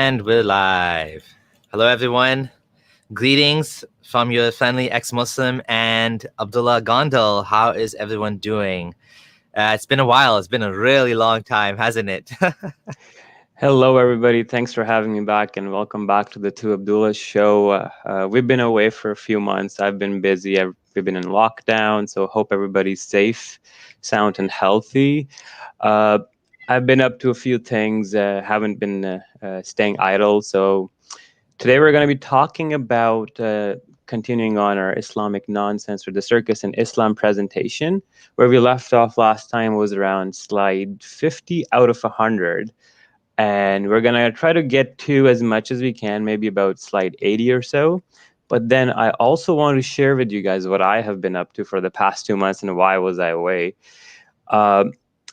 And we're live. Hello, everyone. Greetings from your friendly ex-Muslim and Abdullah Gondal. How is everyone doing? It's been a while. It's been a really long time, hasn't it? Hello, everybody. Thanks for having me back, and welcome back to the Two Abdullahs show. We've been away for a few months. I've been busy. We've been in lockdown, so hope everybody's safe, sound, and healthy. Uh, I've been up to a few things. Haven't been staying idle. So today we're going to be talking about continuing on our Islamic nonsense or the Circus in Islam presentation. Where we left off last time was around slide 50 out of 100. And we're gonna try to get to as much as we can, maybe about slide 80 or so. But then I also want to share with you guys what I have been up to for the past 2 months and why was I away. Uh,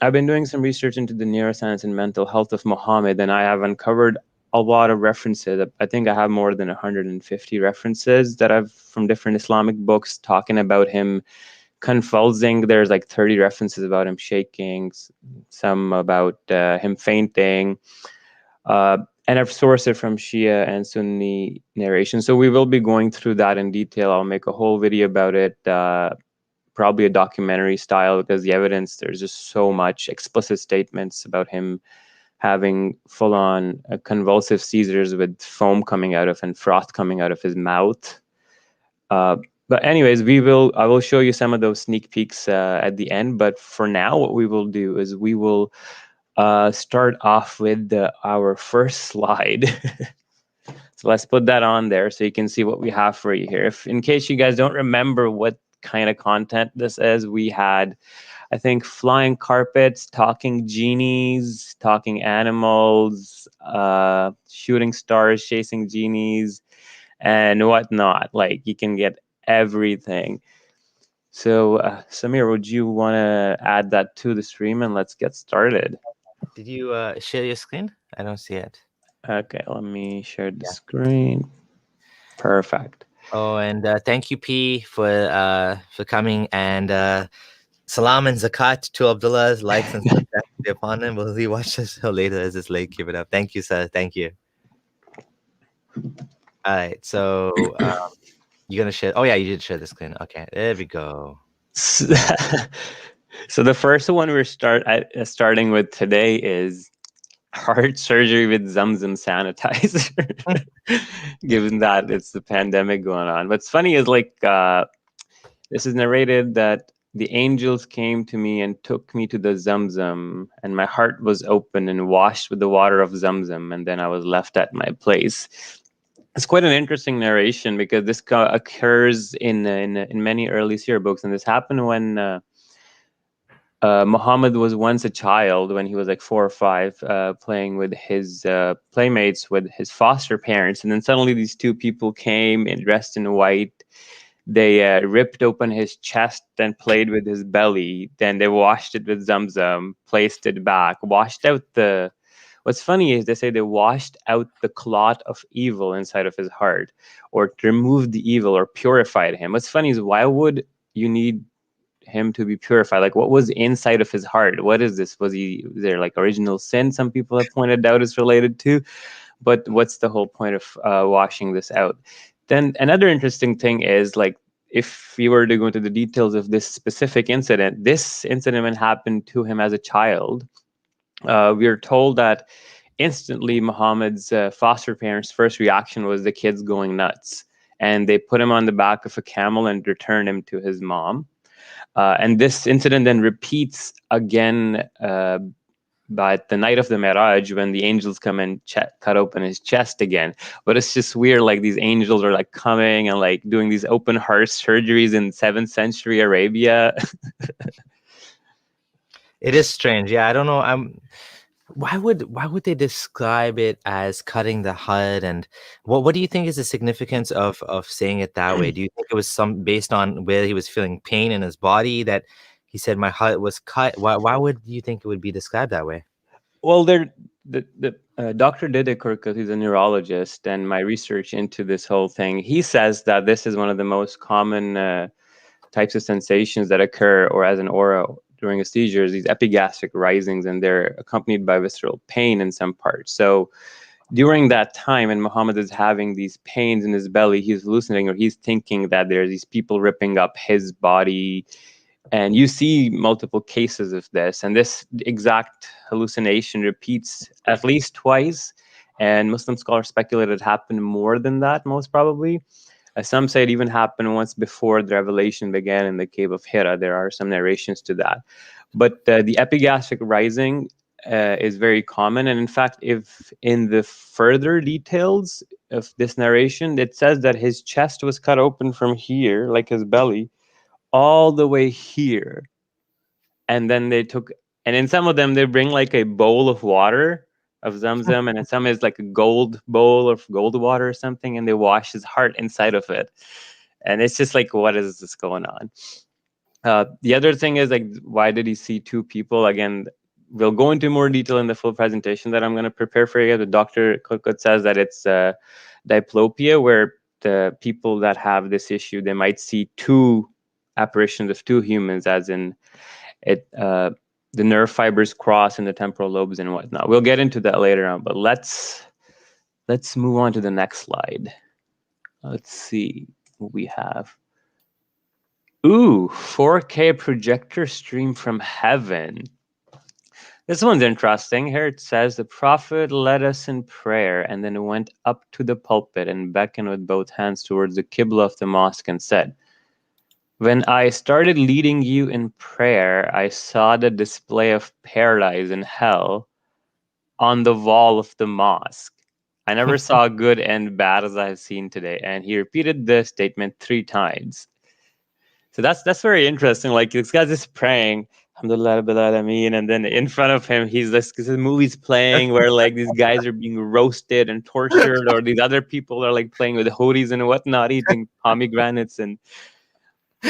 I've been doing some research into the neuroscience and mental health of Muhammad, and I have uncovered a lot of references. I think I have more than 150 references that I've from different Islamic books talking about him convulsing. There's like 30 references about him shaking, some about him fainting. And I've sourced it from Shia and Sunni narration. So we will be going through that in detail. I'll make a whole video about it, probably a documentary style, because the evidence, there's just so much explicit statements about him having full-on convulsive seizures with foam coming out of and froth coming out of his mouth. But anyways, I will show you some of those sneak peeks at the end. But for now, what we will do is we will start off with our first slide. So let's put that on there so you can see what we have for you here. If in case you guys don't remember what kind of content this is, we had, I think, flying carpets, talking genies, talking animals, shooting stars, chasing genies, and whatnot. Like, you can get everything. So, Samir, would you want to add that to the stream and let's get started? Did you share your screen? I don't see it. Okay, let me share the Yeah. screen. Perfect. Oh, and thank you, P, for coming, and salam and zakat to Abdullah's likes and subscribe be upon him. Will he watch this show later as it's late? Keep it up. Thank you, sir. Thank you. All right. So you're gonna share. Oh yeah, you did share the screen. Okay, there we go. So the first one we're starting with today is heart surgery with Zamzam sanitizer. Given that it's the pandemic going on. What's funny is this is narrated that the angels came to me and took me to the Zamzam, and my heart was open and washed with the water of Zamzam, and then I was left at my place. It's quite an interesting narration because this occurs in many early seer books, and this happened when Muhammad was once a child, when he was like 4 or 5, playing with his playmates with his foster parents, and then suddenly these two people came and dressed in white. They ripped open his chest and played with his belly. Then they washed it with Zamzam, placed it back, washed out the. What's funny is they say they washed out the clot of evil inside of his heart, or removed the evil or purified him. What's funny is, why would you need him to be purified? Like, what was inside of his heart? What is this? Was there like original sin? Some people have pointed out is related to, but what's the whole point of washing this out? Then another interesting thing is, like, if you were to go into the details of this specific incident, this incident happened to him as a child. We are told that instantly Muhammad's foster parents' first reaction was the kid's going nuts, and they put him on the back of a camel and returned him to his mom. And this incident then repeats again by the night of the Miraj, when the angels come and cut open his chest again. But it's just weird, like these angels are like coming and like doing these open heart surgeries in 7th century Arabia. It is strange. Yeah, I don't know. Why would they describe it as cutting the heart? And what do you think is the significance of saying it that way? Do you think it was based on where he was feeling pain in his body that he said my heart was cut? Why would you think it would be described that way? Well, Dr. Didekur, he's a neurologist, and my research into this whole thing, he says that this is one of the most common types of sensations that occur, or as an aura during a seizure, these epigastric risings, and they're accompanied by visceral pain in some parts. So During that time, and Muhammad is having these pains in his belly, he's hallucinating, or he's thinking that there are these people ripping up his body. And you see multiple cases of this, and this exact hallucination repeats at least twice. And Muslim scholars speculate it happened more than that, most probably. Some say it even happened once before the revelation began in the cave of Hira. There are some narrations to that. But the epigastric rising is very common. And in fact, if in the further details of this narration, it says that his chest was cut open from here, like his belly, all the way here. And then they took, and in some of them, they bring like a bowl of water of Zamzam, and in some is like a gold bowl of gold water or something, and they wash his heart inside of it. And it's just like, what is this going on? The other thing is like, why did he see two people? Again, we'll go into more detail in the full presentation that I'm going to prepare for you. The Dr. Kokut says that it's diplopia, where the people that have this issue, they might see two apparitions of two humans, as in it the nerve fibers cross in the temporal lobes and whatnot. We'll get into that later on, but let's move on to the next slide. Let's see what we have. Ooh, 4K projector stream from heaven. This one's interesting. Here it says, the Prophet led us in prayer and then went up to the pulpit and beckoned with both hands towards the Qibla of the mosque and said, when I started leading you in prayer, I saw the display of paradise and hell on the wall of the mosque. I never saw good and bad as I've seen today. And he repeated the statement 3 times. So that's very interesting. Like, this guy's just praying, Alhamdulillah Rabbil Alameen, and then in front of him, he's like, this movie's playing where like these guys are being roasted and tortured, or these other people are like playing with hoodies and whatnot, eating pomegranates and.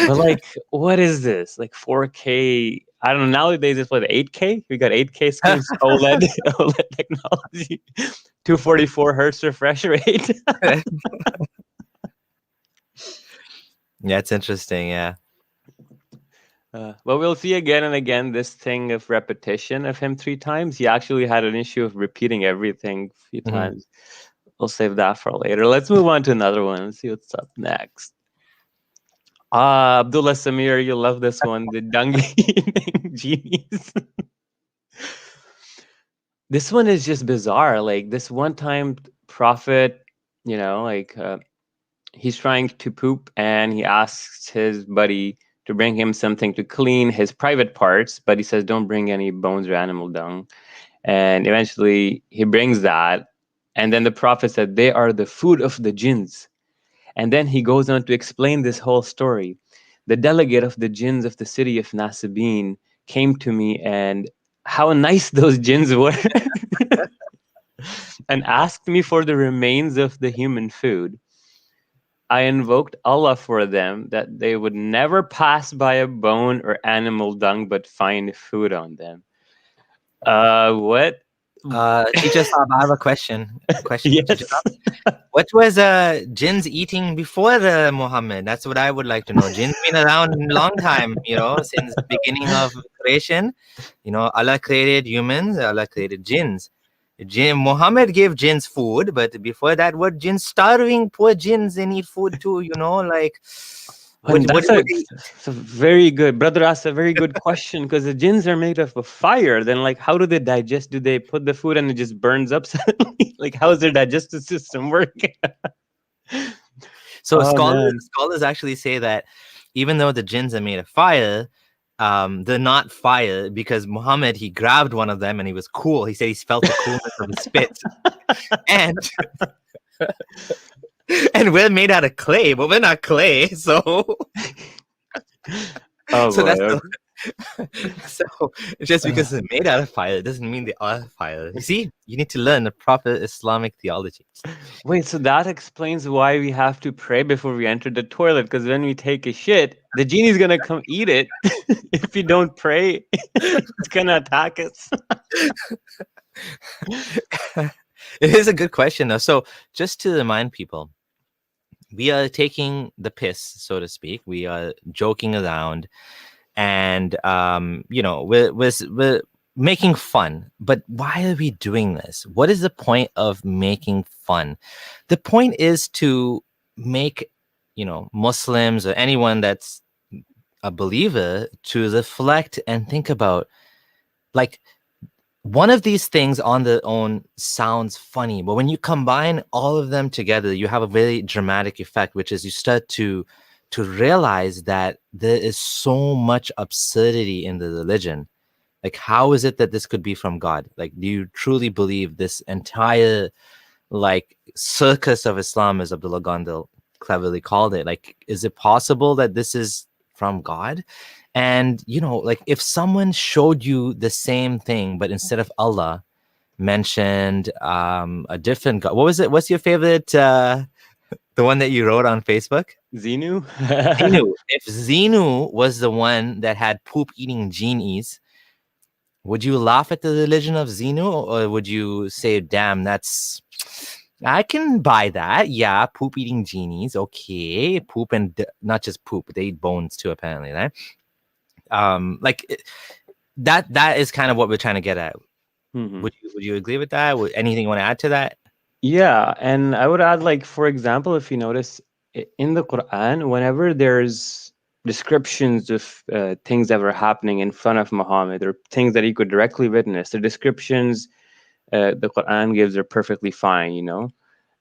But like, what is this? Like 4K? I don't know. Nowadays it's what, 8K? We got 8K screens, OLED, OLED technology, 244 hertz refresh rate. Yeah, it's interesting. Yeah. But we'll see again and again this thing of repetition of him 3 times. He actually had an issue of repeating everything a few times. We'll save that for later. Let's move on to another one. Let's see what's up next. Abdullah Samir, you love this one. The dung eating genies. This one is just bizarre. Like, this one time Prophet, he's trying to poop and he asks his buddy to bring him something to clean his private parts, but he says, don't bring any bones or animal dung. And eventually he brings that. And then the Prophet said, they are the food of the jinns. And then he goes on to explain this whole story. The delegate of the jinns of the city of Nasibin came to me, and how nice those jinns were, and asked me for the remains of the human food. I invoked Allah for them that they would never pass by a bone or animal dung but find food on them. What? Teacher Saab, I have a question. Yes. What was jinns eating before Muhammad? That's what I would like to know. Jinns been around a long time, since the beginning of creation. Allah created humans, Allah created jinns. Muhammad gave jinns food, but before that, were jinns starving? Poor jinns, they need food too, like... That's a very good, brother asked a very good question, because the jinns are made of fire. Then, like, how do they digest? Do they put the food and it just burns up suddenly? Like, how does their digestive system work? So scholars actually say that even though the jinns are made of fire, they're not fire, because Muhammad, he grabbed one of them and he was cool. He said he felt the coolness of the spit. And we're made out of clay, but we're not clay, so. So just because it's made out of fire doesn't mean they are fire. You see, you need to learn the proper Islamic theology. Wait, so that explains why we have to pray before we enter the toilet, because when we take a shit, the genie's gonna come eat it. If you don't pray, it's gonna attack us. It is a good question, though. So just to remind people, we are taking the piss, so to speak. We are joking around, and we're making fun. But why are we doing this? What is the point of making fun? The point is to make, Muslims or anyone that's a believer to reflect and think about, like, one of these things on their own sounds funny, but when you combine all of them together, you have a very dramatic effect, which is you start to realize that there is so much absurdity in the religion. Like, how is it that this could be from God? Like, do you truly believe this entire, like, circus of Islam, as Abdullah Gondal cleverly called it? Like, is it possible that this is from God? And, like, if someone showed you the same thing, but instead of Allah mentioned a different God, what was it? What's your favorite, the one that you wrote on Facebook? Xenu? Xenu. If Xenu was the one that had poop eating genies, would you laugh at the religion of Xenu, or would you say, damn, I can buy that. Yeah, poop eating genies. Okay. Poop and not just poop, they eat bones too, apparently, right? That is kind of what we're trying to get at. Would you agree with that? Anything you want to add to that? Yeah, and I would add, like, for example, if you notice in the Quran, whenever there's descriptions of things that were happening in front of Muhammad or things that he could directly witness, the descriptions the Quran gives are perfectly fine,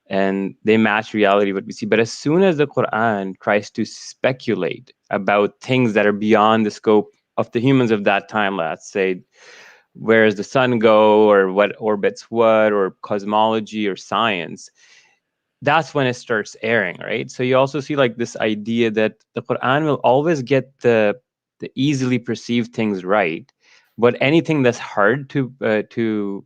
and they match reality, what we see. But as soon as the Quran tries to speculate about things that are beyond the scope of the humans of that time, let's say, where does the sun go, or what orbits what, or cosmology or science, that's when it starts airing, right? So you also see, like, this idea that the Quran will always get the easily perceived things right, but anything that's hard to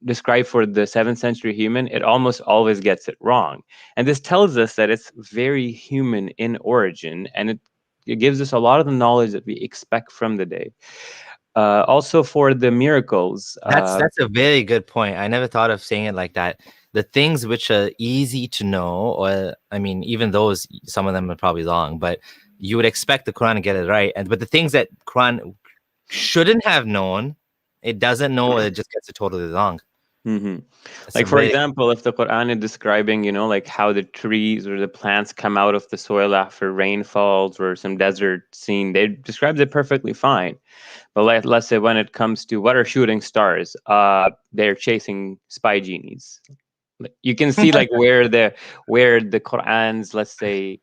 describe for the 7th century human, it almost always gets it wrong. And this tells us that it's very human in origin, and it gives us a lot of the knowledge that we expect from the day. Also, for the miracles. That's a very good point. I never thought of saying it like that. The things which are easy to know, or I mean, even those, some of them are probably wrong, but you would expect the Quran to get it right. But the things that Quran shouldn't have known, it doesn't know, or it just gets it totally wrong. That's a Like, for very example, if the Quran is describing, like, how the trees or the plants come out of the soil after rain falls, or some desert scene, they describes it perfectly fine. But let's say when it comes to what are shooting stars, they're chasing spy genies. You can see, like, where the Quran's, let's say,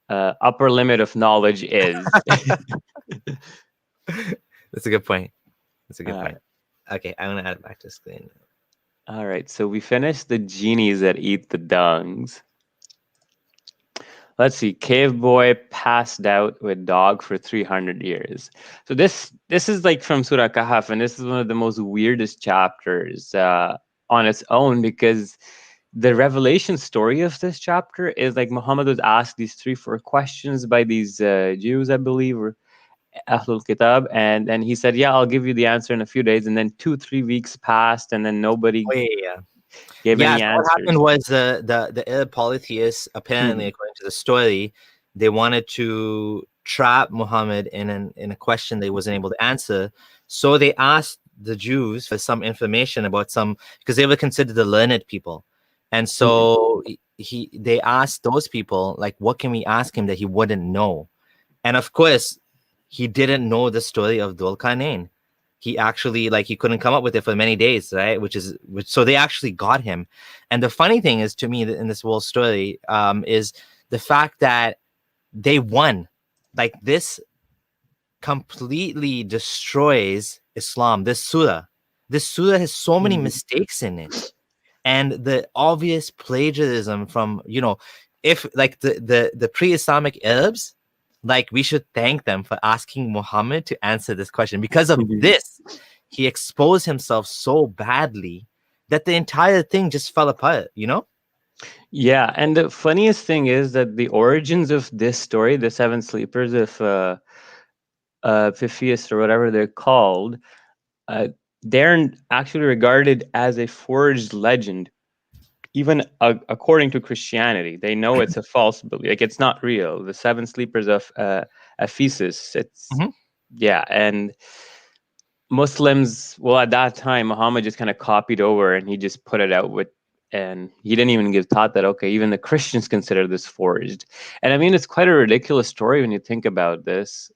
upper limit of knowledge is. That's a good point. That's a good point. Okay, I'm gonna add it back to screen. All right, so we finished the genies that eat the dungs. Let's see. Cave boy passed out with dog for 300 years. So this is, like, from Surah Kahf, and this is one of the most weirdest chapters on its own, because the revelation story of this chapter is, like, Muhammad was asked these 3-4 questions by these Jews, I believe, or Ahlul Kitab, and he said, yeah, I'll give you the answer in a few days, and then 2-3 weeks passed, and then nobody gave Yeah, any so what answers. happened was the Arab polytheists, apparently, according to the story, they wanted to trap Muhammad in a question they wasn't able to answer. So they asked the Jews for some information about because they were considered the learned people. And so they asked those people, like, what can we ask him that he wouldn't know? And of course, he didn't know the story of Dhul Qarnayn. He actually, like, he couldn't come up with it for many days, right? So they actually got him. And the funny thing is, to me, in this whole story, is the fact that they won. Like, this completely destroys Islam. This surah has so many mistakes in it, and the obvious plagiarism from, if, like, the pre-Islamic Arabs, like, we should thank them for asking Muhammad to answer this question. Because of this, he exposed himself so badly that the entire thing just fell apart, Yeah, and the funniest thing is that the origins of this story, the Seven Sleepers of Piphias, or whatever they're called, they're actually regarded as a forged legend. Even according to Christianity, they know it's a false belief. Like, it's not real. The Seven Sleepers of Ephesus. It's yeah, and Muslims, well, at that time, Muhammad just kind of copied over and he just put it out with, and he didn't even give thought that, okay, even the Christians consider this forged. And I mean, it's quite a ridiculous story when you think about this.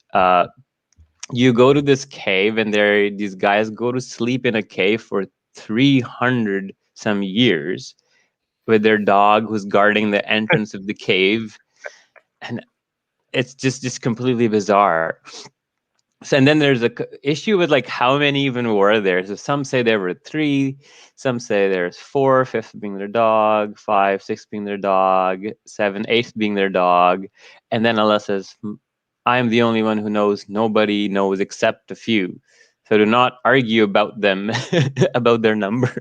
You go to this cave, and these guys go to sleep in a cave for 300 some years with their dog who's guarding the entrance of the cave. And it's just completely bizarre. So, and then there's a issue with like how many even were there. So some say there were 3, some say there's 4, 5th being their dog, 5, 6 being their dog, 7, 8th being their dog, and then Allah says, "I am the only one who knows. Nobody knows except a few. So do not argue about them, about their number."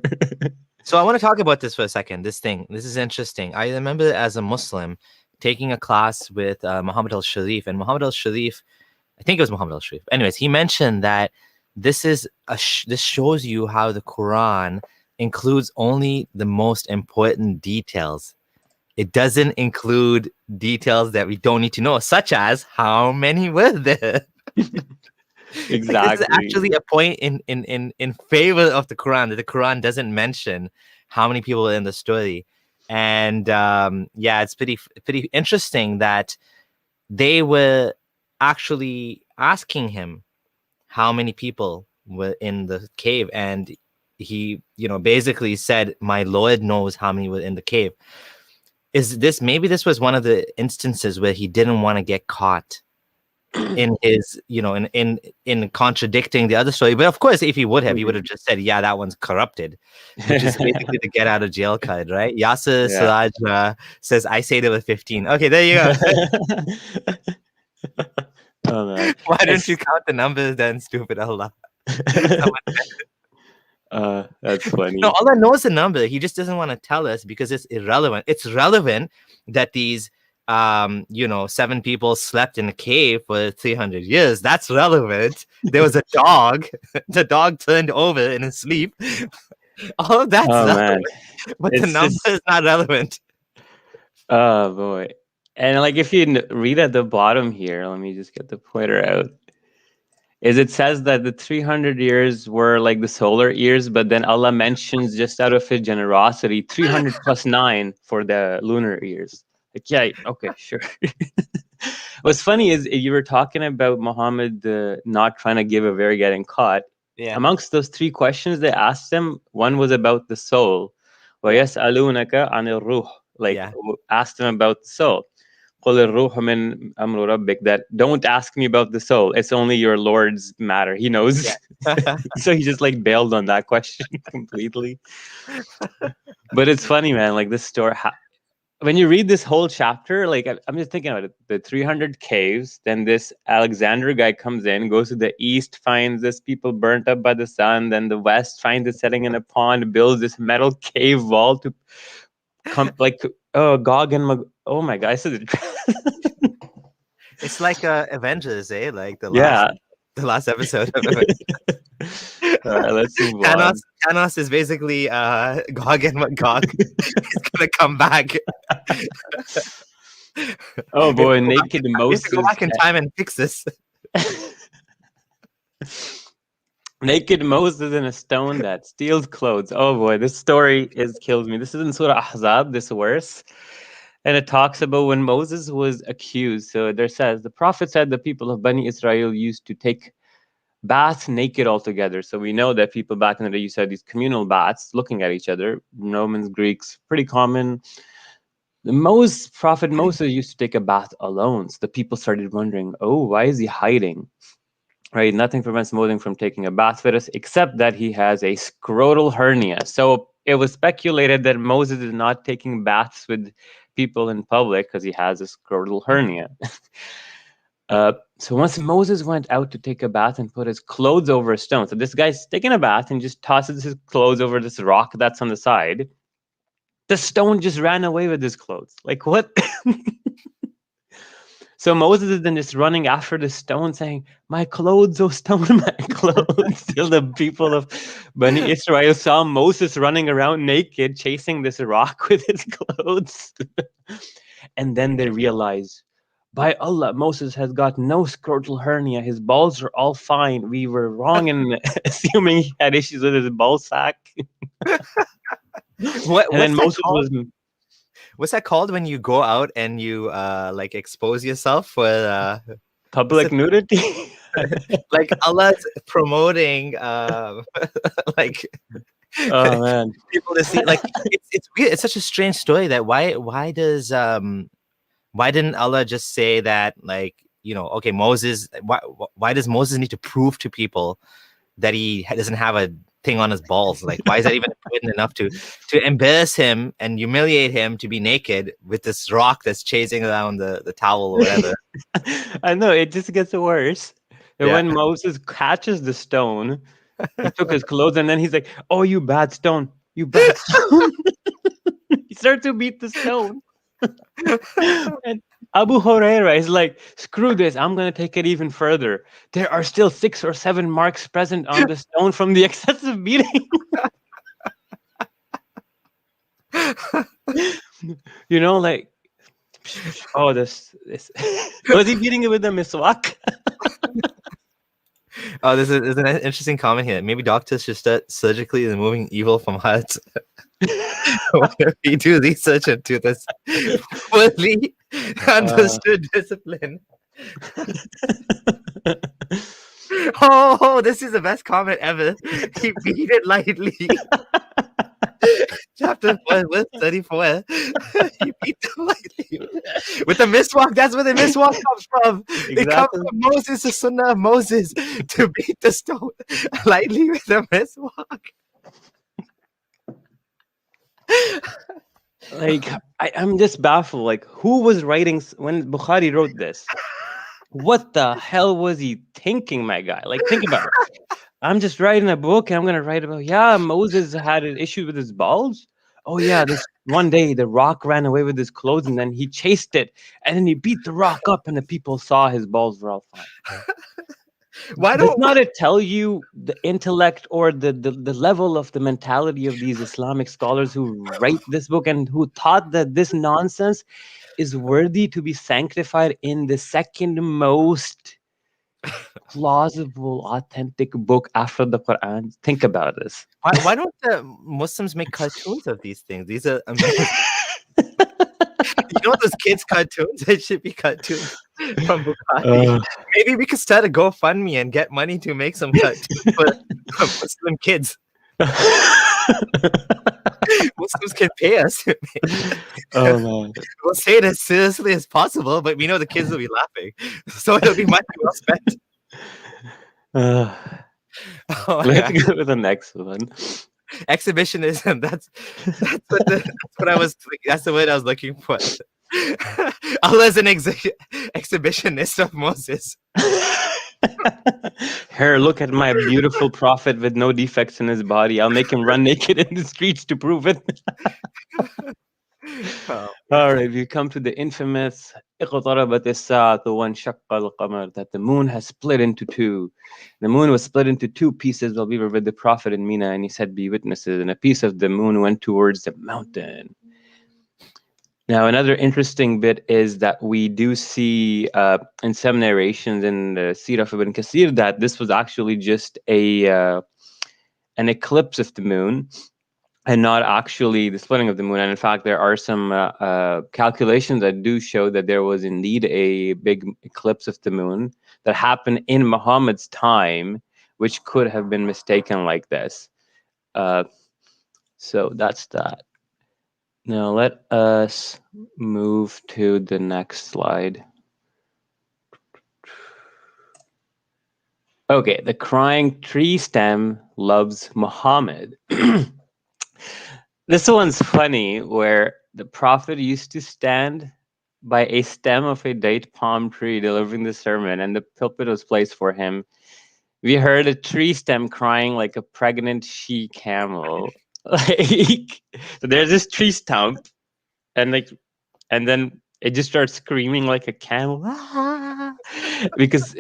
So I want to talk about this for a second. This is interesting. I remember as a Muslim taking a class with Muhammad al-Sharif, and Muhammad al-Sharif, I think it was Muhammad al-Sharif. Anyways, he mentioned that this shows you how the Quran includes only the most important details. It doesn't include details that we don't need to know, such as how many were there. Exactly. This is actually a point in favor of the Quran, that the Quran doesn't mention how many people are in the story. And yeah, it's pretty interesting that they were actually asking him how many people were in the cave, and he, basically said, "My Lord knows how many were in the cave." Maybe this was one of the instances where he didn't want to get caught in his, in contradicting the other story. But of course, if he would have, he would have just said, "Yeah, that one's corrupted," which is basically the get out of jail card, right? Yasser Siraj says, "I say there were 15." Okay, there you go. Oh, man. Why don't you count the numbers then, stupid Allah? That's funny. No, Allah knows the number. He just doesn't want to tell us because it's irrelevant. It's relevant that these 7 people slept in a cave for 300 years. That's relevant. There was a dog. The dog turned over in his sleep. All of that's relevant, but the number is not relevant. Oh boy. And like, if you read at the bottom here, let me just get the pointer out. It says that the 300 years were like the solar years, but then Allah mentions, just out of his generosity, 300 plus 9 for the lunar years. Like, yeah, okay, sure. What's funny is you were talking about Muhammad not trying to give away getting caught. Yeah. Amongst those 3 questions they asked him, one was about the soul. وَيَسْأَلُونَكَ عَنِ الرُّوحِ. Like, asked him about the soul. That don't ask me about the soul. It's only your Lord's matter. He knows. Yeah. So he just like bailed on that question completely. But it's funny, man. Like, this story, when you read this whole chapter, like, I'm just thinking about it. The 300 caves. Then this Alexander guy comes in, goes to the east, finds this people burnt up by the sun. Then the west finds it setting in a pond, builds this metal cave wall to come, like, Gog and Mag. Oh my God! It's like Avengers, eh? Like the last episode of Avengers. All right, let's move on. Thanos is basically Gog and Magog. He's gonna come back. Oh boy, naked Moses. Go back in time and fix this. Naked Moses in a stone that steals clothes. Oh boy, this story kills me. This is in Surah Ahzab, this verse. And it talks about when Moses was accused. So there says, the prophet said the people of Bani Israel used to take baths naked altogether. So we know that people back in the day used to have these communal baths looking at each other. Romans, Greeks, pretty common. The prophet Moses used to take a bath alone. So the people started wondering, oh, why is he hiding? Right? Nothing prevents Moses from taking a bath with us, except that he has a scrotal hernia. So it was speculated that Moses is not taking baths with people in public because he has a scrotal hernia. So once Moses went out to take a bath and put his clothes over a stone. So this guy's taking a bath and just tosses his clothes over this rock that's on the side. The stone just ran away with his clothes. Like, what? So Moses is then just running after the stone saying, my clothes, oh stone, my clothes. Till the people of Bani Israel saw Moses running around naked, chasing this rock with his clothes. And then they realize, By Allah, Moses has got no scrotal hernia. His balls are all fine. We were wrong in assuming he had issues with his ball sack. What And then what's that Moses called? was What's that called when you go out and you like expose yourself for what's public it nudity. like Allah's promoting like Oh man. people to see like it's weird. It's such a strange story that why didn't Allah just say that, like, okay, Moses, why does Moses need to prove to people that he doesn't have a thing on his balls? Like, why is that even important enough to embarrass him and humiliate him to be naked with this rock that's chasing around the towel or whatever? I know, it just gets worse. And Yeah. when Moses catches the stone, he took his clothes and then he's like, "Oh, you bad stone, you bad stone." He started to beat the stone. And Abu Huraira is like, "Screw this, I'm gonna take it even further. There are still 6 or 7 marks present on the stone from the excessive beating." Like, oh, this. Was he beating it with a miswak? Oh, there's an interesting comment here. Maybe doctors should start surgically removing evil from hearts. What if we do research into this fully understood discipline? Oh, this is the best comment ever. He beat it lightly. Chapter 4, verse 34. He beat them lightly. With the miswalk, that's where the miswalk comes from. It comes Exactly. from Moses, the sunnah of Moses, to beat the stone lightly with the miswalk. Like, I'm just baffled. Like, who was writing when Bukhari wrote this? What the hell was he thinking, my guy? Like, think about it. I'm just writing a book and I'm gonna write about, yeah, Moses had an issue with his balls. Oh yeah, this one day the rock ran away with his clothes and then he chased it and then he beat the rock up and the people saw his balls were all fine. Why Does don't not it tell you the intellect or the level of the mentality of these Islamic scholars who write this book and who thought that this nonsense is worthy to be sanctified in the second most plausible, authentic book after the Quran? Think about this. why don't the Muslims make cartoons of these things? These are amazing. Those kids' cartoons? It should be cartoons from Bukhari. Maybe we could start a GoFundMe and get money to make some cartoons for Muslim kids. Muslims can pay us. Oh man. We'll say it as seriously as possible, but we know the kids will be laughing, so it'll be money well spent. Oh, Let's yeah. go to the next one. Exhibitionism. That's what I was. That's the word I was looking for. Allah's an exhibitionist of Moses. Here, look at my beautiful prophet with no defects in his body. I'll make him run naked in the streets to prove it. Oh. All right, we come to the infamous اقتربت الساعة وانشق القمر, that the moon has split into two. The moon was split into two pieces while we were with the prophet in Mina, and he said, "Be witnesses." And a piece of the moon went towards the mountain. Now, another interesting bit is that we do see in some narrations in the Sirah of Ibn Kathir that this was actually just an eclipse of the moon, and not actually the splitting of the moon. And in fact, there are some calculations that do show that there was indeed a big eclipse of the moon that happened in Muhammad's time, which could have been mistaken like this. So that's that. Now let us move to the next slide. Okay, the crying tree stem loves Muhammad. This one's funny, where the prophet used to stand by a stem of a date palm tree delivering the sermon, and the pulpit was placed for him. We heard a tree stem crying like a pregnant she camel. Like, so there's this tree stump, and then it just starts screaming like a camel. Because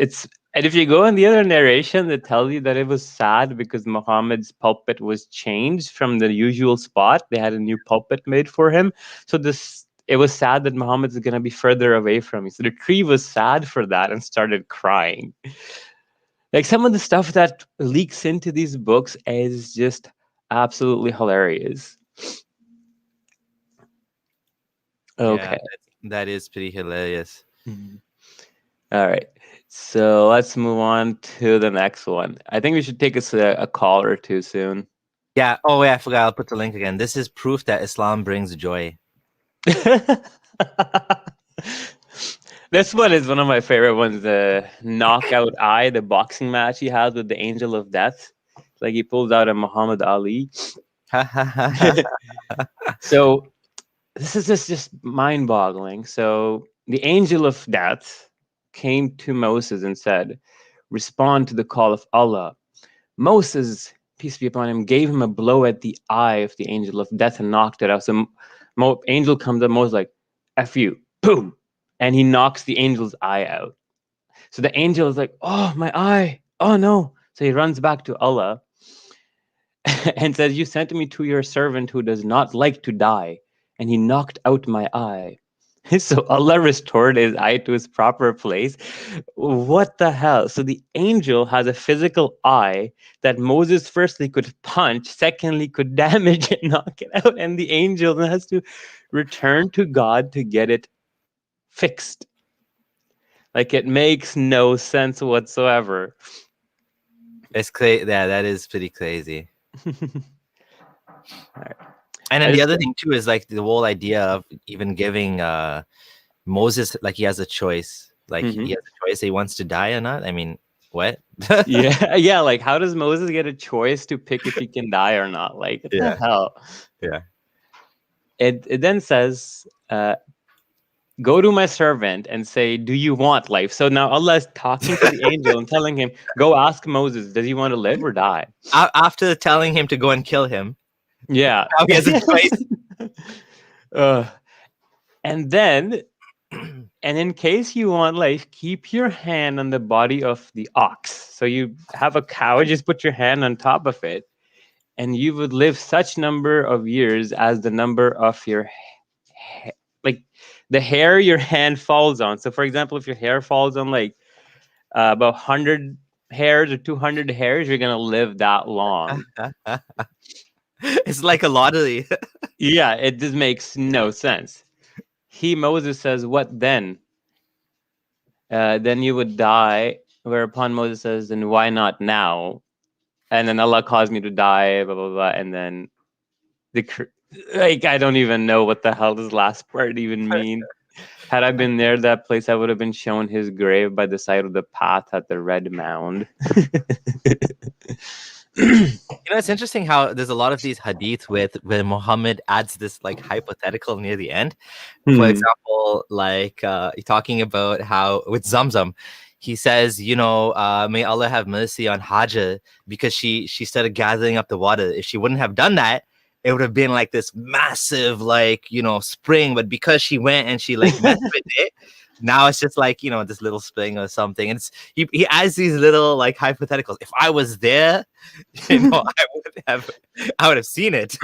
and if you go in the other narration, they tell you that it was sad because Muhammad's pulpit was changed from the usual spot. They had a new pulpit made for him. So this it was sad that Muhammad is going to be further away from me. So the tree was sad for that and started crying. Like some of the stuff that leaks into these books is just absolutely hilarious. Yeah, Okay. that is pretty hilarious. Mhm. All right. So let's move on to the next one. I think we should take us a call or two soon. Yeah. Oh, wait, I forgot. I'll put the link again. This is proof that Islam brings joy. This one is one of my favorite ones. The knockout eye, the boxing match he has with the Angel of Death. Like he pulls out a Muhammad Ali. So this is just mind-boggling. So the Angel of Death came to Moses and said, "Respond to the call of Allah." Moses, peace be upon him, gave him a blow at the eye of the Angel of Death and knocked it out. So Angel comes up, Moses like, "F you," boom, and he knocks the angel's eye out. So the angel is like, "Oh, my eye, oh no." So he runs back to Allah and says, "You sent me to your servant who does not like to die, and he knocked out my eye." So Allah restored his eye to its proper place. What the hell? So the angel has a physical eye that Moses firstly could punch, secondly could damage and knock it out, and the angel has to return to God to get it fixed. Like it makes no sense whatsoever. It's crazy. Yeah, that is pretty crazy. Right. And then the other thing too is like the whole idea of even giving Moses, like he has a choice. Like he has a choice, he wants to die or not. I mean, what? yeah. Like how does Moses get a choice to pick if he can die or not? Like what the hell? Yeah. It then says, "Go to my servant and say, do you want life?" So now Allah is talking to the angel and telling him, "Go ask Moses, does he want to live or die?" After telling him to go and kill him. Yeah. Now he has a choice. And then, and in case you want life, keep your hand on the body of the ox. So you have a cow, just put your hand on top of it, and you would live such number of years as the number of your like the hair your hand falls on. So for example, if your hair falls on like about 100 hairs or 200 hairs, you're gonna live that long. It's like a lottery. Yeah, it just makes no sense. Moses says, "What then? Then you would die." Whereupon Moses says, "Then why not now?" And then Allah caused me to die, blah blah blah. And then like I don't even know what the hell this last part even mean. Had I been there, that place, I would have been shown his grave by the side of the path at the red mound. It's interesting how there's a lot of these hadith where Muhammad adds this like hypothetical near the end. For example, like talking about how with Zamzam, he says, may Allah have mercy on Hajar because she started gathering up the water. If she wouldn't have done that, it would have been like this massive spring. But because she went and she like messed with it, now it's just like this little spring or something. And it's he adds these little like hypotheticals. If I was there, I would have seen it.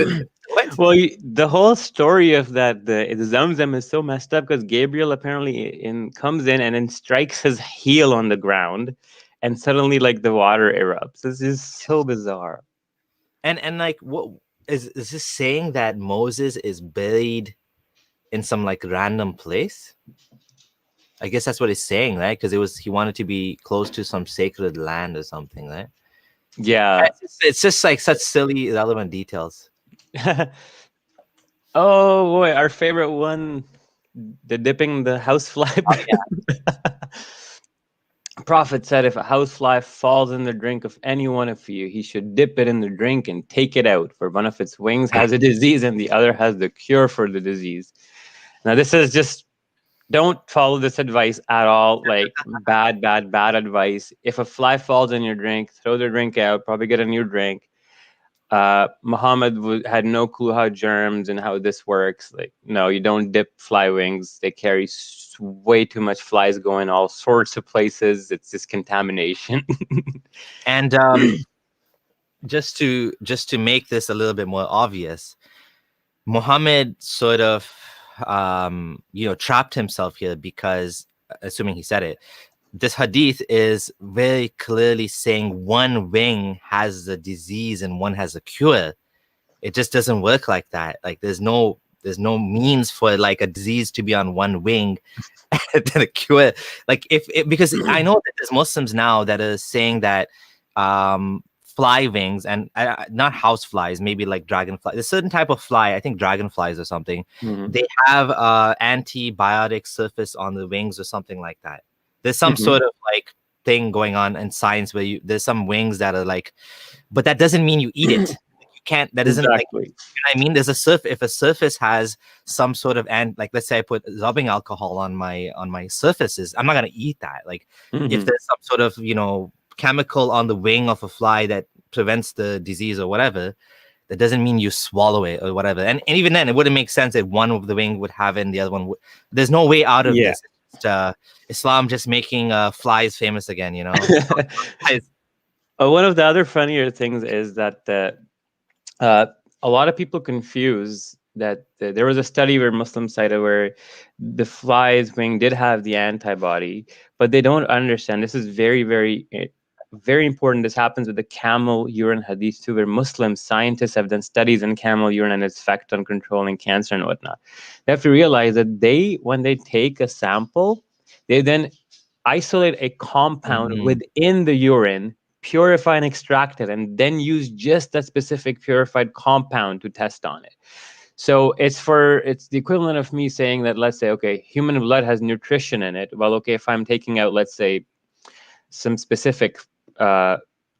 Well, the whole story of that the Zamzam is so messed up because Gabriel apparently comes in and then strikes his heel on the ground, and suddenly like the water erupts. This is so bizarre. And like, what is this saying that Moses is buried in some like random place? I guess that's what it's saying, right? Because he wanted to be close to some sacred land or something, right? Yeah. It's just like such silly, irrelevant details. Oh boy, our favorite one, the dipping the housefly. Oh, yeah. Prophet said, if a housefly falls in the drink of any one of you, he should dip it in the drink and take it out, for one of its wings has a disease and the other has the cure for the disease. Now this is just, don't follow this advice at all. Like bad advice. If a fly falls in your drink, throw the drink out, probably get a new drink. Muhammad had no clue how germs and how this works. Like, no, you don't dip fly wings. They carry way too much flies going all sorts of places. It's just contamination. And just to make this a little bit more obvious, Muhammad sort of trapped himself here because, assuming he said it, this hadith is very clearly saying one wing has a disease and one has a cure. It just doesn't work like that. Like there's no means for like a disease to be on one wing and then a cure. Like because I know that there's Muslims now that are saying that fly wings and not house flies, maybe like dragonfly. There's a certain type of fly, I think dragonflies or something. They have antibiotic surface on the wings or something like that. There's some sort of like thing going on in science where there's some wings that are like, but that doesn't mean you eat it. You can't. That isn't like. You know what I mean, there's a surface. If a surface has some sort of like let's say I put rubbing alcohol on my surfaces, I'm not gonna eat that. Like if there's some sort of chemical on the wing of a fly that prevents the disease or whatever, that doesn't mean you swallow it or whatever. And even then, it wouldn't make sense if one of the wing would have it and the other one would. There's no way out of this. It's just, Islam just making flies famous again, One of the other funnier things is that a lot of people confuse that there was a study where Muslims cited where the fly's wing did have the antibody, but they don't understand. This is very, very, very important. This happens with the camel urine hadith too, where Muslim scientists have done studies in camel urine and its effect on controlling cancer and whatnot. They have to realize that when they take a sample, they then isolate a compound within the urine, purify and extract it, and then use just that specific purified compound to test on it. So it's the equivalent of me saying that, let's say, okay, human blood has nutrition in it. Well, okay, if I'm taking out, let's say, some specific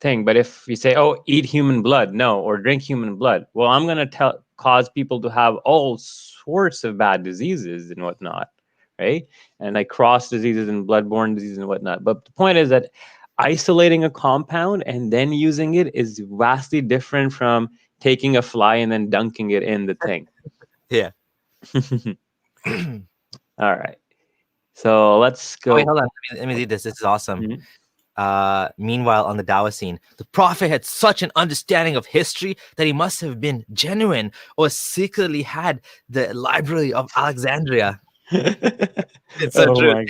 thing, but if you say, oh, eat human blood, no, or drink human blood, well, I'm going to cause people to have all sorts of bad diseases and whatnot, right? And like cross diseases and bloodborne diseases and whatnot. But the point is that isolating a compound and then using it is vastly different from taking a fly and then dunking it in the thing. Yeah. All right. So let's go. Wait, hold on. Let me read this. This is awesome. Meanwhile, on the Dawah scene, the Prophet had such an understanding of history that he must have been genuine or secretly had the Library of Alexandria. It's so true.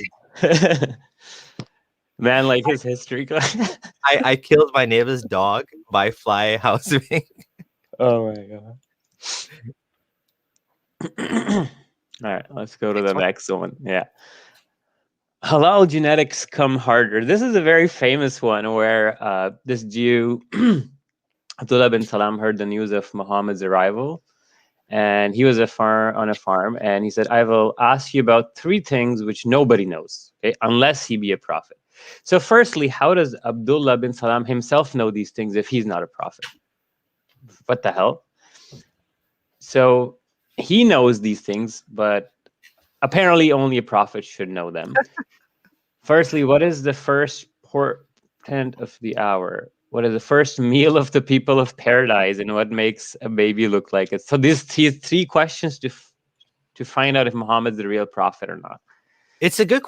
Man, like his history class. I killed my neighbor's dog by fly housing. Oh my god. All right, let's go to the next one. Yeah. Halal genetics come harder. This is a very famous one where this Jew, Abdullah bin Salam, heard the news of Muhammad's arrival. And he was on a farm. And he said, I will ask you about 3 things which nobody knows, okay, unless he be a prophet. So firstly, how does Abdullah bin Salam himself know these things if he's not a prophet? What the hell? So he knows these things, but apparently only a prophet should know them. Firstly, what is the first portent of the hour? What is the first meal of the people of paradise, and what makes a baby look like it? So these 3 questions to find out if Muhammad's the real prophet or not. It's a good,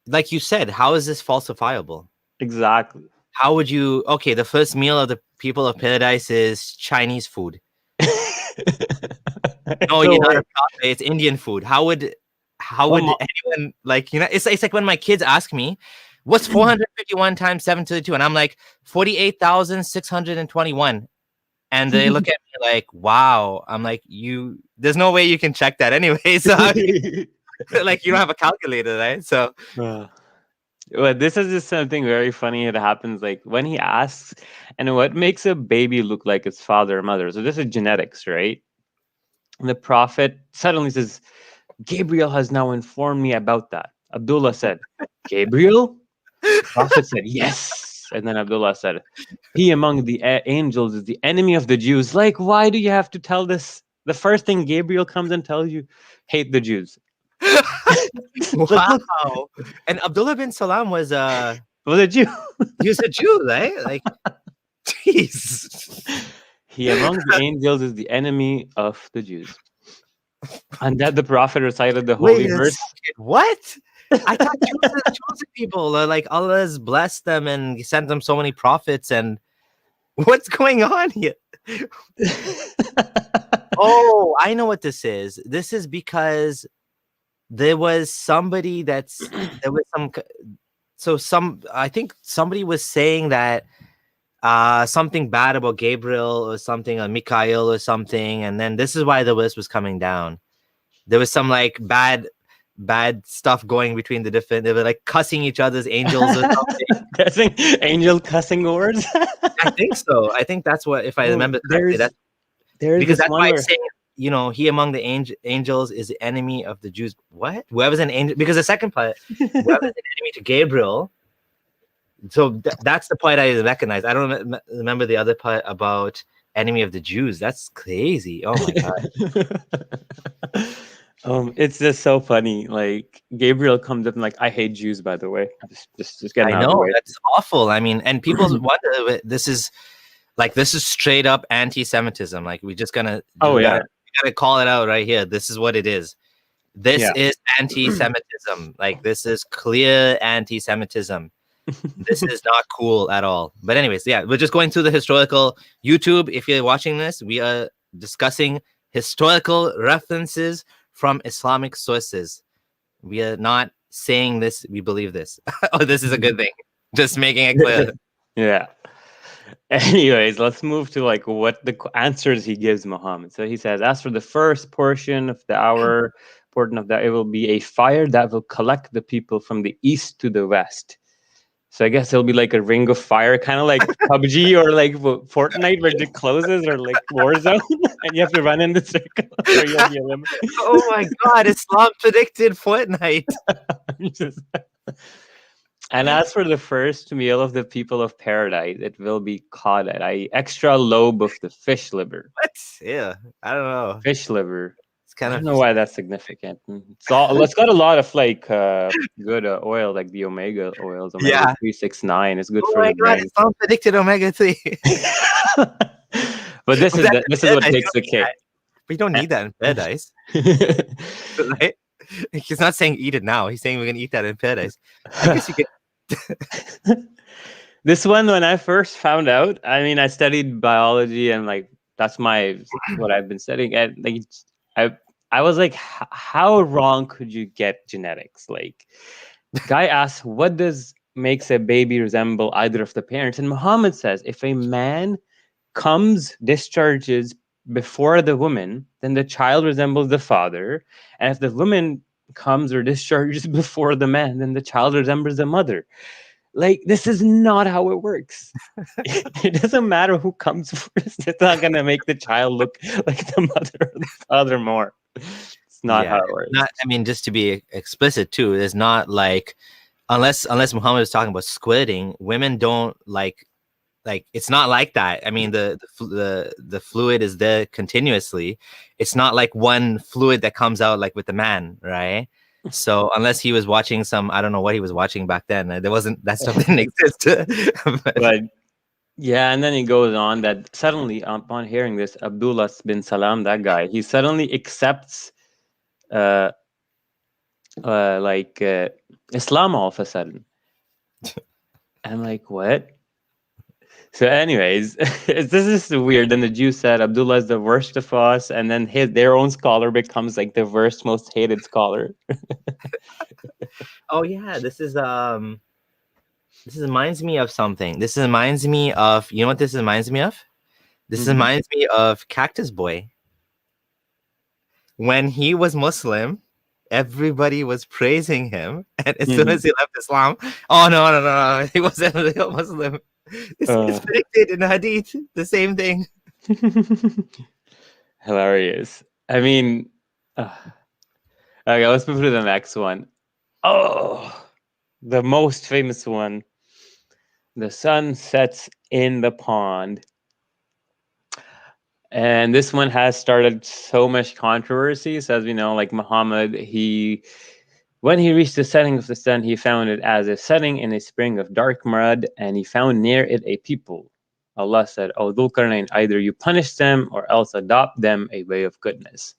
like you said, how is this falsifiable? Exactly. How would you? Okay, the first meal of the people of paradise is Chinese food. No, you're not a prophet. It's Indian food. How would anyone It's like when my kids ask me, "What's 451 times 732?" and I'm like 48,621, and they look at me like, "Wow." I'm like, There's no way you can check that anyway. So like you don't have a calculator, right? So. Well, this is just something very funny that happens like when he asks, and what makes a baby look like its father or mother? So this is genetics, right? And the prophet suddenly says, Gabriel has now informed me about that. Abdullah said, Gabriel? The prophet said, yes. And then Abdullah said, he among the angels is the enemy of the Jews. Like, why do you have to tell this? The first thing Gabriel comes and tells you, hate the Jews. Wow. And Abdullah bin Salam was a Jew. He was a Jew, right? Like, jeez. He among the angels is the enemy of the Jews. And that the prophet recited the holy verse. What? I thought Jews are the chosen people. Like Allah has blessed them and sent them so many prophets. And what's going on here? Oh, I know what this is. This is because there was somebody there was some I think somebody was saying that something bad about Gabriel or something, or Mikhail or something, and then this is why the list was coming down. There was some like bad stuff going between the different. They were like cussing each other's angels or something. Cussing, angel cussing words. I think so. I think that's what, if I Oh, remember correctly, that's there's because this that's one why it's where saying, he among the angels is the enemy of the Jews. What? Whoever's an angel, because the second part, whoever's an enemy to Gabriel. So that's the part I recognize. I don't remember the other part about enemy of the Jews. That's crazy. Oh my god. it's just so funny. Like Gabriel comes up and like, I hate Jews, by the way. Just getting I out of the know way. that's awful. I mean, and people wonder, this is straight up anti-Semitism. Like we just gonna Oh we yeah. gotta call it out right here. This is what it is. This Yeah. is anti-Semitism. Like this is clear anti-Semitism. This is not cool at all. But anyways, yeah, we're just going through the historical YouTube. If you're watching this, we are discussing historical references from Islamic sources. We are not saying this, we believe this. Oh, this is a good thing. Just making it clear. Yeah. Anyways, let's move to like what the answers he gives Muhammad. So he says, as for the first portion of the hour, it will be a fire that will collect the people from the east to the west. So I guess it'll be like a ring of fire, kind of like PUBG or like Fortnite, where it closes, or like Warzone, and you have to run in the circle or you'll be eliminated. Oh my god, Islam predicted Fortnite. And as for the first meal of the people of paradise, it will be cod, a extra lobe of the fish liver. What? Yeah, I don't know. Fish liver. It's kind I of don't know why that's significant. It's got a lot of like good oil, like the omega oils. Omega 369 is good Oh for my the god, brain. Islam predicted omega 3. But this is what takes the cake. But you don't need that in paradise. Right? He's not saying eat it now. He's saying we're gonna eat that in paradise. I guess you could. This one, when I first found out, I mean, I studied biology and like that's what I've been studying. And like, I was like, how wrong could you get genetics? Like, guy asks, what makes a baby resemble either of the parents? And Muhammad says, if a man discharges before the woman, then the child resembles the father. And if the woman comes or discharges before the man, then the child resembles the mother. Like, this is not how it works. It doesn't matter who comes first. It's not going to make the child look like the mother or the father more. It's not how it works. I mean, just to be explicit too, it's not like, unless Muhammad is talking about squirting, women don't like it's not like that. I mean, the fluid is there continuously. It's not like one fluid that comes out like with the man, right? So unless he was watching I don't know what he was watching back then. That stuff didn't exist. But yeah, and then he goes on that suddenly, upon hearing this, Abdullah bin Salam, that guy, he suddenly accepts Islam all of a sudden. I'm like, what? So anyways, this is weird. Then the Jew said Abdullah is the worst of us, and then their own scholar becomes like the worst, most hated scholar. Oh yeah, this reminds me of something. This reminds me of, you know what this reminds me of? This reminds me of Cactus Boy. When he was Muslim, everybody was praising him, and as soon as he left Islam, oh no, he wasn't a real Muslim. This is predicted in the Hadith, the same thing. Hilarious. I mean, okay, let's move to the next one. Oh, the most famous one. The sun sets in the pond. And this one has started so much controversy. So as we know, like Muhammad, when he reached the setting of the sun, he found it as a setting in a spring of dark mud, and he found near it a people. Allah said, "O Dhul-Qarnayn, either you punish them or else adopt them a way of goodness."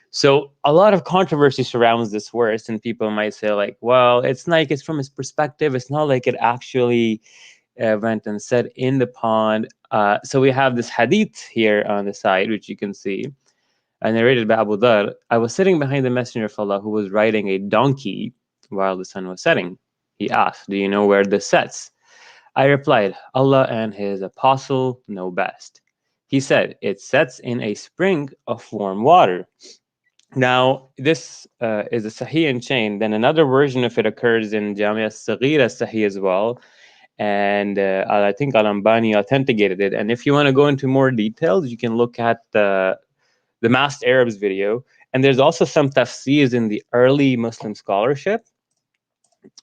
So a lot of controversy surrounds this verse, and people might say like, well, it's like it's from his perspective. It's not like it actually went and set in the pond. So we have this hadith here on the side, which you can see. Narrated by Abu Dhar, I was sitting behind the Messenger of Allah who was riding a donkey while the sun was setting. He asked, "Do you know where this sets?" I replied, "Allah and His Apostle know best." He said, "It sets in a spring of warm water." Now, this is a Sahih in chain. Then another version of it occurs in Jamia Saghira Sahih as well. And I think Al-Ambani authenticated it. And if you want to go into more details, you can look at the Masked Arabs video. And there's also some tafsirs in the early Muslim scholarship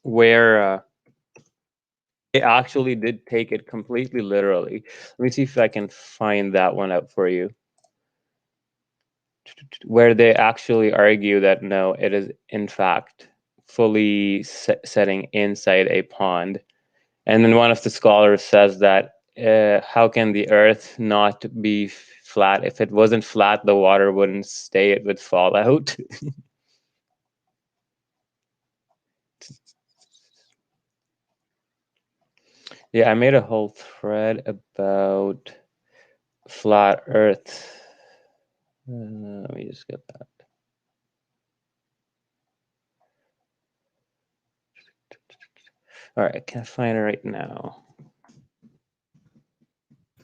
where they actually did take it completely literally. Let me see if I can find that one out for you. Where they actually argue that no, it is in fact fully setting inside a pond. And then one of the scholars says that how can the earth not be flat? If it wasn't flat, the water wouldn't stay, it would fall out. Yeah, I made a whole thread about flat earth. Let me just get that. All right, I can't find it right now.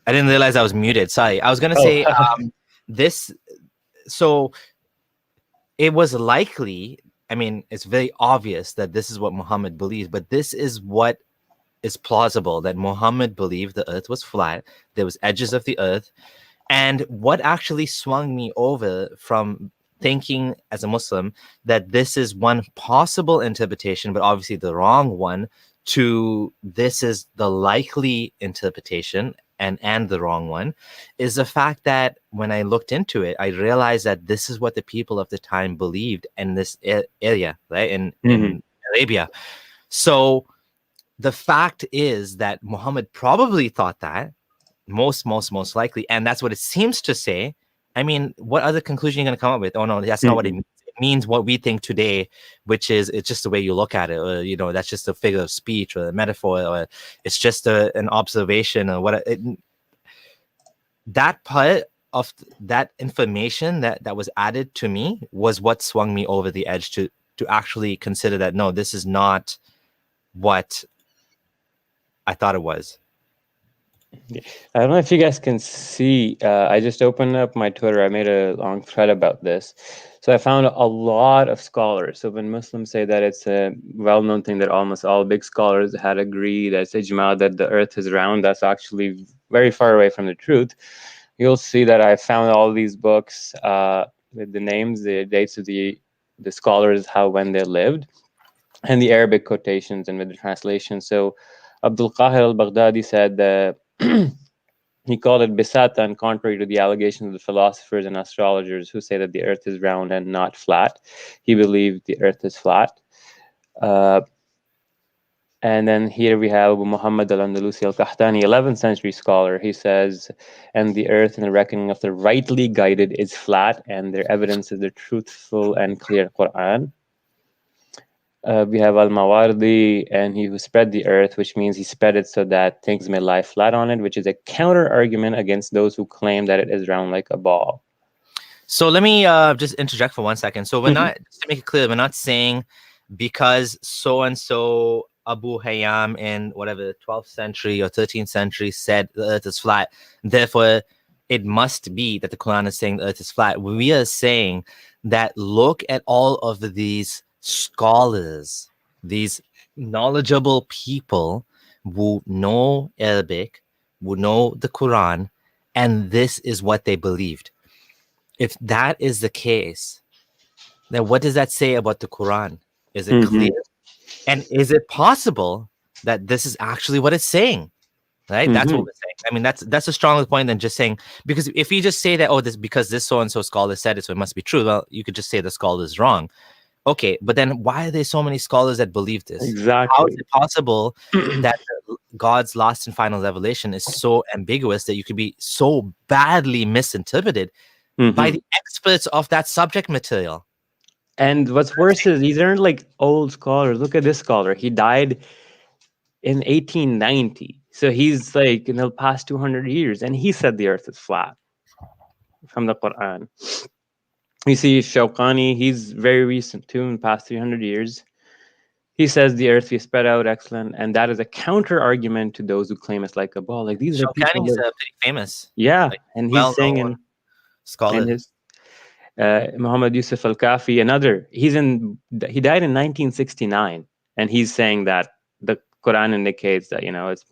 I didn't realize I was muted. Sorry. I was going to say this. So it was likely, I mean, it's very obvious that this is what Muhammad believes, but this is what is plausible, that Muhammad believed the earth was flat. There was edges of the earth. And what actually swung me over from thinking as a Muslim that this is one possible interpretation, but obviously the wrong one, to this is the likely interpretation and the wrong one, is the fact that when I looked into it, I realized that this is what the people of the time believed in this area, right? In Arabia. So the fact is that Muhammad probably thought that, most likely, and that's what it seems to say. I mean, what other conclusion are you going to come up with? Oh no, that's not what it means. It means what we think today, which is it's just the way you look at it, or that's just a figure of speech or a metaphor, or it's just an observation, or what. That part of that information that was added to me was what swung me over the edge to actually consider that no, this is not what I thought it was. I don't know if you guys can see, I just opened up my Twitter. I made a long thread about this. So I found a lot of scholars. So when Muslims say that it's a well-known thing that almost all big scholars had agreed that it's ijma, that the earth is round, that's actually very far away from the truth. You'll see that I found all these books with the names, the dates of the scholars, when they lived, and the Arabic quotations and with the translation. So Abdul Qahir al-Baghdadi said that he called it bisatan, contrary to the allegations of the philosophers and astrologers who say that the earth is round and not flat. He believed the earth is flat. And then here we have Muhammad al-Andalusi al-Qahtani, 11th century scholar. He says, and the earth in the reckoning of the rightly guided is flat, and their evidence is the truthful and clear Quran. We have Al-Mawardi, and he who spread the earth, which means he spread it so that things may lie flat on it, which is a counter argument against those who claim that it is round like a ball. So let me just interject for 1 second. So we're not, just to make it clear, we're not saying because so-and-so Abu Hayyam in whatever 12th century or 13th century said the earth is flat, therefore it must be that the Quran is saying the earth is flat. We are saying that look at all of these scholars, these knowledgeable people who know Arabic, who know the Quran, and this is what they believed. If that is the case, then what does that say about the Quran? Is it clear? And is it possible that this is actually what it's saying? Right? That's what we're saying. I mean, that's a stronger point than just saying, because if you just say that, oh, this because this so-and-so scholar said it, so it must be true. Well, you could just say the scholar is wrong. Okay, but then why are there so many scholars that believe this? Exactly. How is it possible that God's last and final revelation is so ambiguous that you could be so badly misinterpreted by the experts of that subject material? And what's worse is these aren't like old scholars. Look at this scholar. He died in 1890. So he's like in the past 200 years, and he said the earth is flat from the Quran. You see Shawkani, he's very recent too, in the past 300 years. He says the earth is spread out, excellent, and that is a counter argument to those who claim it's like a ball. Like these are people Shawkani is live. pretty famous, Yeah, like and he's saying well-known in scholar. his Muhammad Yusuf Al-Kafi, another. He died in 1969, and he's saying that the Quran indicates that it's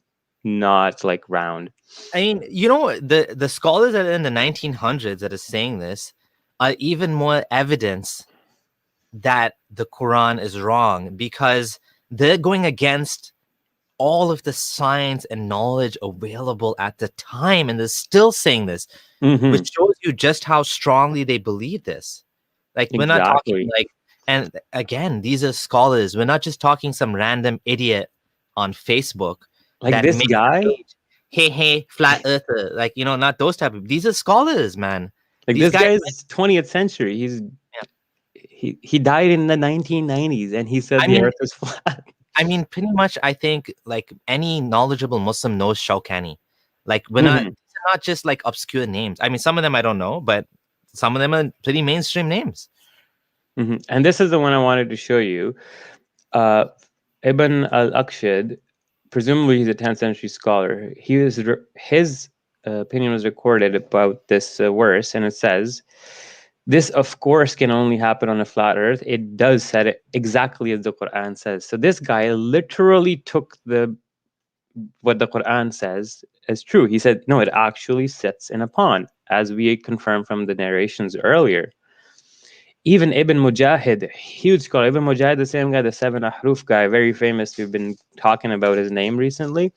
not like round. I mean, the scholars that are in the 1900s that are saying this are even more evidence that the Quran is wrong, because they're going against all of the science and knowledge available at the time, and they're still saying this, Mm-hmm. which shows you just how strongly they believe this. Like, we're not talking Exactly. like, and again, these are scholars. We're not just talking some random idiot on Facebook Like that this makes a guy, page. Hey, flat earther. Like, not those type of. These are scholars, man. like These this guys. guy is 20th century. He died in the 1990s, and he said I the mean, Earth is flat. pretty much, I think like any knowledgeable Muslim knows Shawkani. Like, we're not. Mm-hmm. These are not just like obscure names. I mean, some of them I don't know, but some of them are pretty mainstream names. Mm-hmm. And this is the one I wanted to show you. Ibn al-Aqshid, presumably he's a 10th century scholar. His opinion was recorded about this verse, and it says, "This, of course, can only happen on a flat Earth." It does set it exactly as the Quran says. So this guy literally took what the Quran says as true. He said, "No, it actually sits in a pond," as we confirmed from the narrations earlier. Even Ibn Mujahid, huge scholar. Ibn Mujahid, the same guy, the seven ahruf guy, very famous. We've been talking about his name recently.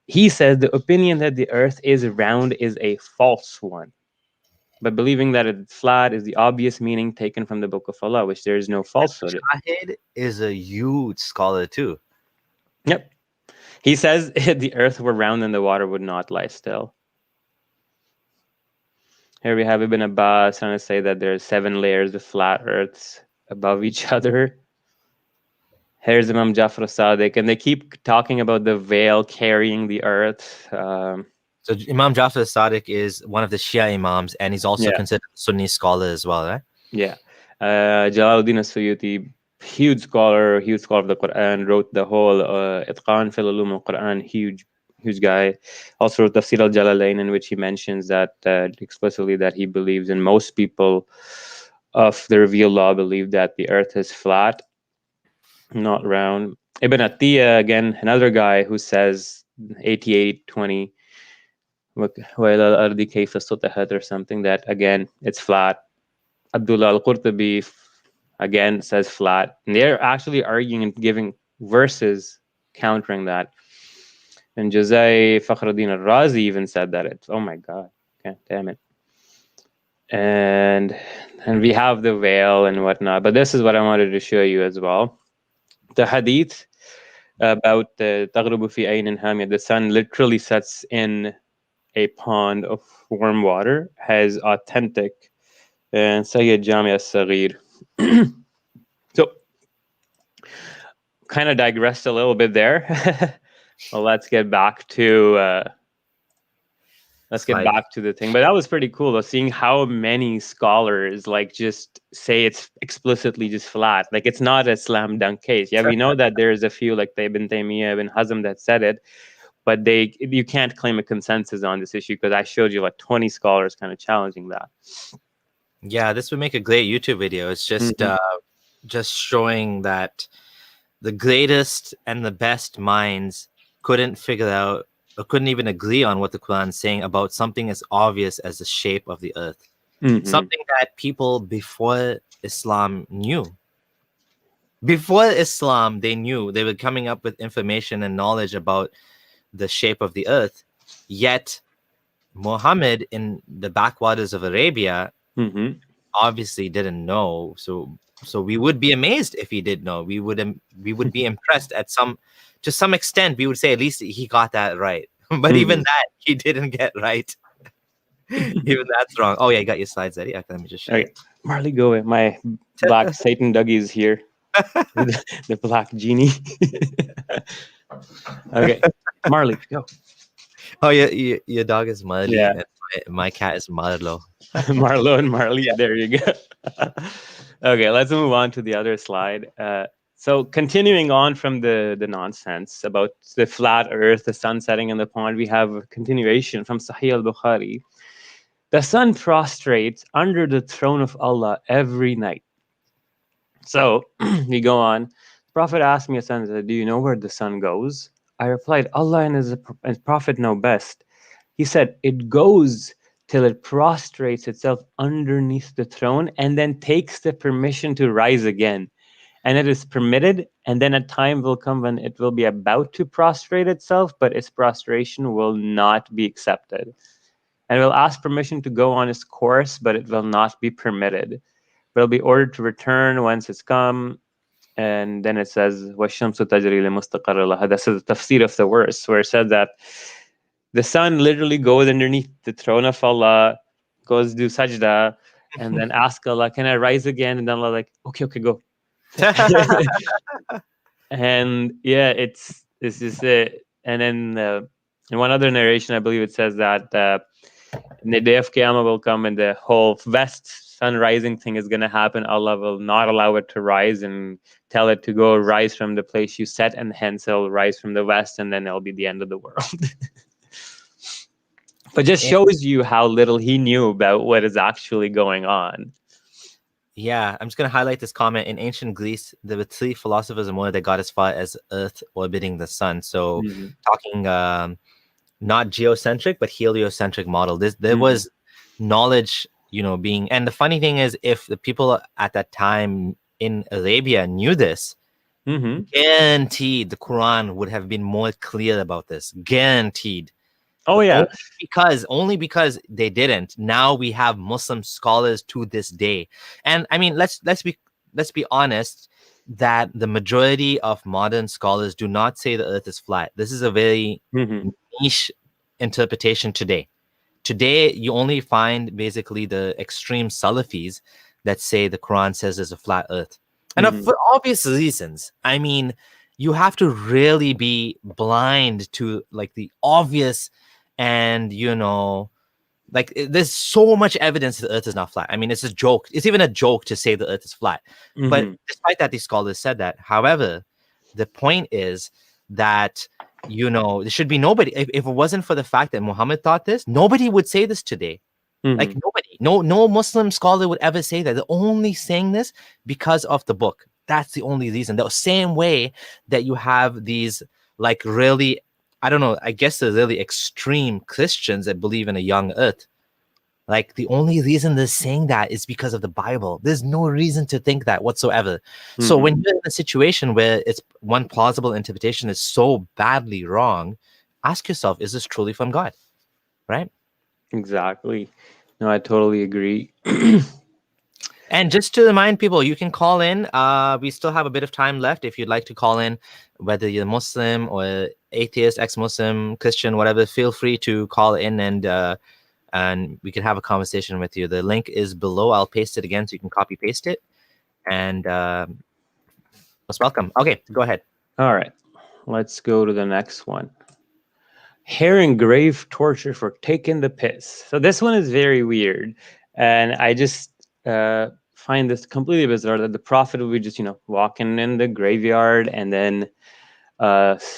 He says the opinion that the earth is round is a false one. But believing that it's flat is the obvious meaning taken from the Book of Allah, which there is no falsehood. Shahid is a huge scholar too. Yep. He says if the earth were round, then the water would not lie still. Here we have Ibn Abbas trying to say that there's 7 layers of flat earths above each other. Here's Imam Jafar Sadiq, and they keep talking about the veil carrying the earth. So Imam Jafar Sadiq is one of the Shia imams, and he's also considered a Sunni scholar as well, right? Yeah. Jalaluddin as-Suyuti, huge scholar of the Quran, wrote the whole Itqan fil Ulum al-Quran, huge guy. Also wrote Tafsir al-Jalalain, in which he mentions that explicitly that he believes, and most people of the revealed law believe, that the earth is flat, not round. Ibn Atiyah, again, another guy who says 88:20 or something, that again it's flat. Abdullah al-Qurtubi again says flat. And they're actually arguing and giving verses countering that. And Jazai Fakhruddin al-Razi even said that it's, oh my God, okay, damn it. And we have the veil and whatnot. But this is what I wanted to show you as well. The hadith about the Taghrubu fi aynin hamiyah, the sun literally sets in a pond of warm water, has authentic and Sayyid Jami as-Saghir. So, kind of digressed a little bit there. Well, let's get back to the thing. But that was pretty cool, though, seeing how many scholars like just say it's explicitly just flat. Like, it's not a slam dunk case. Yeah, we know that there's a few like Ibn Taymiyyah, Ibn Hazm that said it, but you can't claim a consensus on this issue, because I showed you like 20 scholars kind of challenging that. Yeah, this would make a great YouTube video. It's just showing that the greatest and the best minds couldn't figure out, or couldn't even agree on, what the Quran is saying about something as obvious as the shape of the earth. Something that people before Islam knew. Before Islam, they knew. They were coming up with information and knowledge about the shape of the earth. Yet Muhammad, in the backwaters of Arabia, obviously didn't know. So we would be amazed if he did know. We would be impressed to some extent. We would say at least he got that right. But even that he didn't get right. Even that's wrong. Oh yeah, you got your slides ready. Okay, let me just show you. Marley, go away. My black Satan Dougie is here. The black genie. Okay, Marley, go. Oh yeah, your dog is Marley. Yeah. My cat is Marlo. Marlo and Marley. Yeah. There you go. Okay, let's move on to the other slide. So continuing on from the nonsense about the flat Earth, the sun setting in the pond, we have a continuation from Sahih al-Bukhari. The sun prostrates under the throne of Allah every night. So we go on. The Prophet asked me, a son, do you know where the sun goes? I replied, Allah and his Prophet know best. He said, it goes till it prostrates itself underneath the throne and then takes the permission to rise again. And it is permitted, and then a time will come when it will be about to prostrate itself, but its prostration will not be accepted. And it will ask permission to go on its course, but it will not be permitted. It will be ordered to return once it's come. And then it says, وَالشَّمْسُ تَجْرِي لِمُسْتَقَرٍّ لَهَا. This is the tafsir of the verse, where it says that the sun literally goes underneath the throne of Allah, goes do sajda, and then ask Allah, can I rise again? And then Allah like, okay, go. And yeah, it's just it. And then in one other narration, I believe it says that in the day of Qiyamah will come and the whole west sun rising thing is going to happen. Allah will not allow it to rise and tell it to go rise from the place you set, and hence it'll rise from the west, and then it'll be the end of the world. But just shows you how little he knew about what is actually going on. Yeah, I'm just going to highlight this comment. In ancient Greece, there were three philosophers and one that got as far as Earth orbiting the sun. So talking not geocentric, but heliocentric model. There was knowledge, being, and the funny thing is, if the people at that time in Arabia knew this, guaranteed the Quran would have been more clear about this. Guaranteed. Oh yeah. Only because they didn't. Now we have Muslim scholars to this day. And I mean, let's be honest, that the majority of modern scholars do not say the earth is flat. This is a very niche interpretation today. Today, you only find basically the extreme Salafis that say the Quran says there's a flat earth. And for obvious reasons. I mean, you have to really be blind to like the obvious. And there's so much evidence that the earth is not flat. I mean, it's a joke. It's even a joke to say the earth is flat. But despite that, these scholars said that. However, the point is that there should be nobody. If it wasn't for the fact that Muhammad thought this, nobody would say this today. Like nobody, no Muslim scholar would ever say that. They're only saying this because of the book. That's the only reason. The same way that you have these like really, I don't know, I guess the really extreme Christians that believe in a young earth. Like the only reason they're saying that is because of the Bible. There's no reason to think that whatsoever. So when you're in a situation where it's one plausible interpretation is so badly wrong, ask yourself, is this truly from God? Right? Exactly. No, I totally agree. And just to remind people, you can call in. We still have a bit of time left. If you'd like to call in, whether you're Muslim or atheist, ex-Muslim, Christian, whatever, feel free to call in and we can have a conversation with you. The link is below. I'll paste it again so you can copy paste it. And most welcome. Okay, go ahead. All right, let's go to the next one. Hearing grave torture for taking the piss. So this one is very weird, and I just find this completely bizarre that the Prophet would be just walking in the graveyard, and then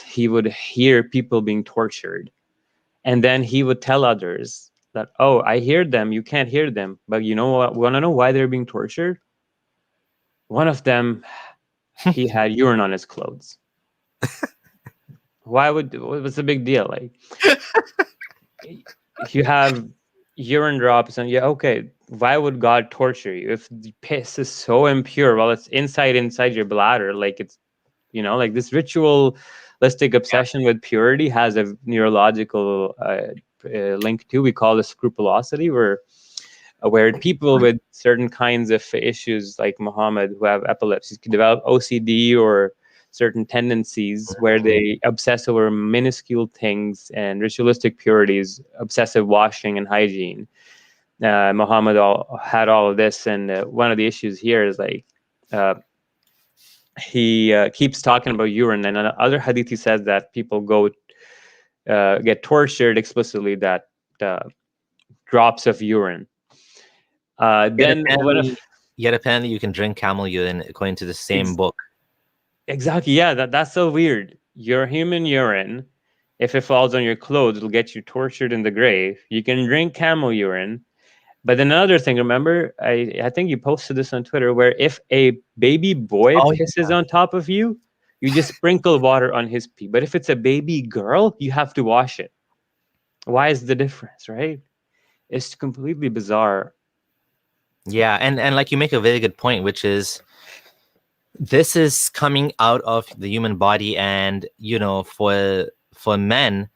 he would hear people being tortured, and then he would tell others that, oh, I hear them, you can't hear them, but you know what, want to know why they're being tortured? One of them, he had urine on his clothes. What's the big deal? Like, if you have urine drops and okay, why would God torture you if the piss is so impure? Well, it's inside your bladder. Like it's, like this ritualistic obsession with purity has a neurological link too. We call it scrupulosity, where people with certain kinds of issues like Muhammad who have epilepsy can develop OCD or certain tendencies where they obsess over minuscule things and ritualistic purities, obsessive washing and hygiene. Muhammad had all of this, and one of the issues here is like he keeps talking about urine, and other hadith he says that people go get tortured explicitly, that drops of urine. Yet Then one of apparently you can drink camel urine according to the same book. Exactly, yeah, that's so weird. Your human urine, if it falls on your clothes, it'll get you tortured in the grave. You can drink camel urine. But then another thing, remember, I think you posted this on Twitter, where if a baby boy Oh, pisses on top of you, you just sprinkle water on his pee. But if it's a baby girl, you have to wash it. Why is the difference, right? It's completely bizarre. yeah, and like you make a very good point, which is this is coming out of the human body, and for men,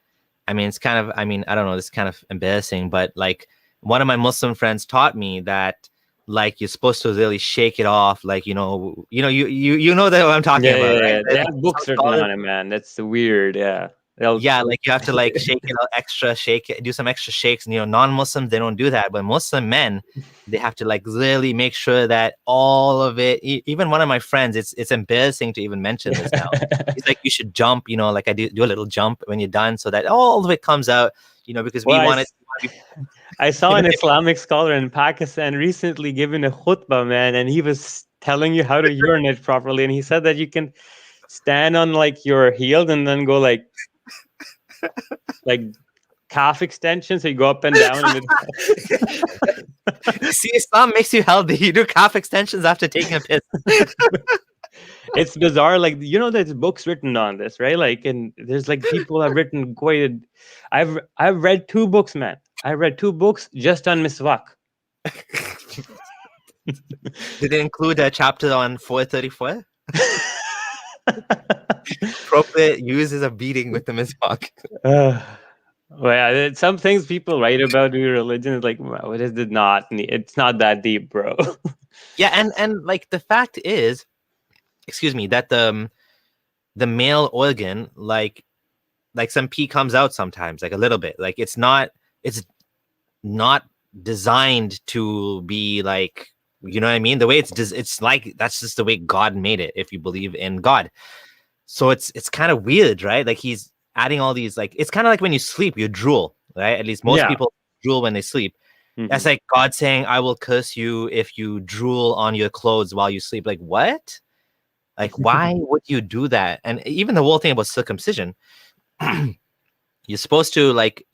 I mean, it's kind of, I mean, I don't know, it's kind of embarrassing, but like one of my Muslim friends taught me that like you're supposed to really shake it off, like you know that what I'm talking about, right? They have books written on it, man. That's weird. Yeah. Yeah, like you have to like shake it out extra, shake it, do some extra shakes. And non-Muslims, they don't do that, but Muslim men, they have to like really make sure that all of it. Even one of my friends, it's embarrassing to even mention this now. He's like, you should jump, like I do a little jump when you're done, so that all of it comes out, because we want it. I saw an Islamic scholar in Pakistan recently giving a khutbah, man, and he was telling you how to urinate properly, and he said that you can stand on like your heels and then go like calf extension, so you go up and down. See, Islam makes you healthy. You do calf extensions after taking a piss. It's bizarre. Like, there's books written on this, right? Like, and there's like people have written quite. I've read 2 books, man. I read 2 books just on miswak. Did they include a chapter on 434? Appropriate uses of beating with the miswak. Well, yeah, some things people write about your religion is like, well, it's not that deep, bro. Yeah, and like the fact is, excuse me, that the male organ, like some pee comes out sometimes, like a little bit. Like it's not designed to be like, you know what I mean? The way it's like, that's just the way God made it, if you believe in God. So it's kind of weird, right? Like he's adding all these, like, it's kind of like when you sleep, you drool, right? At least most people drool when they sleep. Mm-hmm. That's like God saying, I will curse you if you drool on your clothes while you sleep. Like, what? Like, why would you do that? And even the whole thing about circumcision, you're supposed to, like,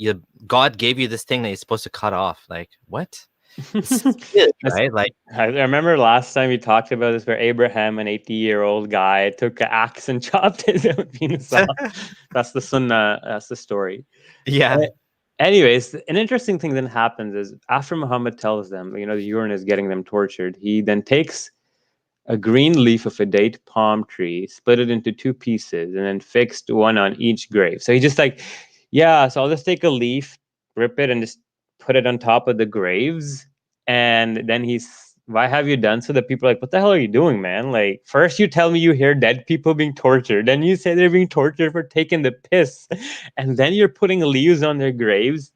God gave you this thing that you're supposed to cut off. Like, what? Good, right? Like, I remember last time we talked about this, where Abraham, an 80-year-old guy, took an axe and chopped his own penis off. That's the sunnah. That's the story. Yeah. Anyways, an interesting thing then happens is after Muhammad tells them, the urine is getting them tortured, he then takes a green leaf of a date palm tree, split it into 2 pieces, and then fixed one on each grave. So he just like, so I'll just take a leaf, rip it, and just put it on top of the graves. And then why have you done so? That people are like, what the hell are you doing, man? Like, first you tell me you hear dead people being tortured, then you say they're being tortured for taking the piss, and then you're putting leaves on their graves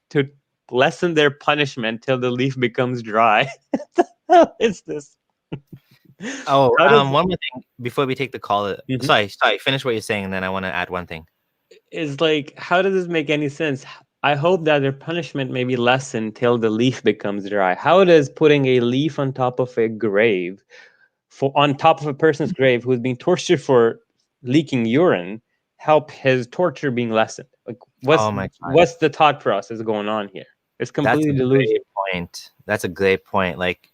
to lessen their punishment till the leaf becomes dry. What the hell is this? Oh, one more thing before we take the call. Mm-hmm. Sorry, finish what you're saying, and then I want to add one thing. Is like, how does this make any sense? I hope that their punishment may be lessened till the leaf becomes dry. How does putting a leaf on top of a grave, on top of a person's grave who's being tortured for leaking urine, help his torture being lessened? Like, what's the thought process going on here? It's completely delusional. That's a great point. Like,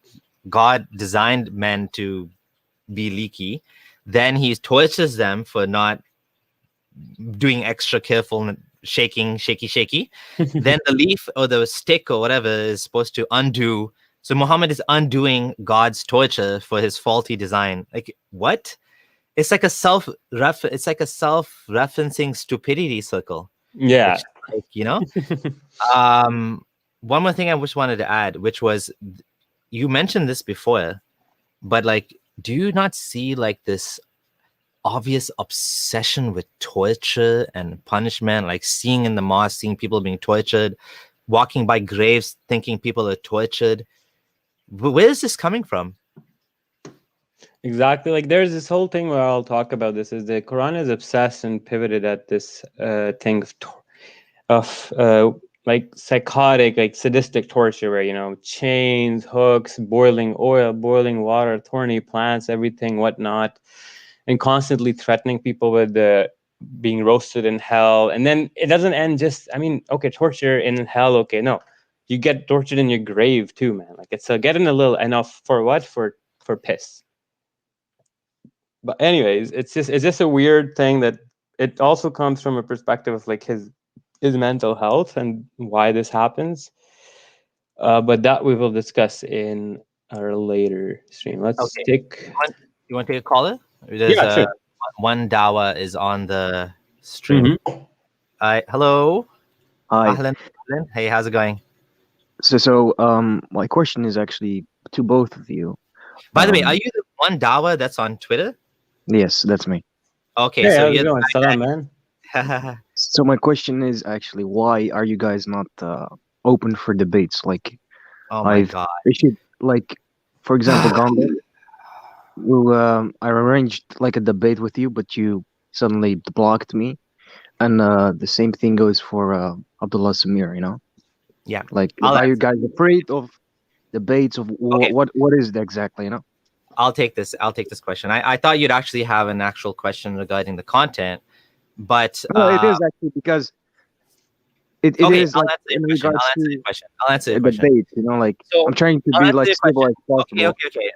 God designed men to be leaky, then he tortures them for not doing extra careful shaky. Then the leaf or the stick or whatever is supposed to undo. So Muhammad is undoing God's torture for his faulty design. Like, what? It's like a self-referencing stupidity circle. Yeah. Which, like, one more thing I just wanted to add, which was, you mentioned this before, but like, do you not see like this obvious obsession with torture and punishment? Like seeing in the mosque, seeing people being tortured, walking by graves, thinking people are tortured. Where is this coming from? Exactly. Like, there's this whole thing where I'll talk about this, is the Quran is obsessed and pivoted at this thing of like psychotic, like sadistic torture where, chains, hooks, boiling oil, boiling water, thorny plants, everything, whatnot, and constantly threatening people with being roasted in hell. And then it doesn't end just, okay, torture in hell, okay, no. You get tortured in your grave too, man. Like it's getting a little enough for what? For piss. But anyways, it's just a weird thing that it also comes from a perspective of like his mental health and why this happens. But that we will discuss in our later stream. Let's Okay. take. You want to take a caller? There's Yeah, sure. one Dawa is on the stream. Hello. Hi. Ahlan. Ahlan. Hey, how's it going? My question is actually to both of you. By the way, are you the one Dawa that's on Twitter? Yes, that's me. Okay, Hey, so how's it you're going? Salam, man. So my question is actually, why are you guys not open for debates? Like, oh my God. issued, like, for example, Gondor, I arranged like a debate with you, but you suddenly blocked me, and the same thing goes for Abdullah Samir. Yeah. Like, are you guys afraid of debates of what is it exactly? I'll take this question. I thought you'd actually have an actual question regarding the content, but no, it is actually because it is like in regards to I'll answer the question. debate. Like, so I'm trying to be like civil as possible.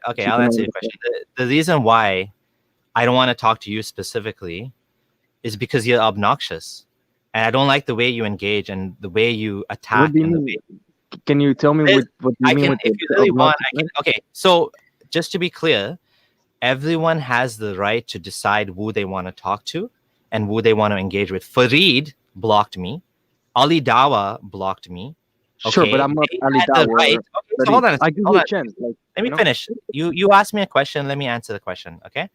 Okay. I'll answer your question. The reason why I don't want to talk to you specifically is because you're obnoxious, and I don't like the way you engage and the way you attack. What do you mean? Can you tell me what you mean with if you really want, I can. Okay, so just to be clear, everyone has the right to decide who they want to talk to and who they want to engage with. Fareed blocked me. Ali Dawa blocked me. Okay? Sure, but I'm not Ali Dawa. Right. Okay, so hold on. I give you a chance. Like, let me finish. You asked me a question. Let me answer the question. Okay.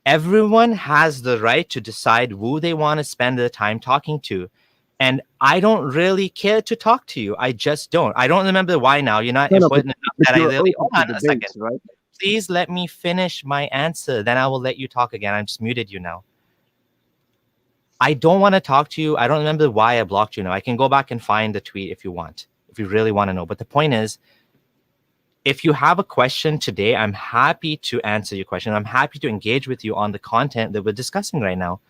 Everyone has the right to decide who they want to spend their time talking to. And I don't really care to talk to you. I just don't. I don't remember why now. You're not important enough that I really. Hold on a second. Right? Please let me finish my answer. Then I will let you talk again. I just muted you now. I don't want to talk to you. I don't remember why I blocked you now. I can go back and find the tweet if you want, if you really want to know. But the point is, if you have a question today, I'm happy to answer your question. I'm happy to engage with you on the content that we're discussing right now.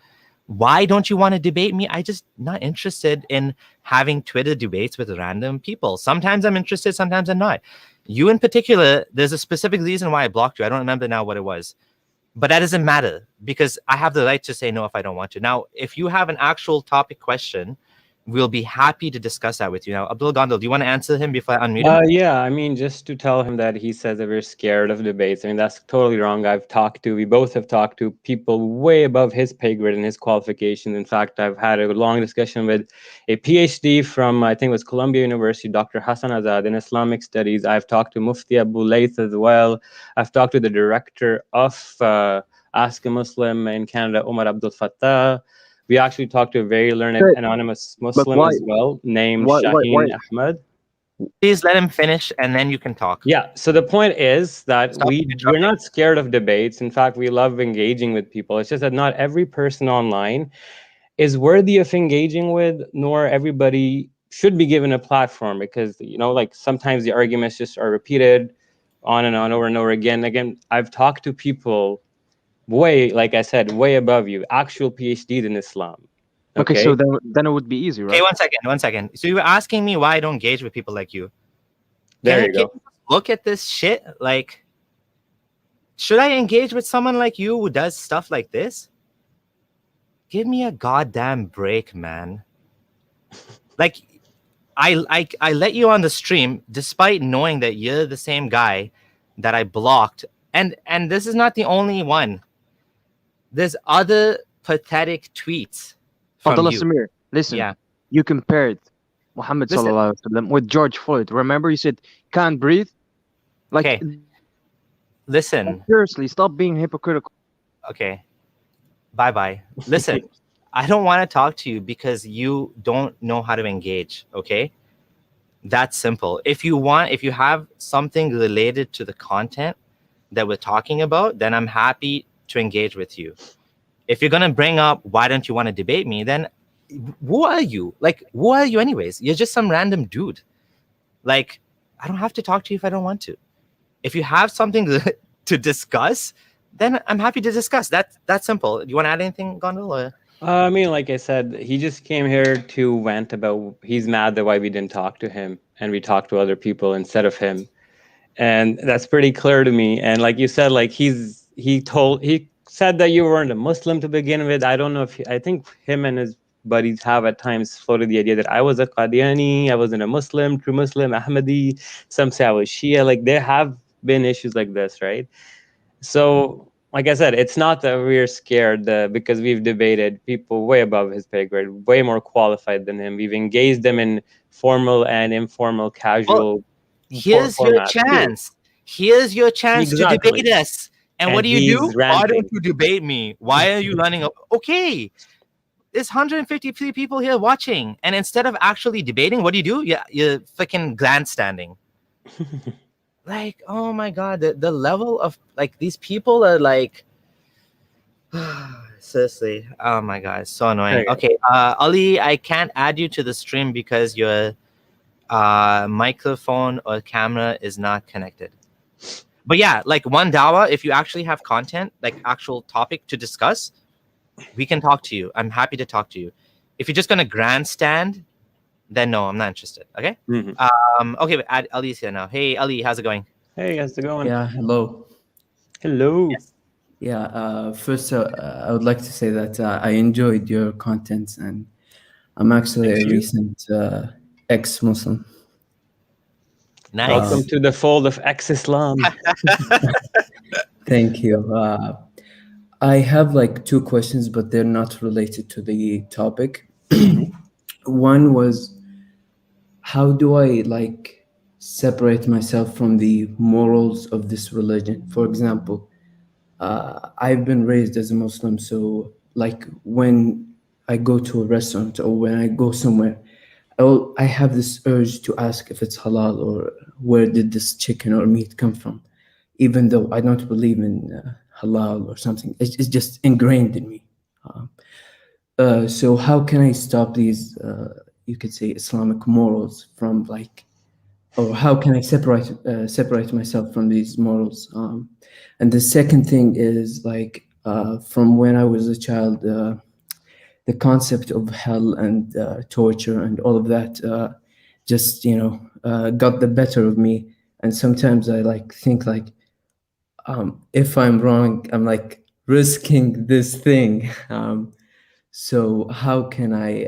Why don't you want to debate me? I just not interested in having Twitter debates with random people. Sometimes I'm interested, sometimes I'm not. You in particular, there's a specific reason why I blocked you. I don't remember now what it was. But that doesn't matter because I have the right to say no if I don't want to. Now, if you have an actual topic question, we'll be happy to discuss that with you. Now, Abdul Gondal, do you want to answer him before I unmute him? Yeah, just to tell him that he says that we're scared of debates. That's totally wrong. We both have talked to people way above his pay grade and his qualifications. In fact, I've had a long discussion with a PhD from, I think it was Columbia University, Dr. Hassan Azad in Islamic Studies. I've talked to Mufti Abu Layth as well. I've talked to the director of Ask a Muslim in Canada, Omar Abdul Fattah. We actually talked to a very learned anonymous Muslim as well, named Shaheen Ahmed. Please let him finish, and then you can talk. Yeah, so the point is that we're not scared of debates. In fact, we love engaging with people. It's just that not every person online is worthy of engaging with, nor everybody should be given a platform because, like sometimes the arguments just are repeated on and on over and over again. Again, I've talked to people like I said, way above you, actual PhDs in Islam. Okay, so then it would be easy, right? Okay, one second. So you were asking me why I don't engage with people like you. There you go. Look at this shit. Like, should I engage with someone like you who does stuff like this? Give me a goddamn break, man. Like, I let you on the stream despite knowing that you're the same guy that I blocked. And this is not the only one. There's other pathetic tweets from Abdullah you. Samir, listen, you compared Muhammad sallallahu alaihi wasallam with George Floyd. Remember, you said can't breathe. Like, listen. Seriously, stop being hypocritical. Okay, bye. Listen, I don't want to talk to you because you don't know how to engage. Okay, that's simple. If you have something related to the content that we're talking about, then I'm happy to engage with you. If you're going to bring up why don't you want to debate me, then who are you? Like, who are you anyways? You're just some random dude. Like, I don't have to talk to you if I don't want to. If you have something to discuss, then I'm happy to discuss. That's simple. Do you want to add anything, Gondal? Or? I mean, like I said, he just came here to vent about he's mad that why we didn't talk to him and we talked to other people instead of him. And that's pretty clear to me. And like you said, like he said that you weren't a Muslim to begin with. I don't know if I think him and his buddies have at times floated the idea that I was a Qadiani, I wasn't a Muslim, true Muslim, Ahmadi. Some say I was Shia. Like there have been issues like this, right? So, like I said, it's not that we're scared because we've debated people way above his pay grade, way more qualified than him. We've engaged them in formal and informal, casual Here's your formats too. chance. Here's your chance to Exactly. debate us. And what And do? he's Why ranting. don't you debate me? Why are you running up? Okay, there's 153 people here watching, and instead of actually debating, what do? You're freaking grandstanding. Like, oh my god, the level of like these people are like, seriously, oh my god, it's so annoying. Okay, Ali, I can't add you to the stream because your microphone or camera is not connected. But yeah, like one dawa, if you actually have content, like actual topic to discuss, we can talk to you. I'm happy to talk to you. If you're just gonna grandstand, then no, I'm not interested. Okay. Okay, but Ali's here now. Hey, Ali, how's it going? Hey, how's it going? Yeah, hello. Hello. Yes. Yeah, first, I would like to say that I enjoyed your content, and I'm actually a recent ex-Muslim. Nice. Welcome to the fold of ex-Islam. Thank you. I have like two questions, but they're not related to the topic. One was, how do I like separate myself from the morals of this religion? For example, I've been raised as a Muslim, so like when I go to a restaurant or when I go somewhere, I have this urge to ask if it's halal or where did this chicken or meat come from, even though I don't believe in halal or something. It's just ingrained in me. So how can I stop these, you could say, Islamic morals from like, or how can I separate myself from these morals? And the second thing is like from when I was a child, the concept of hell and torture and all of that just got the better of me. And sometimes I like think like if I'm wrong, I'm like risking this thing. So how can I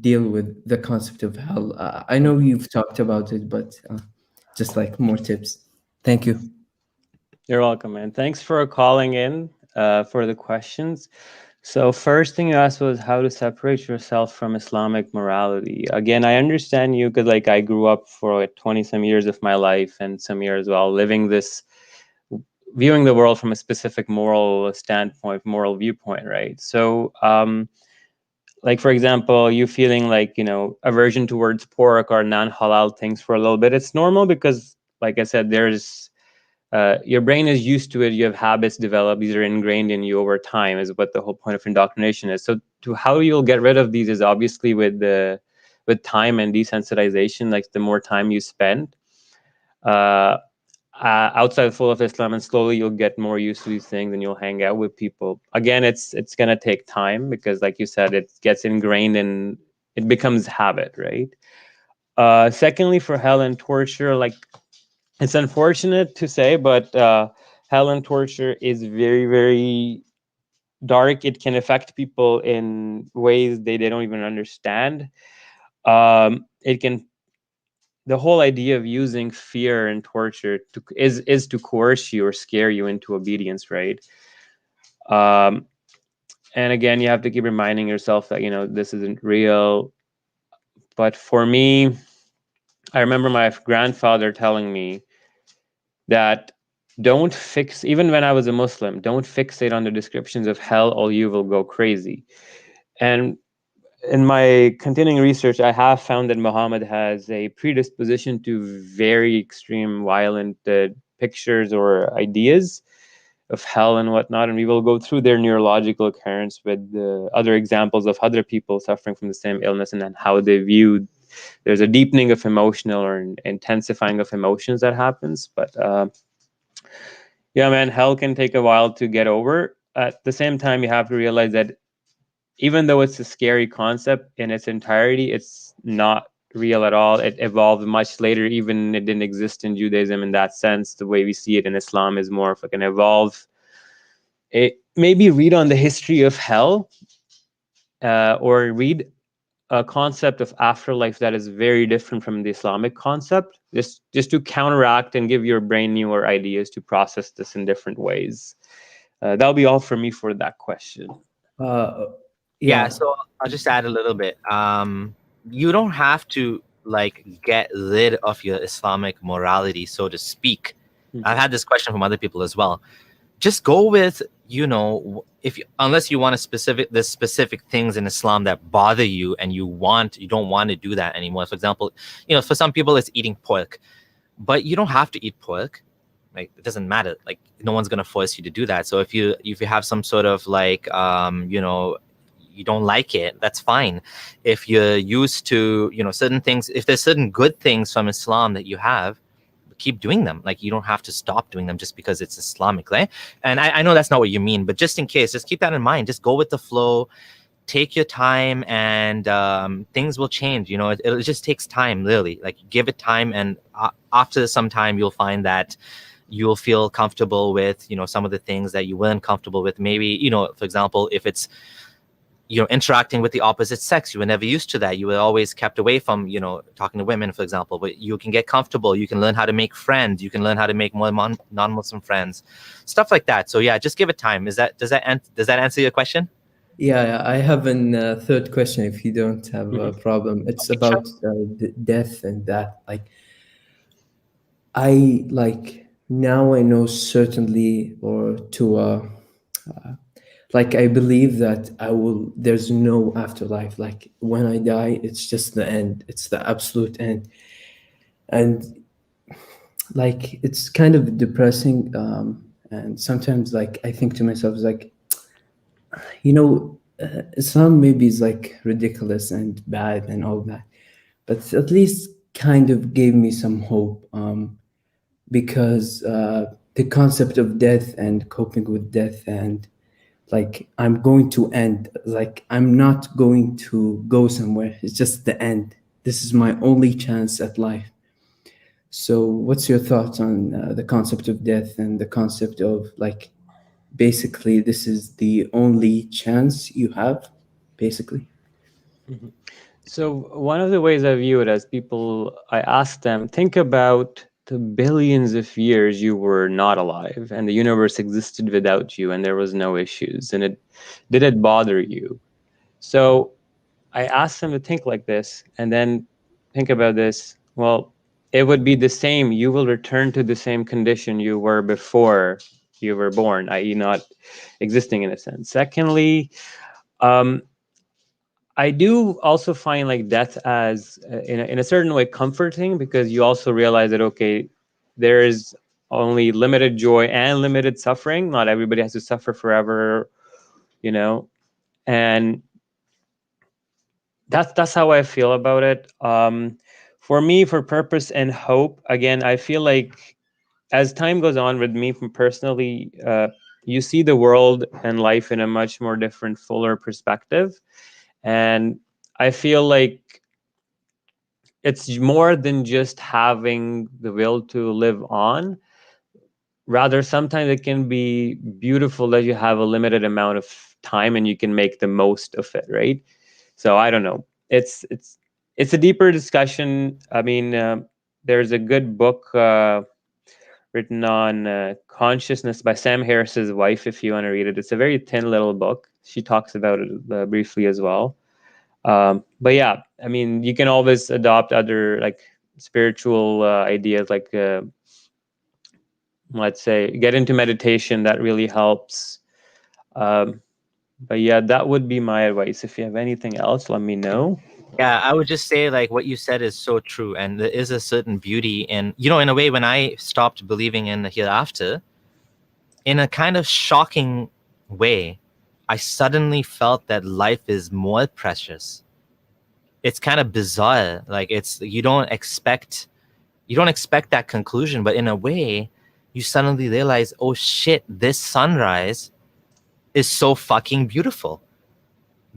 deal with the concept of hell? I know you've talked about it, but just like more tips. Thank you. You're welcome, man. Thanks for calling in for the questions. So first thing you asked was how to separate yourself from Islamic morality. Again, I understand you because like I grew up for 20 some years of my life and some years while living this, viewing the world from a specific moral standpoint, moral viewpoint, right? So like, for example, you feeling like, aversion towards pork or non-halal things for a little bit, it's normal because, like I said, there's, your brain is used to it. You have habits developed. These are ingrained in you over time is what the whole point of indoctrination is. So to how you'll get rid of these is obviously with time and desensitization, like the more time you spend outside full of Islam, and slowly you'll get more used to these things and you'll hang out with people. Again, it's going to take time because like you said, it gets ingrained and it becomes habit, right? Secondly, for hell and torture, like it's unfortunate to say, but hell and torture is very, very dark. It can affect people in ways they don't even understand. It can, the whole idea of using fear and torture is to coerce you or scare you into obedience, right? And again, you have to keep reminding yourself that this isn't real. But for me, I remember my grandfather telling me that even when I was a Muslim, don't fixate on the descriptions of hell or you will go crazy. And in my continuing research, I have found that Muhammad has a predisposition to very extreme, violent pictures or ideas. hell and whatnot, and we will go through their neurological occurrence with other examples of other people suffering from the same illness, and then how they view. There's a deepening of emotional or an intensifying of emotions that happens, but yeah, man, hell can take a while to get over. At the same time, you have to realize that even though it's a scary concept in its entirety, it's not real at all. It evolved much later. Even it didn't exist in Judaism in that sense. The way we see it in Islam is more of like an evolve. Maybe read on the history of hell, or read a concept of afterlife that is very different from the Islamic concept, just to counteract and give your brain newer ideas to process this in different ways. That'll be all for me for that question. Yeah, so I'll just add a little bit. You don't have to like get rid of your Islamic morality, so to speak. I've had this question from other people as well. Just go with, you know, unless you want there's specific things in Islam that bother you and you don't want to do that anymore. For example, you know, for some people it's eating pork, but you don't have to eat pork. Like, it doesn't matter. Like, no one's gonna force you to do that. So if you have some sort of like, you know, you don't like it, that's fine. If you're used to, you know, certain things, if there's certain good things from Islam that you have, keep doing them. Like, you don't have to stop doing them just because it's Islamic, right? And I know that's not what you mean, but just in case, just keep that in mind. Just go with the flow, take your time, and things will change. You know, it just takes time, literally. Like, give it time, and after some time, you'll find that you'll feel comfortable with, you know, some of the things that you weren't comfortable with. Maybe, you know, for example, if it's, you know, interacting with the opposite sex, you were never used to that. You were always kept away from, you know, talking to women, for example. But you can get comfortable. You can learn how to make friends. You can learn how to make more non-Muslim friends, stuff like that. So yeah, just give it time. Does that answer your question? Yeah, I have a third question if you don't have a problem. It's about death and that. Like, now I know certainly, or to like, I believe that there's no afterlife. Like, when I die, it's just the end. It's the absolute end. And like, it's kind of depressing. And sometimes, like, I think to myself, like, you know, Islam maybe is like ridiculous and bad and all that, but at least kind of gave me some hope, because the concept of death and coping with death, and like, I'm going to end, like, I'm not going to go somewhere. It's just the end. This is my only chance at life. So what's your thoughts on the concept of death and the concept of, like, basically this is the only chance you have, basically? So one of the ways I view it as I ask them, think about the billions of years you were not alive and the universe existed without you and there was no issues, and did it bother you? So I ask them to think like this, and then think about this. Well, it would be the same. You will return to the same condition you were before you were born, i.e. not existing in a sense. Secondly, I do also find like death as in a certain way comforting, because you also realize that, okay, there is only limited joy and limited suffering. Not everybody has to suffer forever, you know, and that's how I feel about it. For me, for purpose and hope, again, I feel like as time goes on with me personally, you see the world and life in a much more different, fuller perspective. And I feel like it's more than just having the will to live on. Rather, sometimes it can be beautiful that you have a limited amount of time and you can make the most of it, right? So I don't know. It's a deeper discussion. I mean, there's a good book written on consciousness by Sam Harris's wife, if you want to read it. It's a very thin little book. She talks about it briefly as well. But yeah, I mean, you can always adopt other like spiritual ideas, like let's say get into meditation. That really helps. But yeah, that would be my advice. If you have anything else, let me know. Yeah, I would just say, like, what you said is so true, and there is a certain beauty in, you know, in a way, when I stopped believing in the hereafter, in a kind of shocking way, I suddenly felt that life is more precious. It's kind of bizarre. Like you don't expect that conclusion, but in a way, you suddenly realize, oh shit, this sunrise is so fucking beautiful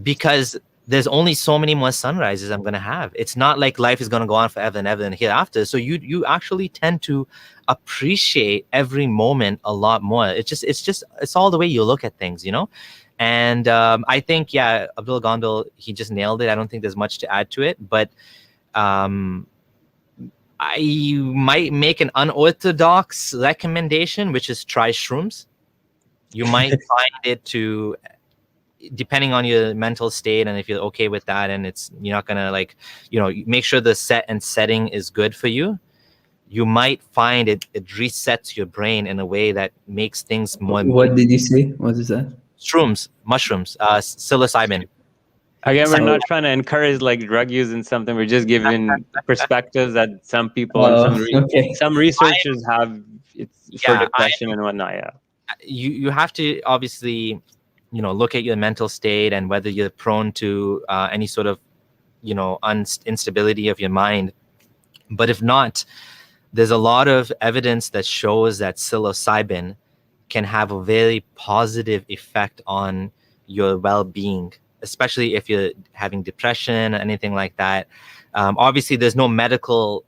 because there's only so many more sunrises I'm gonna have. It's not like life is gonna go on forever and ever and hereafter. So you actually tend to appreciate every moment a lot more. It's all the way you look at things, you know. And I think Abdullah Gondal, he just nailed it. I don't think there's much to add to it, but I might make an unorthodox recommendation, which is try shrooms. You might find it to, depending on your mental state and if you're okay with that, and you're not gonna make sure the setting is good for you. You might find it resets your brain in a way that makes things more. What did you say? What is that? Shrooms, mushrooms, psilocybin. Again, we're not trying to encourage like drug use and something. We're just giving perspectives that some people and some researchers have for depression and whatnot. Yeah, you have to obviously, look at your mental state and whether you're prone to any sort of, instability of your mind. But if not, there's a lot of evidence that shows that psilocybin can have a very positive effect on your well-being, especially if you're having depression or anything like that. Obviously, there's no medical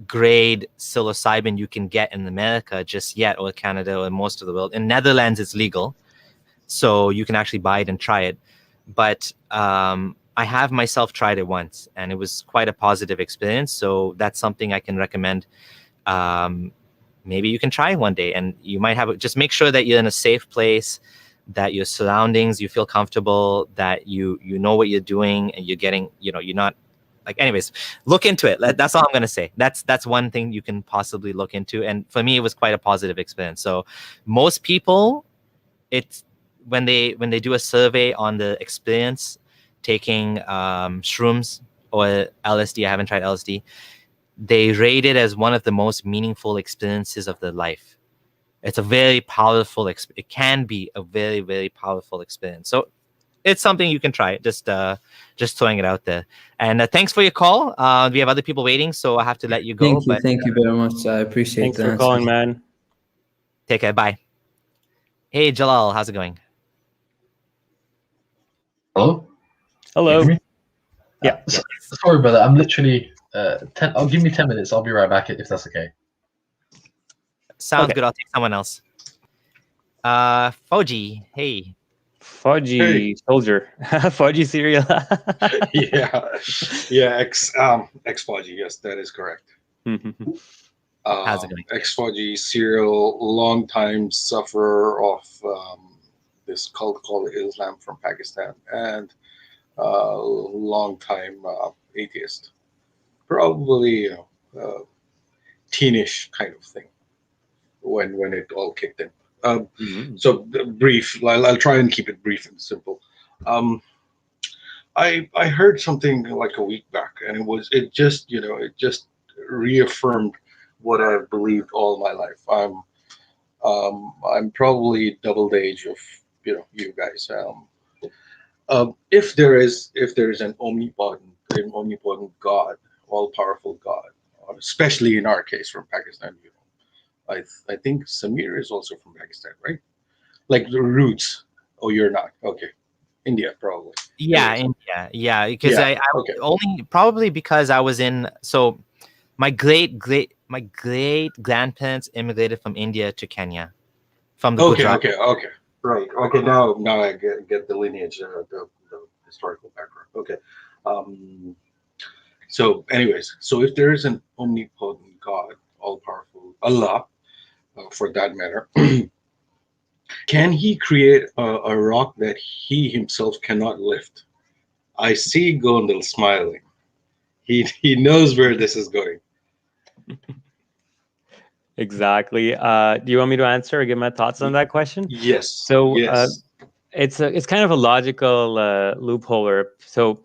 grade psilocybin you can get in America just yet, or Canada, or most of the world. In Netherlands, it's legal, so you can actually buy it and try it. But I have myself tried it once, and it was quite a positive experience. So that's something I can recommend. Maybe you can try one day, and you might have just make sure that you're in a safe place, that your surroundings, you feel comfortable, that you know what you're doing, and you're getting, you're not like, anyways, look into it. That's all I'm going to say. That's one thing you can possibly look into. And for me, it was quite a positive experience. So most people, it's when they do a survey on the experience taking shrooms or LSD, I haven't tried LSD, they rate it as one of the most meaningful experiences of their life. It's a very powerful, it can be a very, very powerful experience. So it's something you can try. Just throwing it out there. And thanks for your call. We have other people waiting, so I have to let you go. Thank you very much. I appreciate Thanks for calling, man. Take care. Bye. Hey, Jalal, how's it going? Hello? Hello. Can you hear me? Yeah. Sorry, brother. I'm literally I'll give me 10 minutes. I'll be right back if that's okay. Sounds good. I'll take someone else. Foji, hey. Foji soldier. Foji cereal. yeah. Ex Foji. Yes, that is correct. How's it going? Ex Foji serial, long time sufferer of this cult called Islam from Pakistan, and long time atheist. Probably teenish kind of thing when it all kicked in. So brief. I'll try and keep it brief and simple. I heard something like a week back, and it just reaffirmed what I've believed all my life. I'm probably double the age of you guys. If there is an omnipotent God, all powerful God, especially in our case from Pakistan, I think Samir is also from Pakistan, right? Like the roots. Oh, you're not. Okay. India, probably. Yeah, India. Yeah, because I only probably because I was in. So my great grandparents immigrated from India to Kenya, from the Gujarat. Okay. Right. Okay. Now I get the lineage, the historical background. Okay. So, anyways, so if there is an omnipotent God, all powerful Allah, for that matter, can He create a rock that He Himself cannot lift? I see Gondal smiling. He knows where this is going. Exactly. Do you want me to answer or give my thoughts on that question? Yes. So yes. It's kind of a logical loophole. So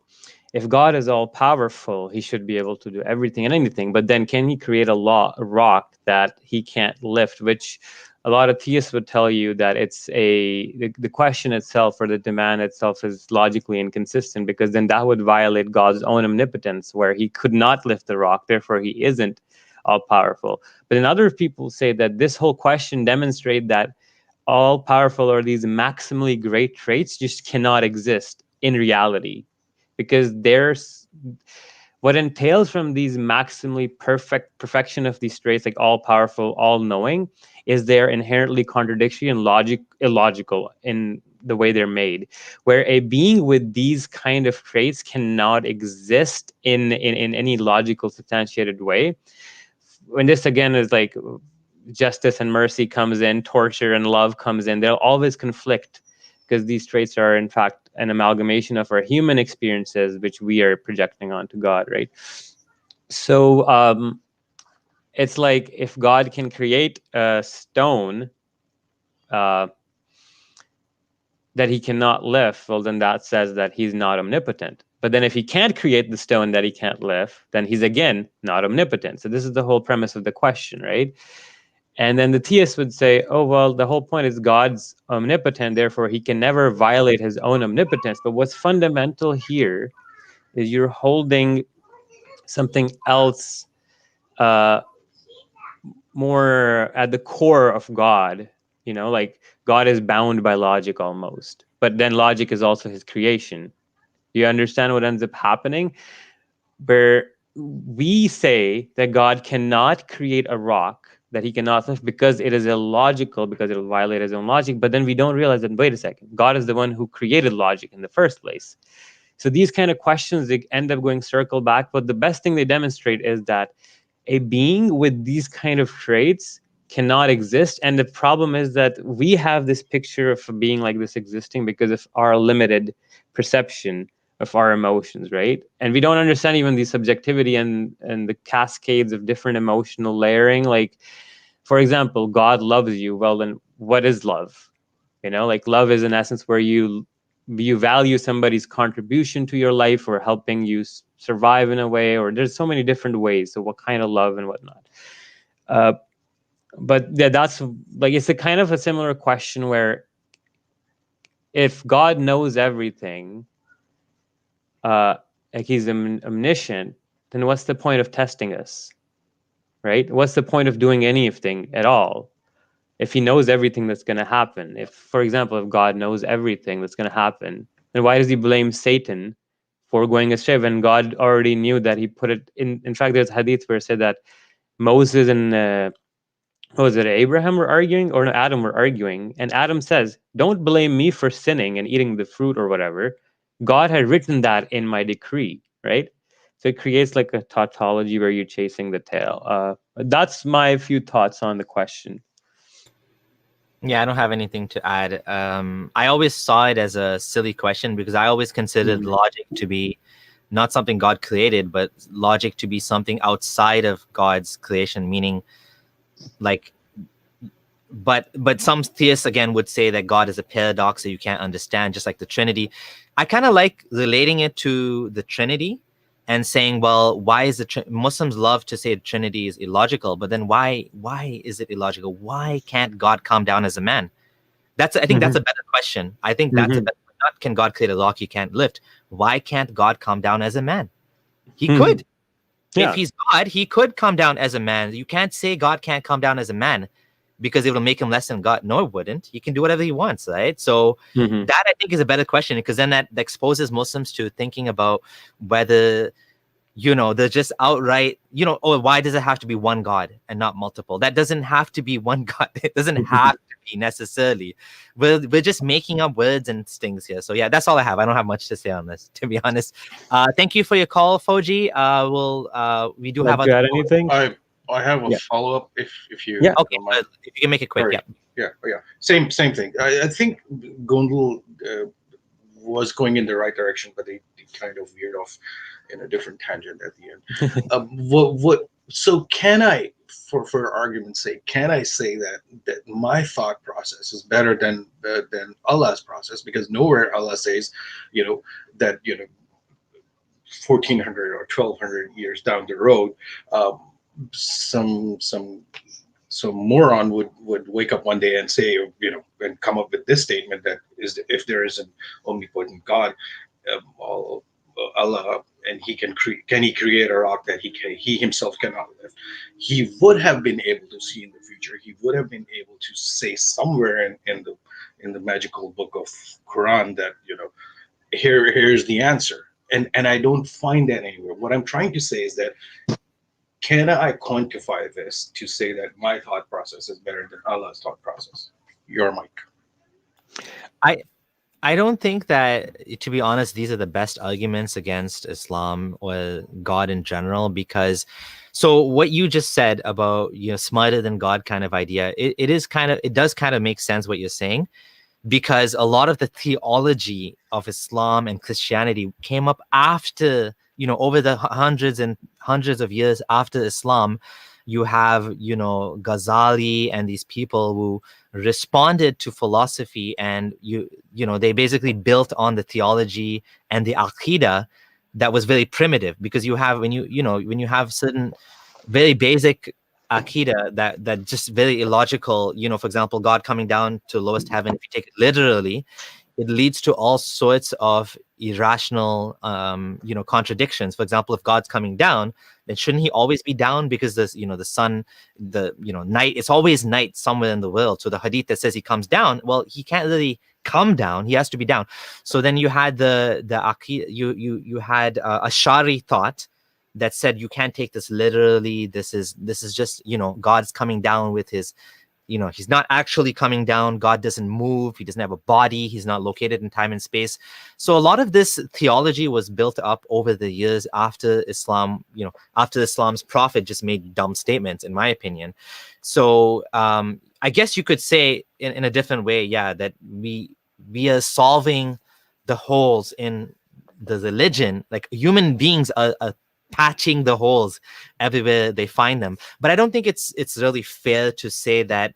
if God is all powerful, He should be able to do everything and anything. But then can He create a rock that He can't lift? Which a lot of theists would tell you that the question itself or the demand itself is logically inconsistent, because then that would violate God's own omnipotence, where he could not lift the rock, therefore he isn't all powerful. But then other people say that this whole question demonstrates that all powerful or these maximally great traits just cannot exist in reality, because there's what entails from these maximally perfection of these traits, like all powerful, all knowing, is they're inherently contradictory and illogical in the way they're made, where a being with these kind of traits cannot exist in any logical substantiated way. When this again is like justice and mercy comes in, torture and love comes in, they'll always conflict, because these traits are in fact an amalgamation of our human experiences, which we are projecting onto God, right? So it's like if God can create a stone that he cannot lift, well, then that says that he's not omnipotent. But then if he can't create the stone that he can't lift, then he's again not omnipotent. So this is the whole premise of the question, right? And then the theist would say, oh, well, the whole point is God's omnipotent, therefore he can never violate his own omnipotence. But what's fundamental here is you're holding something else more at the core of God. You know, like God is bound by logic almost, but then logic is also his creation. You understand what ends up happening? Where we say that God cannot create a rock that he cannot lift because it is illogical, because it will violate his own logic. But then we don't realize that, wait a second, God is the one who created logic in the first place. So these kind of questions, they end up going circle back. But the best thing they demonstrate is that a being with these kind of traits cannot exist. And the problem is that we have this picture of a being like this existing because of our limited perception of our emotions, right? And we don't understand even the subjectivity and the cascades of different emotional layering. Like, for example, God loves you. Well, then what is love? You know, like love is in essence where you value somebody's contribution to your life or helping you survive in a way, or there's so many different ways. So what kind of love and whatnot. But yeah, that's like, it's a kind of a similar question where if God knows everything, like he's omniscient, then what's the point of testing us, right? What's the point of doing anything at all if he knows everything that's going to happen? If, for example, if God knows everything that's going to happen, then why does he blame Satan for going astray when God already knew that he put it in? In fact, there's a hadith where it said that Moses and what was it, Abraham were arguing, or no, Adam were arguing, and Adam says, don't blame me for sinning and eating the fruit or whatever. God had written that in my decree, right? So it creates like a tautology where you're chasing the tail. That's my few thoughts on the question. Yeah, I don't have anything to add. I always saw it as a silly question because I always considered logic to be not something God created, but logic to be something outside of God's creation, meaning like, but some theists again would say that God is a paradox that you can't understand, just like the Trinity. I kind of like relating it to the Trinity and saying, well, why is Muslims love to say the Trinity is illogical, but then why is it illogical? Why can't God come down as a man? I think that's a better question. I think that's a better, not can God create a rock you can't lift. Why can't God come down as a man? He could. Yeah. If he's God, he could come down as a man. You can't say God can't come down as a man because it will make him less than God. No, it wouldn't. He can do whatever he wants, right? So that I think is a better question, because then that exposes Muslims to thinking about whether, you know, they're just outright, you know, oh, why does it have to be one God and not multiple? That doesn't have to be one God. It doesn't have to be necessarily. We're just making up words and things here. So yeah, that's all I have. I don't have much to say on this, to be honest. Thank you for your call, Foji. We do have you add other anything? I have a Yeah. follow-up if you Yeah. Okay, don't mind. if you can make it quick. Sorry. Yeah. Yeah. Same thing. I think Gondal was going in the right direction, but they kind of veered off in a different tangent at the end. So can I, for argument's sake, can I say that my thought process is better than Allah's process? Because nowhere Allah says, you know, that, you know, 1400 or 1200 years down the road, some So moron would wake up one day and say, and come up with this statement that if there is an omnipotent God, Allah, and can he create a rock that he himself cannot lift? He would have been able to see in the future. He would have been able to say somewhere in the magical book of Quran that here's the answer. And I don't find that anywhere. What I'm trying to say is that, can I quantify this to say that my thought process is better than Allah's thought process? Your mic. I don't think that, to be honest, these are the best arguments against Islam or God in general, because so what you just said about, smarter than God kind of idea, it does kind of make sense what you're saying, because a lot of the theology of Islam and Christianity came up after, over the hundreds and hundreds of years after Islam. You have, Ghazali and these people who responded to philosophy, and they basically built on the theology and the aqidah that was very primitive, because you have, when you have certain very basic aqidah that just very illogical, for example, God coming down to lowest heaven, if you take it literally, it leads to all sorts of irrational contradictions. For example, if God's coming down, then shouldn't he always be down? Because the sun, night, it's always night somewhere in the world. So the hadith that says he comes down, well, he can't really come down, he has to be down. So then you had the you had a Shari thought that said you can't take this literally. This is just, God's coming down with his, he's not actually coming down. God doesn't move. He doesn't have a body. He's not located in time and space. So a lot of this theology was built up over the years after Islam, after Islam's prophet just made dumb statements, in my opinion. So I guess you could say in a different way, yeah, that we are solving the holes in the religion. Like human beings are patching the holes everywhere they find them. But I don't think it's really fair to say that,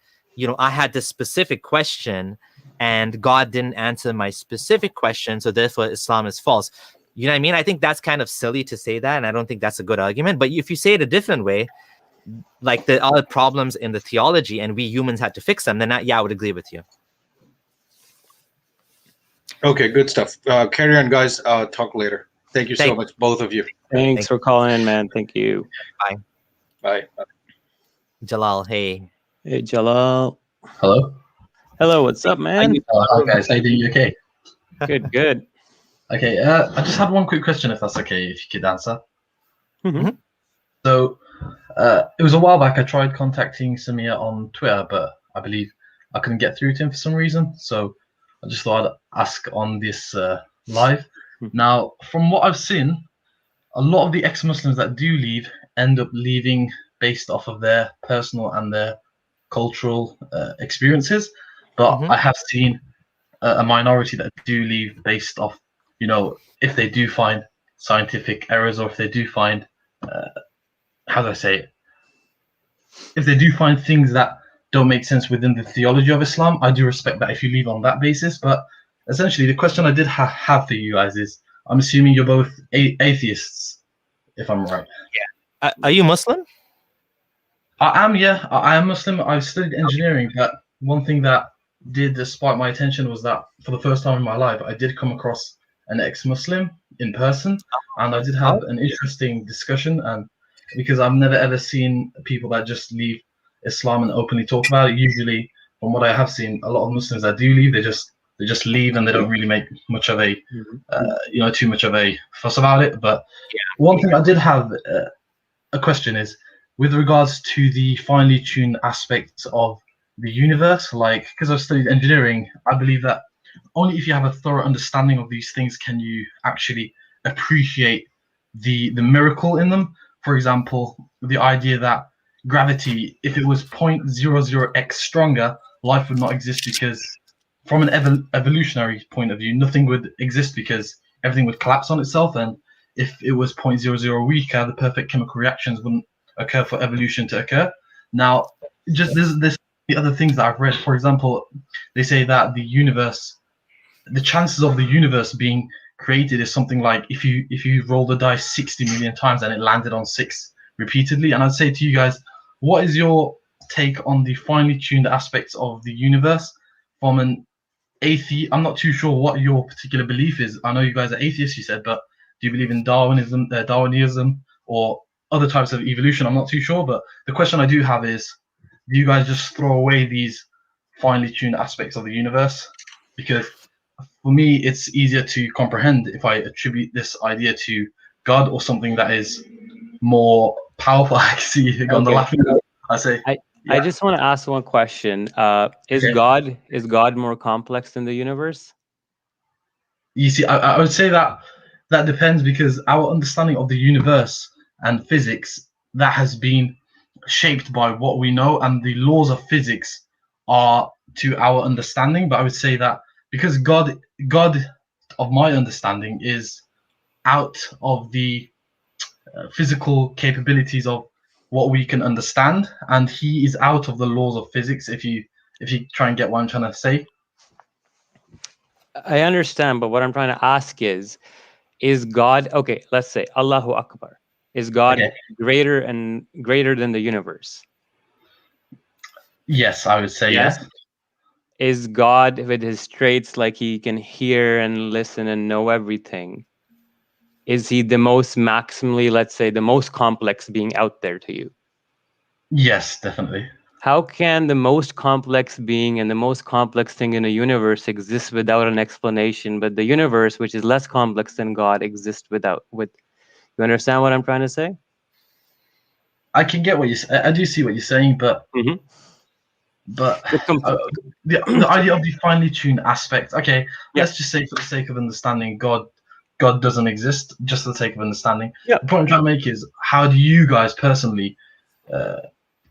I had this specific question and God didn't answer my specific question, so therefore Islam is false. You know what I mean? I think that's kind of silly to say that, and I don't think that's a good argument. But if you say it a different way, like the other problems in the theology and we humans had to fix them, then I would agree with you. Okay, good stuff. Carry on, guys. Talk later. Thank you so much, both of you. Thanks for calling in, man. Thank you. Bye. Bye. Jalal, hey. Hey, Jalal. Hello. Hello, what's up, man? Hi, guys. How you doing? You okay? Good, good. Okay. I just had one quick question, if that's okay, if you could answer. Mm-hmm. So, it was a while back. I tried contacting Samir on Twitter, but I believe I couldn't get through to him for some reason. So, I just thought I'd ask on this live. Now, from what I've seen, a lot of the ex-Muslims that do leave end up leaving based off of their personal and their cultural experiences. But I have seen a minority that do leave based off, if they do find scientific errors, or if they do find, how do I say it? If they do find things that don't make sense within the theology of Islam, I do respect that if you leave on that basis. But essentially, the question I did have for you guys is, I'm assuming you're both atheists, if I'm right. Yeah. Are you Muslim? I am, yeah. I am Muslim. I've studied engineering, but one thing that did spark my attention was that for the first time in my life, I did come across an ex-Muslim in person, and I did have an interesting discussion. And because I've never ever seen people that just leave Islam and openly talk about it. Usually, from what I have seen, a lot of Muslims that do leave, they just leave and they don't really make much of a, too much of a fuss about it. But one thing I did have a question is, with regards to the finely tuned aspects of the universe, like, because I've studied engineering, I believe that only if you have a thorough understanding of these things can you actually appreciate the miracle in them. For example, the idea that gravity, if it was 0.00x stronger, life would not exist, because from an evolutionary point of view, nothing would exist because everything would collapse on itself. And if it was 0.00 weaker, the perfect chemical reactions wouldn't occur for evolution to occur. Now, just there's the other things that I've read. For example, they say that the chances of the universe being created is something like if you roll the dice 60 million times and it landed on 6 repeatedly. And I'd say to you guys, what is your take on the finely tuned aspects of the universe from an atheist. I'm not too sure what your particular belief is. I know you guys are atheists, you said, but do you believe in Darwinism, or other types of evolution? I'm not too sure, but the question I do have is, do you guys just throw away these finely tuned aspects of the universe? Because for me, it's easier to comprehend if I attribute this idea to God or something that is more powerful. I see you on the Okay. laughing. I say, I just want to ask one question. Is Okay. God more complex than the universe? You see, I would say that that depends, because our understanding of the universe and physics, that has been shaped by what we know, and the laws of physics are to our understanding. But I would say that because God, of my understanding, is out of the physical capabilities of what we can understand, and he is out of the laws of physics. If you try and get what I'm trying to say. I understand, but what I'm trying to ask is God, okay, let's say Allahu Akbar. Is God Okay. greater than the universe? Yes, I would say yes. Is God with his traits, like he can hear and listen and know everything? Is he the most maximally, let's say, the most complex being out there to you? Yes, definitely. How can the most complex being and the most complex thing in the universe exist without an explanation, but the universe, which is less complex than God, exists with? You understand what I'm trying to say? I can get what I do see what you're saying, but Mm-hmm. the idea of the finely tuned aspect. Okay, Yeah. let's just say, for the sake of understanding, God doesn't exist, just for the sake of understanding. Yeah. The point I'm trying to make is, how do you guys personally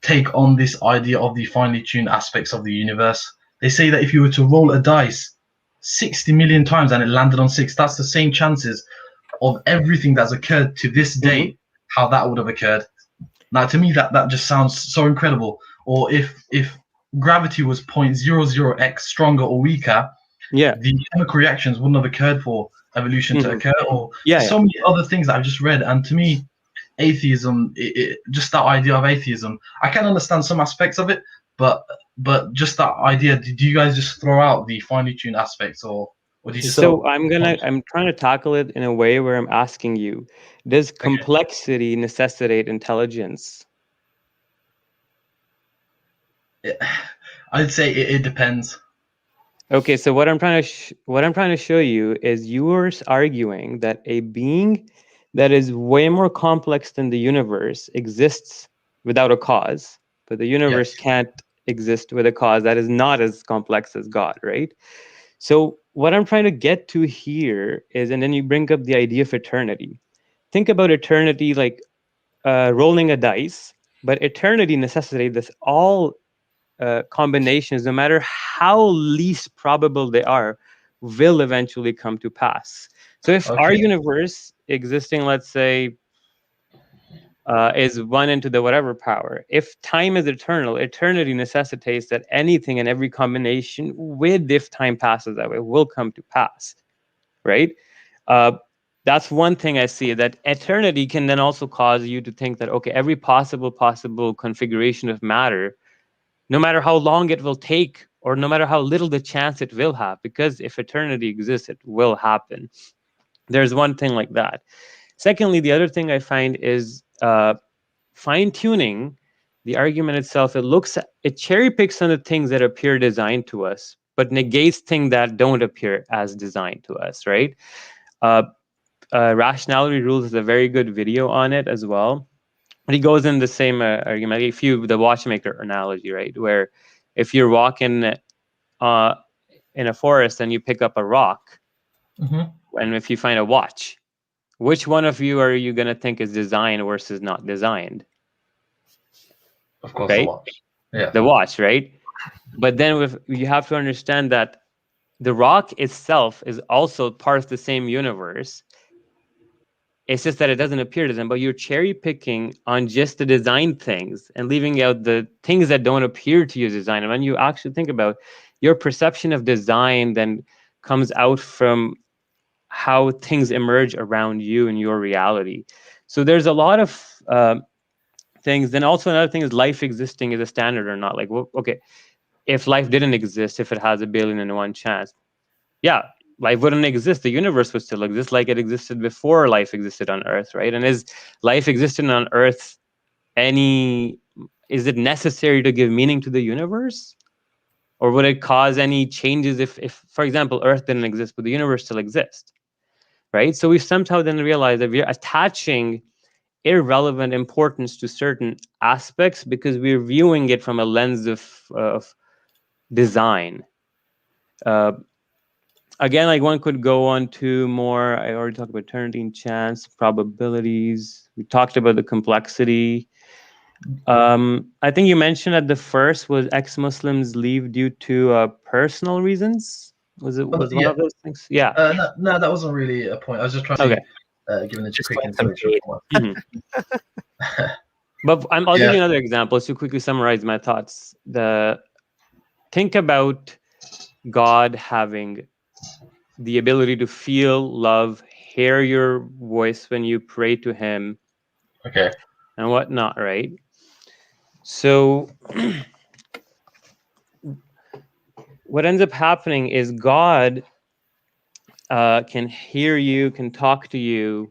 take on this idea of the finely tuned aspects of the universe? They say that if you were to roll a dice 60 million times and it landed on 6, that's the same chances of everything that's occurred to this day, how that would have occurred. Now, to me, that just sounds so incredible. Or if gravity was 0.00x stronger or weaker, the chemical reactions wouldn't have occurred for evolution to occur, or so many other things that I've just read. And to me, atheism, just that idea of atheism, I can understand some aspects of it, but just that idea, do you guys just throw out the finely tuned aspects, or do you just? So I'm trying to tackle it in a way where I'm asking you, does complexity necessitate intelligence? I'd say it depends. Okay, so what I'm trying to show you is you're arguing that a being that is way more complex than the universe exists without a cause, but the universe can't exist with a cause that is not as complex as God, right? So what I'm trying to get to here is, and then you bring up the idea of eternity. Think about eternity like rolling a dice, but eternity necessitates that all combinations, no matter how least probable they are, will eventually come to pass. So if our universe existing, let's say, is 1 into the whatever power, if time is eternal, eternity necessitates that anything and every combination with, if time passes that way, will come to pass, right? That's one thing I see, that eternity can then also cause you to think that, okay, every possible configuration of matter, no matter how long it will take, or no matter how little the chance it will have, because if eternity exists, it will happen. There's one thing like that. Secondly, the other thing I find is fine-tuning the argument itself. It cherry picks on the things that appear designed to us, but negates things that don't appear as designed to us, right? Rationality Rules is a very good video on it as well. But he goes in the same argument. The watchmaker analogy, right? Where if you're walking in a forest and you pick up a rock, and if you find a watch, which one of you are you going to think is designed versus not designed? Of course, right? the watch. Yeah. The watch, right? But then you have to understand that the rock itself is also part of the same universe. It's just that it doesn't appear to them, but you're cherry picking on just the design things and leaving out the things that don't appear to you as design. And when you actually think about your perception of design, then comes out from how things emerge around you and your reality. So there's a lot of things. Then also another thing is life existing is a standard or not. Like, well, okay, if life didn't exist, if it has 1,000,000,001 chance, yeah, life wouldn't exist. The universe would still exist like it existed before life existed on Earth, right? And is life existing on Earth is it necessary to give meaning to the universe? Or would it cause any changes if, for example, Earth didn't exist, but the universe still exists, right? So we somehow then realize that we're attaching irrelevant importance to certain aspects because we're viewing it from a lens of design. Again, like one could go on to more, I already talked about eternity and chance, probabilities. We talked about the complexity. I think you mentioned that the first was ex-Muslims leave due to personal reasons. Was it one yeah. of those things? Yeah. No, that wasn't really a point. I was just trying to give it a quick introduction. But I'll give you another example to quickly summarize my thoughts. Think about God having the ability to feel, love, hear your voice when you pray to him, and whatnot, right? So what ends up happening is God can hear you, can talk to you.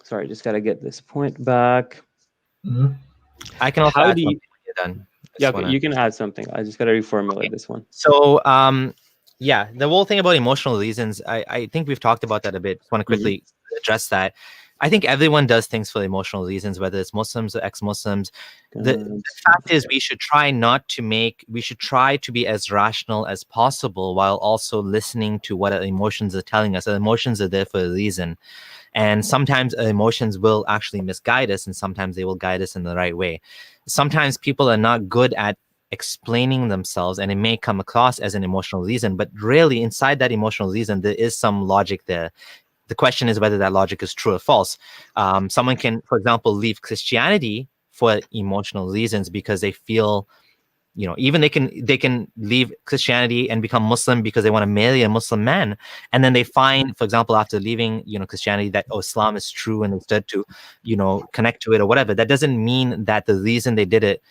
Sorry, just got to get this point back. I can also add something when you're done. Yeah, okay, you can add something. I just got to reformulate this one. So, yeah, the whole thing about emotional reasons, I think we've talked about that a bit. Just want to quickly address that. I think everyone does things for emotional reasons, whether it's Muslims or ex-Muslims. The fact is we should try to be as rational as possible while also listening to what our emotions are telling us. Our emotions are there for a reason. And sometimes our emotions will actually misguide us, and sometimes they will guide us in the right way. Sometimes people are not good at explaining themselves, and it may come across as an emotional reason, but really inside that emotional reason, there is some logic there. The question is whether that logic is true or false. Someone can, for example, leave Christianity for emotional reasons because they feel, even they can leave Christianity and become Muslim because they want to marry a Muslim man, and then they find, for example, after leaving Christianity, that Islam is true and they start to connect to it or whatever. That doesn't mean that the reason they did it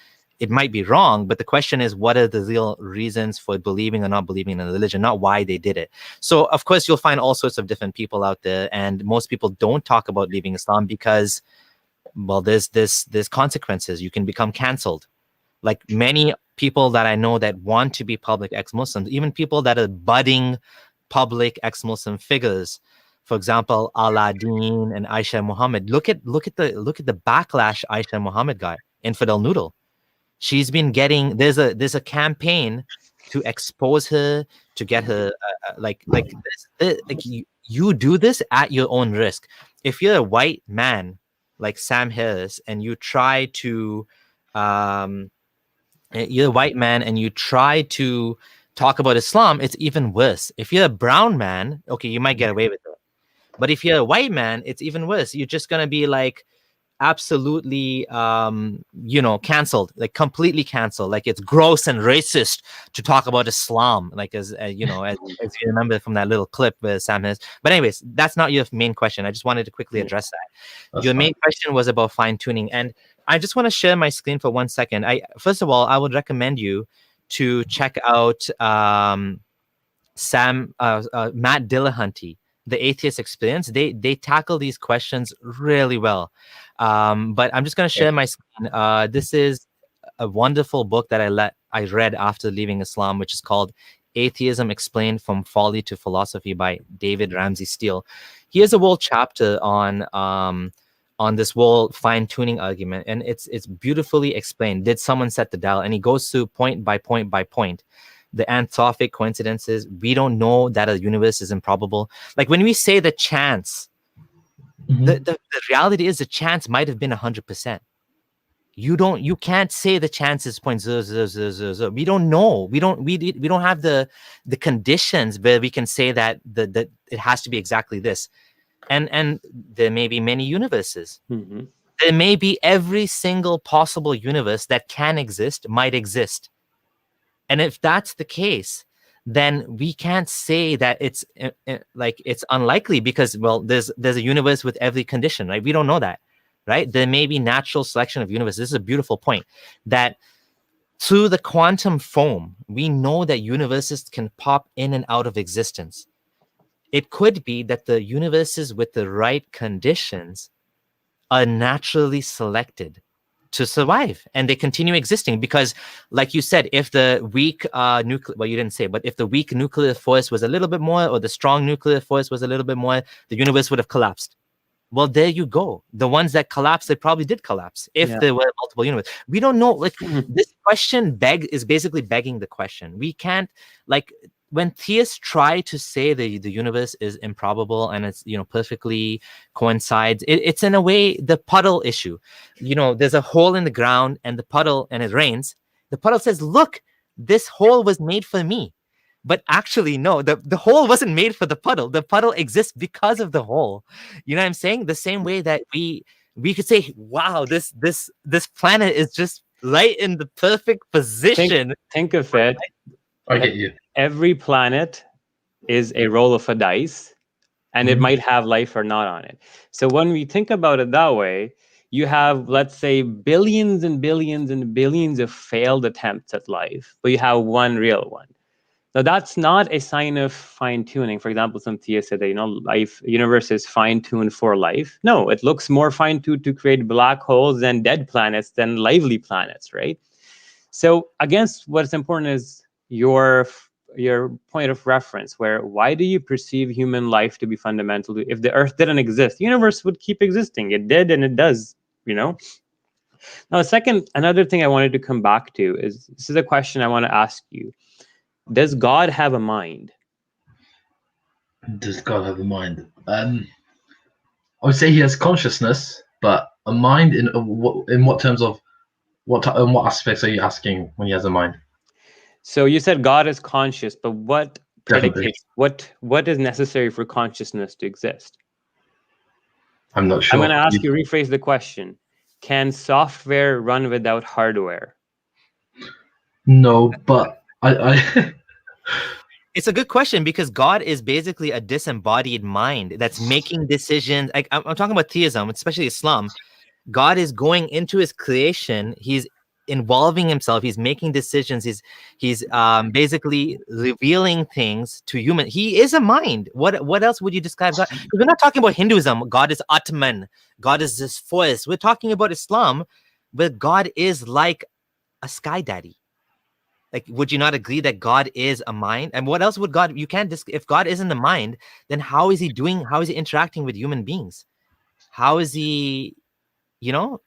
might be wrong, but the question is, what are the real reasons for believing or not believing in a religion, not why they did it. So, of course, you'll find all sorts of different people out there, and most people don't talk about leaving Islam because, well, there's consequences. You can become canceled. Like many people that I know that want to be public ex-Muslims, even people that are budding public ex-Muslim figures, for example, Aladdin and Aisha Muhammad. Look at the backlash Aisha Muhammad got, Infidel Noodle. She's been getting, there's a campaign to expose her, to get her you do this at your own risk. If you're a white man like Sam Harris and you try to you're a white man and you try to talk about Islam, it's even worse. If you're a brown man, okay, you might get away with it. But if you're a white man, it's even worse. You're just gonna be like absolutely canceled, like completely canceled. Like it's gross and racist to talk about Islam, like as you remember from that little clip where Sam has. But anyways, that's not your main question. I just wanted to quickly address that. Your main question was about fine-tuning, and I just want to share my screen for 1 second. First of all, I would recommend you to check out Matt Dillahunty, The Atheist Experience. They tackle these questions really well. But I'm just going to share my screen. This is a wonderful book that I read after leaving Islam, which is called Atheism Explained from Folly to Philosophy by David Ramsey Steele. He has a whole chapter on this whole fine-tuning argument, and it's beautifully explained. Did someone set the dial? And he goes through point by point by point. The anthropic coincidences. We don't know that a universe is improbable. Like when we say the chance, the reality is the chance might have been 100%. You can't say the chance is 0.0000. We don't know. We don't have the conditions where we can say that it has to be exactly this. And there may be many universes. There may be every single possible universe that can exist, might exist. And if that's the case, then we can't say that it's like it's unlikely because, well, there's a universe with every condition, right? We don't know that. right? There may be natural selection of universe. This is a beautiful point, that through the quantum foam, we know that universes can pop in and out of existence. It could be that the universes with the right conditions are naturally selected to survive, and they continue existing because, like you said, if the weak nuclear, well, you didn't say, but if the weak nuclear force was a little bit more, or the strong nuclear force was a little bit more, the universe would have collapsed. Well, there you go. The ones that collapsed, they probably did collapse if there were multiple universes. We don't know. Like this question is basically begging the question. We can't, like, when theists try to say the universe is improbable and it's, perfectly coincides, it's in a way the puddle issue. There's a hole in the ground and the puddle, and it rains. The puddle says, look, this hole was made for me. But actually, no, the hole wasn't made for the puddle. The puddle exists because of the hole. You know what I'm saying? The same way that we could say, wow, this planet is just right in the perfect position. Think of it. I get you. Every planet is a roll of a dice, and it might have life or not on it. So when we think about it that way, you have, let's say, billions and billions and billions of failed attempts at life, but you have one real one. Now, that's not a sign of fine-tuning. For example, some theists say that, universe is fine-tuned for life. No, it looks more fine-tuned to create black holes and dead planets than lively planets, right? So, against what's important is your point of reference, where why do you perceive human life to be fundamental? If the Earth didn't exist, the universe would keep existing. It did, and it does, Now, another thing I wanted to come back to is, this is a question I want to ask you. Does God have a mind? Does God have a mind? I would say he has consciousness, but a mind in what terms of in what aspects are you asking when he has a mind? So you said God is conscious, but what Definitely. predicates what is necessary for consciousness to exist? I'm not sure. I'm going to ask you, rephrase the question. Can software run without hardware? No, but I It's a good question, because God is basically a disembodied mind that's making decisions. I'm talking about theism, especially Islam. God is going into his creation. He's involving himself. He's making decisions. He's basically revealing things to human. He is a mind. What else would you describe God? Because we're not talking about Hinduism. God is Atman. God is this force. We're talking about Islam, where God is like a sky daddy. Like, would you not agree that God is a mind? And what else would God? You can't if God isn't the mind, then how is he interacting with human beings? How is he? Do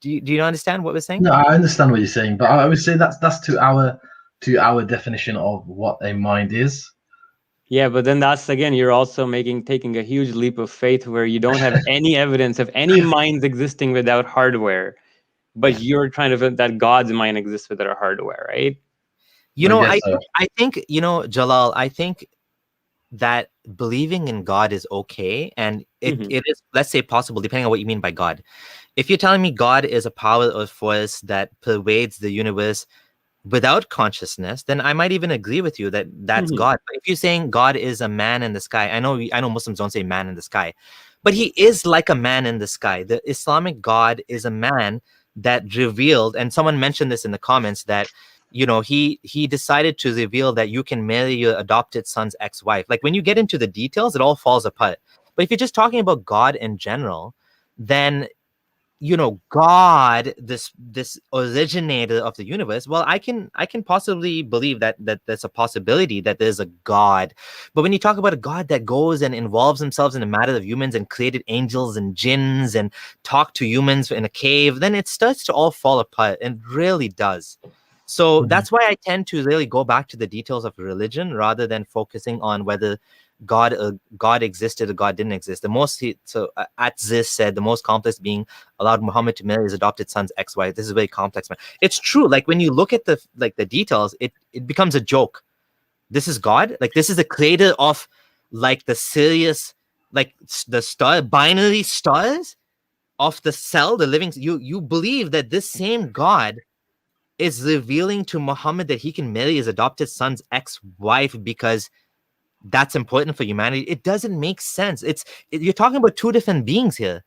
you understand what we're saying? No, I understand what you're saying, but I would say that's to our definition of what a mind is. Yeah, but then that's, again, you're also taking a huge leap of faith where you don't have any evidence of any minds existing without hardware, but you're trying to that God's mind exists without hardware, right? I think, Jalal, I think that believing in God is okay, and it is, let's say, possible, depending on what you mean by God. If you're telling me God is a power or force that pervades the universe without consciousness, then I might even agree with you that that's God. But if you're saying God is a man in the sky, I know Muslims don't say man in the sky, but he is like a man in the sky. The Islamic God is a man that revealed, and someone mentioned this in the comments, that he decided to reveal that you can marry your adopted son's ex-wife. Like, when you get into the details, it all falls apart. But if you're just talking about God in general, then God, this originator of the universe, well, I can possibly believe that there's a possibility that there's a God. But when you talk about a God that goes and involves himself in the matter of humans and created angels and jinns and talked to humans in a cave, then it starts to all fall apart, and really does. So that's why I tend to really go back to the details of religion rather than focusing on whether God existed or God didn't exist. Atzis said the most complex being allowed Muhammad to marry his adopted son's ex-wife. This is very complex, man. It's true. Like, when you look at the details, it becomes a joke. This is God. Like, this is the creator of like the serious, like the binary stars of the cell, the living. You believe that this same God is revealing to Muhammad that he can marry his adopted son's ex-wife because that's important for humanity. It doesn't make sense. You're talking about two different beings here.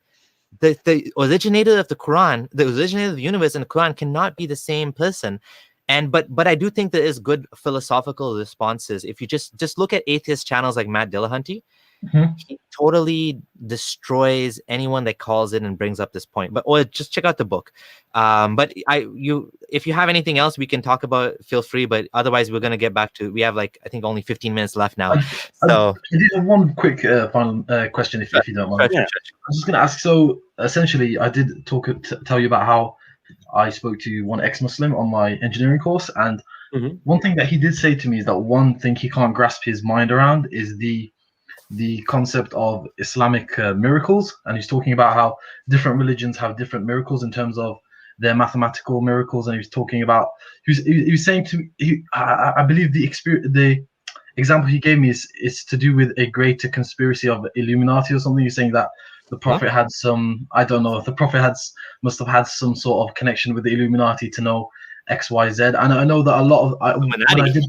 the originator of the Quran, the originator of the universe and the Quran cannot be the same person. And but I do think there is good philosophical responses. If you just look at atheist channels like Matt Dillahunty, Mhm. he totally destroys anyone that calls in and brings up this point. But or just check out the book. But if you have anything else we can talk about, feel free. But otherwise, we're gonna get back to. We have like I think only 15 minutes left now. So I did have one quick final question, if you don't mind. sure. I was just going to ask. So essentially, I did tell you about how I spoke to one ex-Muslim on my engineering course, and Mhm. one thing that he did say to me is that one thing he can't grasp his mind around is the concept of Islamic miracles, and he's talking about how different religions have different miracles in terms of their mathematical miracles, and he was talking about he was saying to me, I believe the example he gave me is to do with a greater conspiracy of Illuminati or something. He's saying that the prophet had some, I don't know if the prophet must have had some sort of connection with the Illuminati to know XYZ. And I know that a lot of when I did.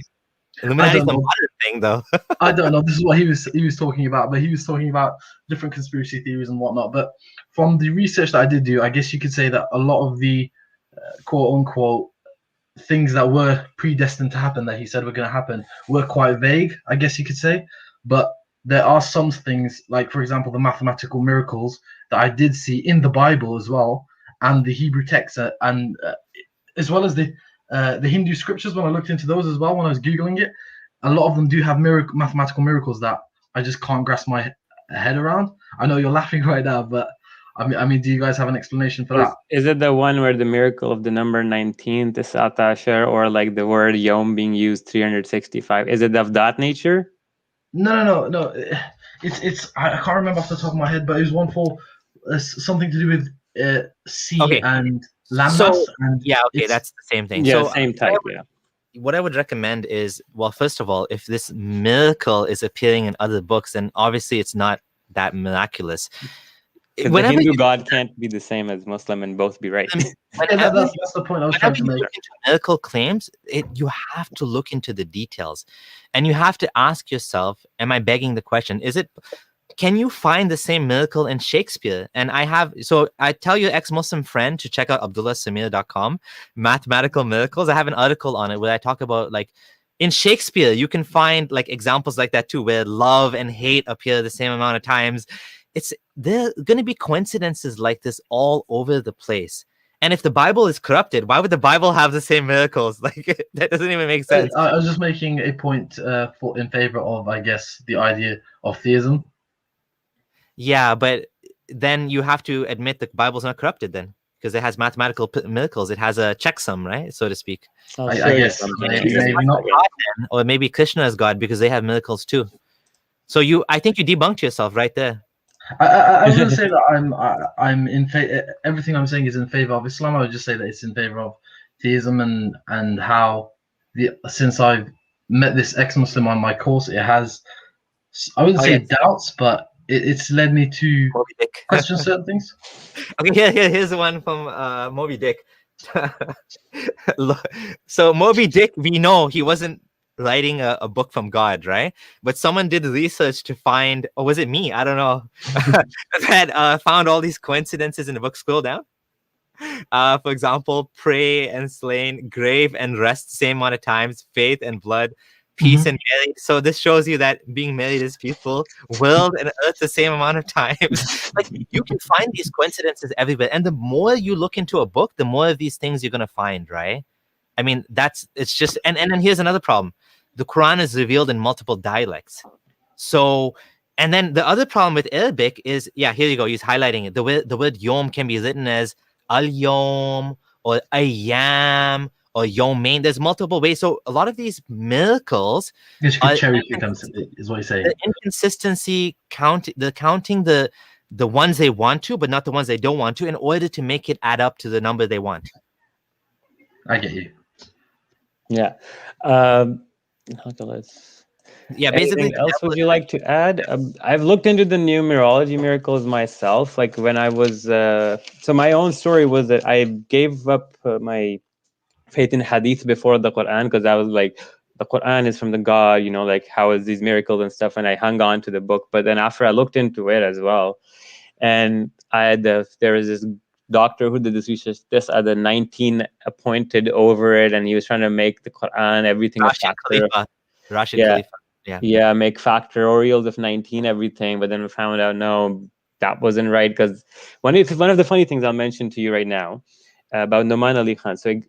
Illuminati is a know. modern thing, though. I don't know. This is what he was talking about, but he was talking about different conspiracy theories and whatnot. But from the research that I did do, I guess you could say that a lot of the quote unquote things that were predestined to happen that he said were going to happen were quite vague, I guess you could say. But there are some things, like for example, the mathematical miracles that I did see in the Bible as well, and the Hebrew text, and as well as the Hindu scriptures. When I looked into those as well, when I was googling it, a lot of them do have mathematical miracles that I just can't grasp my head around. I know you're laughing right now, but I mean, do you guys have an explanation for that? Is it the one where the miracle of the number 19, Tisat Ashar, or like the word Yom being used 365? Is it of that nature? No. It's I can't remember off the top of my head, but it was one for something to do with sea Okay. and landmass. So and yeah, okay, that's the same thing. Yeah, So same type. Yeah. what I would recommend is, well, first of all, if this miracle is appearing in other books, then obviously it's not that miraculous. Because the Hindu God can't be the same as Muslim and both be right. That's the point I was trying to make. Look into miracle claims, you have to look into the details, and you have to ask yourself, am I begging the question? Can you find the same miracle in Shakespeare? And I tell your ex-Muslim friend to check out ABDULLAHsamir.com, Mathematical Miracles. I have an article on it where I talk about, like, in Shakespeare, you can find like examples like that too, where love and hate appear the same amount of times. There are going to be coincidences like this all over the place. And if the Bible is corrupted, why would the Bible have the same miracles? Like, that doesn't even make sense. I was just making a point in favor of, I guess, the idea of theism. Yeah, but then you have to admit the Bible's not corrupted then, because it has mathematical miracles. It has a checksum, right, so to speak. I guess maybe not. God then, or maybe Krishna is God because they have miracles too. So I think you debunked yourself right there. I was going to say that I'm in favor. Everything I'm saying is in favor of Islam. I would just say that it's in favor of theism and how since I've met this ex-Muslim on my course, it has, I wouldn't say doubts, but it's led me to question certain things. Okay, here's the one from Moby Dick. So Moby Dick, we know he wasn't writing a book from God, right? But someone did research to find, or was it me? I don't know. that found all these coincidences in the book. Scroll down. For example, prey and slain, grave and rest, same amount of times, faith and blood, peace and married. So this shows you that being married is peaceful, world and earth the same amount of times. Like, you can find these coincidences everywhere. And the more you look into a book, the more of these things you're going to find, right? I mean, it's just, and then here's another problem. The Quran is revealed in multiple dialects. So, and then the other problem with Arabic is, yeah, here you go. He's highlighting it. The word yom can be written as al-yom or ayyam or yomain. There's multiple ways. So a lot of these miracles is what you're saying. The inconsistency counting the ones they want to, but not the ones they don't want to, in order to make it add up to the number they want. I get you. Yeah. Yeah, basically. Anything else would you like to add? I've looked into the numerology miracles myself. Like when I was, so my own story was that I gave up my faith in hadith before the Quran, because I was like, the Quran is from the God, like how is these miracles and stuff, and I hung on to the book. But then after I looked into it as well, and there was this doctor who did this research. This other 19 appointed over it, and he was trying to make the Quran everything a factor. Rashid Yeah. Khalifa. Yeah, make factorials of 19 everything, but then we found out no, that wasn't right, because one of the funny things I'll mention to you right now about Numan Ali Khan. So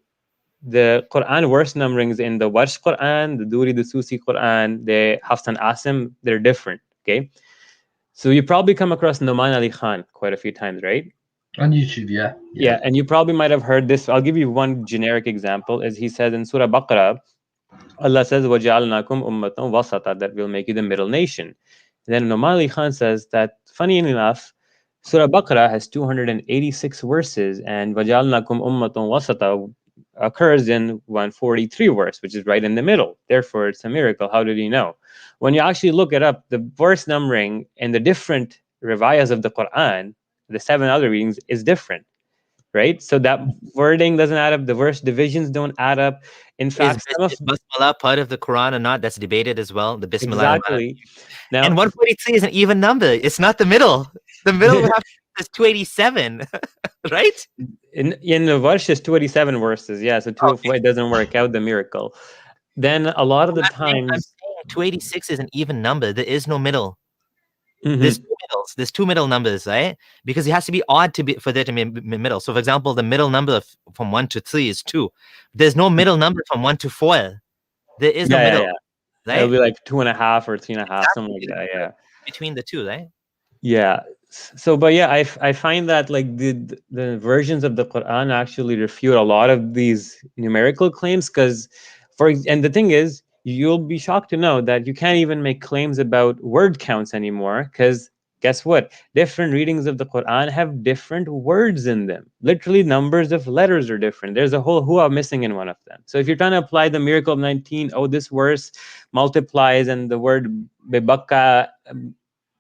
the Quran verse numberings in the Warsh Quran, the Duri, the Susi Quran, the Hafs and Asim, they're different. Okay, so you probably come across Numan Ali Khan quite a few times, right? On YouTube, Yeah, and you probably might have heard this. I'll give you one generic example. As he says in Surah Baqarah, Allah says, وَجَعَلْنَاكُمْ أُمَّةً وَسَطًا, that will make you the middle nation. And then Numan Ali Khan says that, funny enough, Surah Baqarah has 286 verses, and وَجَعَلْنَاكُمْ أُمَّةً وَسَطًا occurs in 143 verse, which is right in the middle. Therefore, it's a miracle. How did he know? When you actually look it up, the verse numbering in the different rivayas of the Quran, the 7 other readings, is different. Right, so that wording doesn't add up. The verse divisions don't add up. In fact, is Basmala part of the Quran or not? That's debated as well. The Bismillah. Exactly. Now, and 143 is an even number. It's not the middle. The middle would have is 287, right? In the verse is 287 verses. Yeah, so it doesn't work out, the miracle. Then a lot of the times, I'm saying 286 is an even number. There is no middle. Mhm. There's 2 middles. There's 2 middle numbers, right? Because it has to be odd for there to be middle. So, for example, the middle number from 1 to 3 is 2. There's no middle number from 1 to 4. There is no middle. Right? It'll be like 2.5 or 3.5, something like that. Yeah, between the two, right? Yeah. So, but yeah, I find that like the versions of the Quran actually refute a lot of these numerical claims, because and the thing is, you'll be shocked to know that you can't even make claims about word counts anymore, because guess what? Different readings of the Quran have different words in them. Literally, numbers of letters are different. There's a whole hua missing in one of them. So if you're trying to apply the miracle of 19, this verse multiplies and the word bibaka,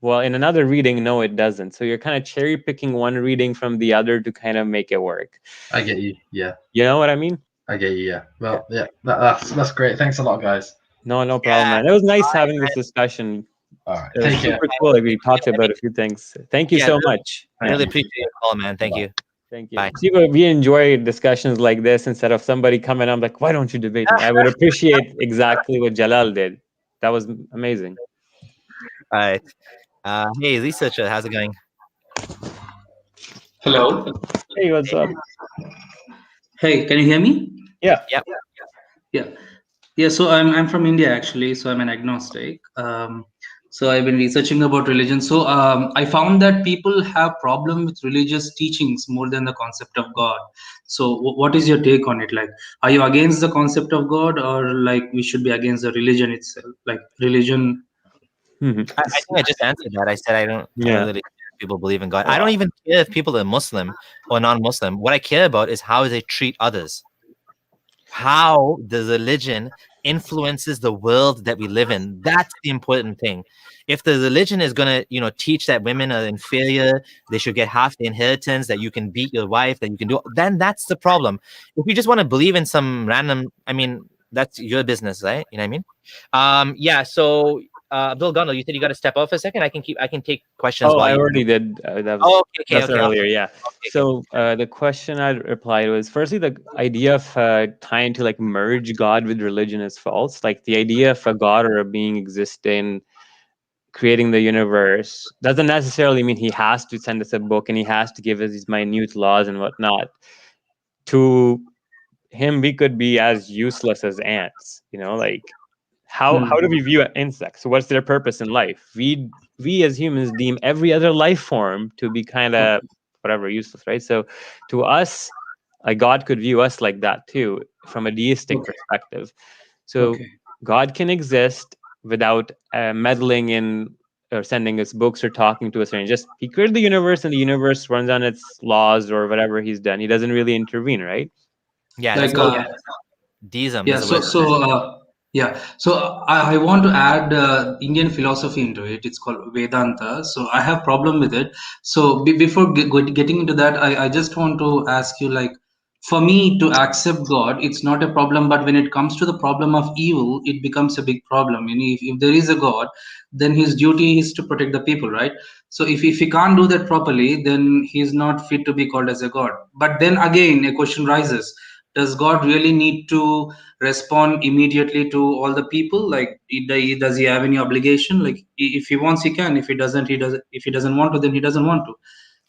well, in another reading, no, it doesn't. So you're kind of cherry picking one reading from the other to kind of make it work. I get you. Yeah. You know what I mean? I get you. Yeah. Well, yeah. That's great. Thanks a lot, guys. No problem, man. It was nice having this discussion. All right. It was super cool. Like, we talked about a few things. Thank you so much. I really appreciate your call, man. Thank you. Thank you. Bye. See, we enjoy discussions like this instead of somebody coming up like, why don't you debate me? I would appreciate exactly what Jalal did. That was amazing. All right. Hey, researcher, how's it going? Hello. Hey, what's up? Hey, can you hear me? Yeah. Yeah. So I'm from India actually. So I'm an agnostic. So I've been researching about religion. So I found that people have problem with religious teachings more than the concept of God. So what is your take on it? Like, are you against the concept of God, or like we should be against the religion itself? Like religion. Mm-hmm. I think I just answered that. I said I don't really care if people believe in God. I don't even care if people are Muslim or non-Muslim. What I care about is how they treat others. How the religion influences the world that we live in. That's the important thing. If the religion is going to, teach that women are inferior, they should get half the inheritance, that you can beat your wife, that you can do, then that's the problem. If you just want to believe in some random, that's your business, right? You know what I mean? So Abdul Gandhi, you said you got to step off for a second. I can take questions. I already did. That was okay, earlier. Yeah. Okay, so the question I replied was, firstly, the idea of trying to like merge God with religion is false. Like the idea of a God or a being existing, creating the universe, doesn't necessarily mean he has to send us a book and he has to give us these minute laws and whatnot. To him, we could be as useless as ants. Like. How do we view insects? What's their purpose in life? We as humans deem every other life form to be kind of whatever, useless, right? So to us, like God could view us like that too, from a deistic perspective. So God can exist without meddling in or sending us books or talking to us, or just he created the universe and the universe runs on its laws or whatever he's done. He doesn't really intervene, right? Yeah, like deism. Yeah. So I want to add Indian philosophy into it. It's called Vedanta. So I have problem with it. So before getting into that, I just want to ask you, like, for me to accept God, it's not a problem. But when it comes to the problem of evil, it becomes a big problem. You know, if there is a God, then his duty is to protect the people, right? So if he can't do that properly, then he's not fit to be called as a God. But then again, a question rises: does God really need to respond immediately to all the people? Like, does he have any obligation? Like, if he wants, he can. If he doesn't, he doesn't. If he doesn't want to, then he doesn't want to.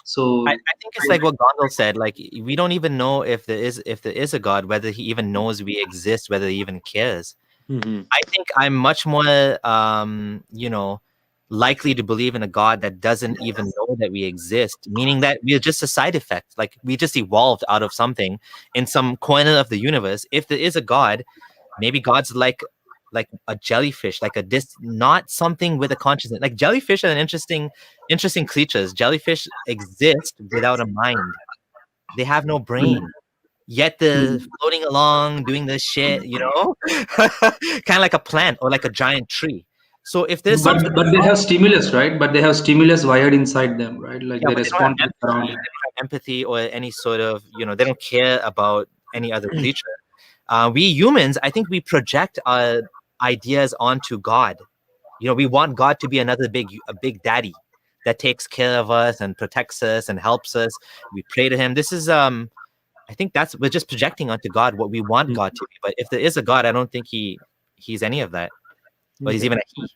So I think it's like what Gondal said. Like we don't even know if there is a God, whether he even knows we exist, whether he even cares. I think I'm much more, likely to believe in a God that doesn't even know that we exist, meaning that we're just a side effect. Like we just evolved out of something in some corner of the universe. If there is a God, maybe God's like a jellyfish, like not something with a consciousness. Like jellyfish are interesting creatures. Jellyfish exist without a mind. They have no brain. Yet they're floating along, doing this shit, kind of like a plant or like a giant tree. So if there's something, but they have stimulus, right? But they have stimulus wired inside them, right? Like yeah, they but they don't have respond to the empathy. surrounding. They don't have empathy or any sort of, they don't care about any other creature. We humans, I think we project our ideas onto God. We want God to be a big daddy that takes care of us and protects us and helps us. We pray to him. This is I think we're just projecting onto God what we want God to be. But if there is a God, I don't think he's any of that. Or he's even a he.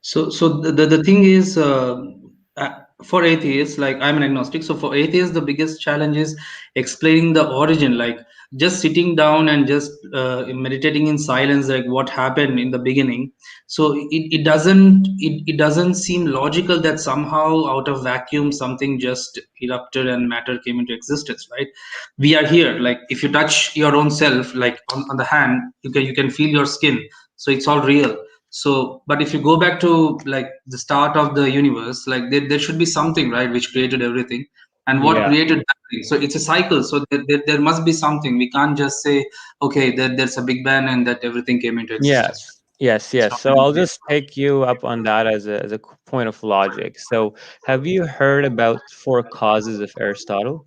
So the thing is, for atheists, like I'm an agnostic, so for atheists, the biggest challenge is explaining the origin. Like just sitting down and just meditating in silence, like what happened in the beginning. So it doesn't seem logical that somehow out of vacuum something just erupted and matter came into existence, right? We are here. Like if you touch your own self, like on the hand, you can feel your skin. So it's all real. So but if you go back to like the start of the universe, like there should be something, right, which created everything, and what Yeah. created that thing. So it's a cycle. So there must be something. We can't just say, okay, there's a big bang and that everything came into existence. Yes. So I'll just take you up on that as a point of logic. So have you heard about four causes of Aristotle?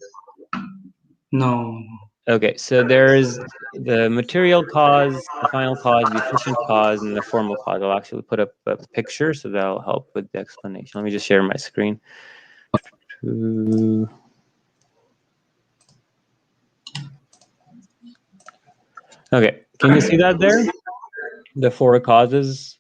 No. Okay, so there's the material cause, the final cause, the efficient cause, and the formal cause. I'll actually put up a picture so that'll help with the explanation. Let me just share my screen. Okay, can you see that there? The four causes.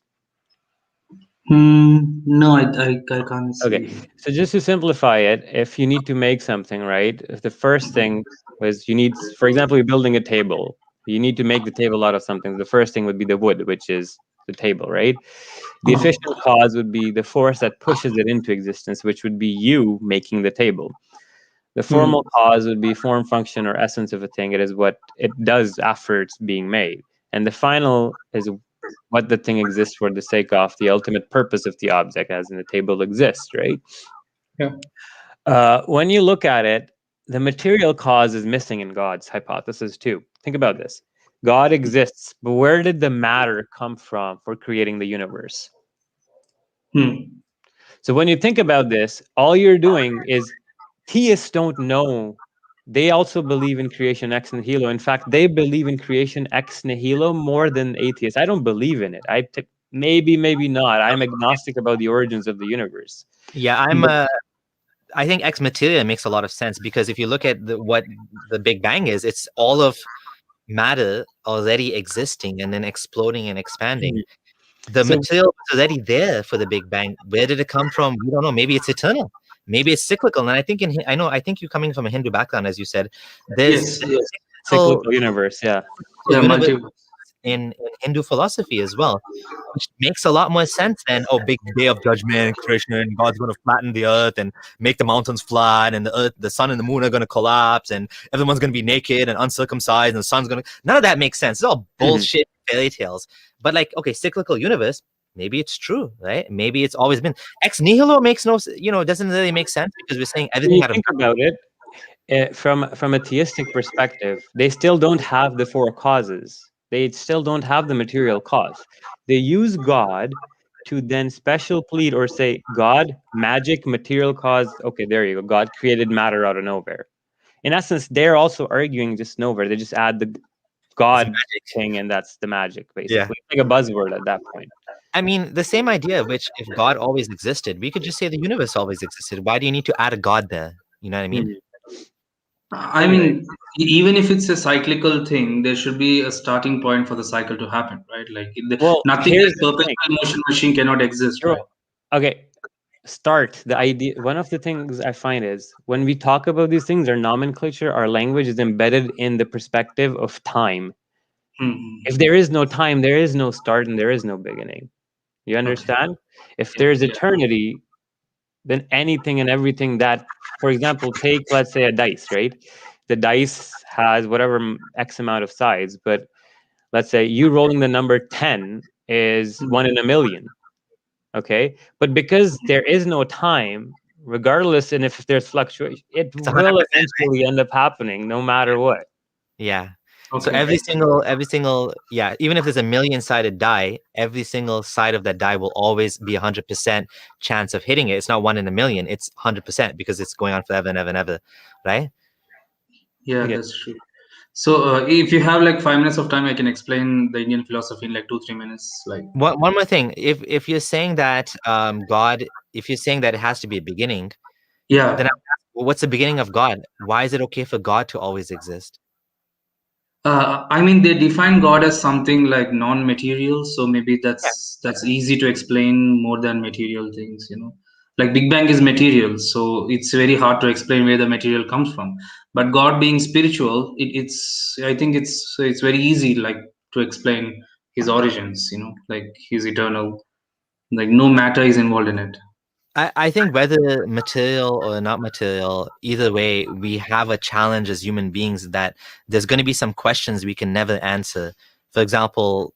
No, I can't see. Okay, so just to simplify it, if you need to make something, right? If the first thing was you need, for example, you're building a table, you need to make the table out of something. The first thing would be the wood, which is the table, right? The efficient cause would be the force that pushes it into existence, which would be you making the table. The formal cause would be form, function, or essence of a thing. It is what it does after it's being made. And the final is what the thing exists for the sake of the ultimate purpose of the object, as in the table exists, right? Yeah. When you look at it, the material cause is missing in God's hypothesis too. Think about this. God exists, but where did the matter come from for creating the universe? So when you think about this, all you're doing is theists don't know. They also believe in creation ex nihilo. In fact, they believe in creation ex nihilo more than atheists. I don't believe in it. Maybe not. I'm agnostic about the origins of the universe. Yeah, I think ex materia makes a lot of sense because if you look at what the Big Bang is, it's all of matter already existing and then exploding and expanding. The material was already there for the Big Bang. Where did it come from? We don't know. Maybe it's eternal. Maybe it's cyclical. And I think I think you're coming from a Hindu background, as you said. There's cyclical universe, yeah. Universe in Hindu philosophy as well, which makes a lot more sense than big day of judgment, creation, and God's going to flatten the earth and make the mountains flat, and the sun and the moon are going to collapse, and everyone's going to be naked and uncircumcised, and the sun's going to. None of that makes sense. It's all bullshit fairy tales. But like, okay, cyclical universe. Maybe it's true, right? Maybe it's always been ex nihilo makes no, it doesn't really make sense because we're saying everything had a. Think about it from a theistic perspective. They still don't have the four causes. They still don't have the material cause. They use God to then special plead or say, God, magic, material cause. Okay, there you go. God created matter out of nowhere. in essence, they're also arguing just nowhere. They just add the God thing, and that's the magic, basically. Yeah. It's like a buzzword at that point. I mean, the same idea, which if God always existed, we could just say the universe always existed. Why do you need to add a God there? You know what I mean? I Anyway. mean, even if it's a cyclical thing, there should be a starting point for the cycle to happen, right? Like Well, nothing here's like the thing. perpetual motion machine cannot exist, right? Okay, start the idea. One of the things I find is when we talk about these things, our nomenclature, our language is embedded in the perspective of time. Mhm. If there is no time, there is no start and there is no beginning. You understand? If there's Yeah. eternity, then anything and everything that, for example, take, let's say, a dice, right? The dice has whatever X amount of sides, but let's say you rolling the number 10 is 1 in a million. Okay, but because there is no time, regardless, and if there's fluctuation, it It's 100%, will right? eventually end up happening no matter what. Yeah. So Okay. every single, yeah, even if there's a million-sided die, every single side of that die will always be 100% chance of hitting it. It's not 1 in a million, it's 100% because it's going on forever and ever and ever, right? Yeah, Yeah. that's true. So if you have like 5 minutes of time, I can explain the Indian philosophy in like 2-3 minutes. Like, One more thing. If you're saying that God, if you're saying that it has to be a beginning, yeah. then well, what's the beginning of God? Why is it okay for God to always exist? I mean, they define God as something like non-material, so maybe Yeah. that's easy to explain more than material things, you know. Like Big Bang is material, so it's very hard to explain where the material comes from. But God being spiritual, it's I think it's very easy like to explain his origins, you know, like he's eternal, like no matter is involved in it. I think whether material or not material, either way, we have a challenge as human beings that there's going to be some questions we can never answer. For example,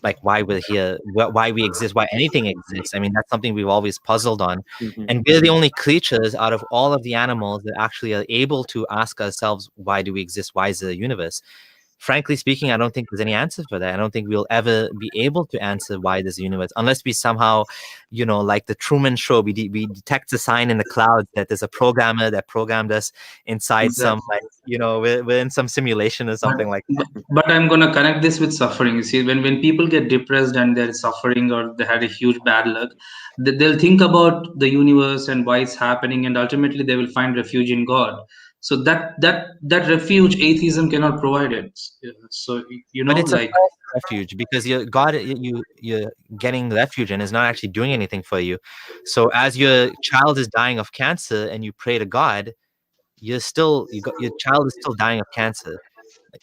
like why we're here, why we exist, why anything exists. I mean, that's something we've always puzzled on. Mhm. And we're the only creatures out of all of the animals that actually are able to ask ourselves, why do we exist? Why is there a universe? Frankly speaking, I don't think there's any answer for that. I don't think we'll ever be able to answer why there's a universe unless we somehow, like the Truman Show, we detect a sign in the clouds that there's a programmer that programmed us inside some, Exactly. like, we're in some simulation or something like that. But I'm gonna connect this with suffering. You see, when people get depressed and they're suffering or they had a huge bad luck, they'll think about the universe and why it's happening, and ultimately they will find refuge in God. So that refuge, atheism cannot provide it. So you But know, it's a like false refuge because you're getting refuge and is not actually doing anything for you. So as your child is dying of cancer and you pray to God, your child is still dying of cancer.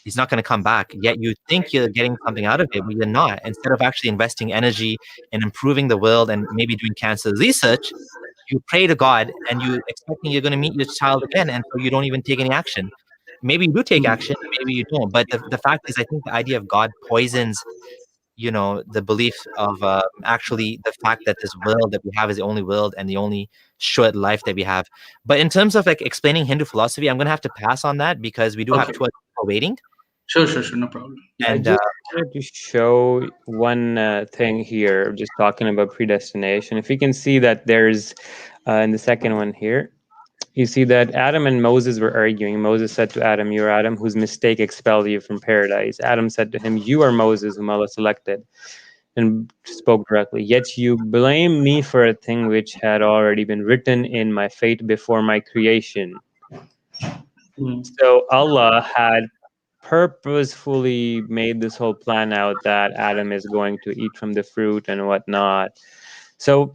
He's not going to come back. Yet you think you're getting something out of it, but you're not. Instead of actually investing energy in improving the world and maybe doing cancer research, you pray to God and you expecting you're going to meet your child again, and so you don't even take any action. Maybe you do take action, maybe you don't. But the fact is, I think the idea of God poisons, the belief of actually the fact that this world that we have is the only world and the only short life that we have. But in terms of like explaining Hindu philosophy, I'm going to have to pass on that because we do have okay, 2 other people waiting. sure, no problem. I And just wanted to show one thing here, just talking about predestination. If you can see that there's, in the second one here, you see that Adam and Moses were arguing. Moses said to Adam, "You are Adam, whose mistake expelled you from paradise." Adam said to him, "You are Moses, whom Allah selected," and spoke directly. "Yet you blame me for a thing which had already been written in my fate before my creation." Mm. So Allah had purposefully made this whole plan out that Adam is going to eat from the fruit and whatnot. So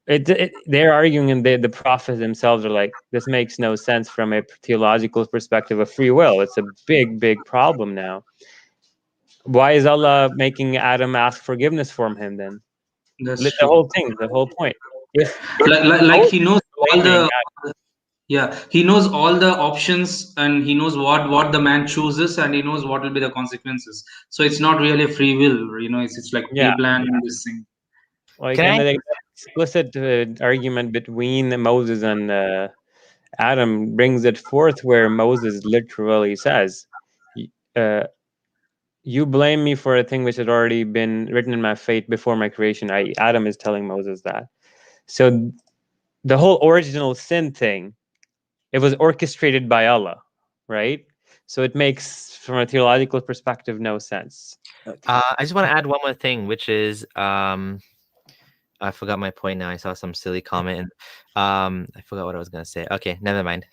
they're arguing, and the prophets themselves are like, this makes no sense from a theological perspective of free will. It's a big problem now. Why is Allah making Adam ask forgiveness from him then? That's The true. whole thing, the whole point. If Like he knows all blaming the Yeah, he knows all the options and he knows what the man chooses and he knows what will be the consequences. So it's not really a free will, you know. It's like yeah, pre-planned this thing. like, can and I? the explicit argument between Moses and Adam brings it forth where Moses literally says, uh, "You blame me for a thing which had already been written in my fate before my creation." Adam is telling Moses that. So the whole original sin thing it was orchestrated by Allah, right? So it makes, from a theological perspective, no sense. I just want to add one more thing, which is I forgot my point now. I saw some silly comment. And, I forgot what I was gonna say. Okay, never mind.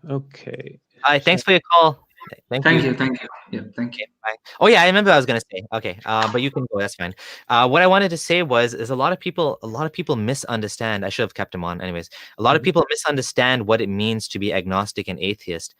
Okay. All right, thanks for your call. Thank you. Thank you. Yeah, thank you. Okay, bye. Oh yeah, I remember what I was gonna say. Okay, but you can go. That's fine. What I wanted to say is a lot of people misunderstand. I should have kept him on, anyways. A lot of people misunderstand what it means to be agnostic and atheist.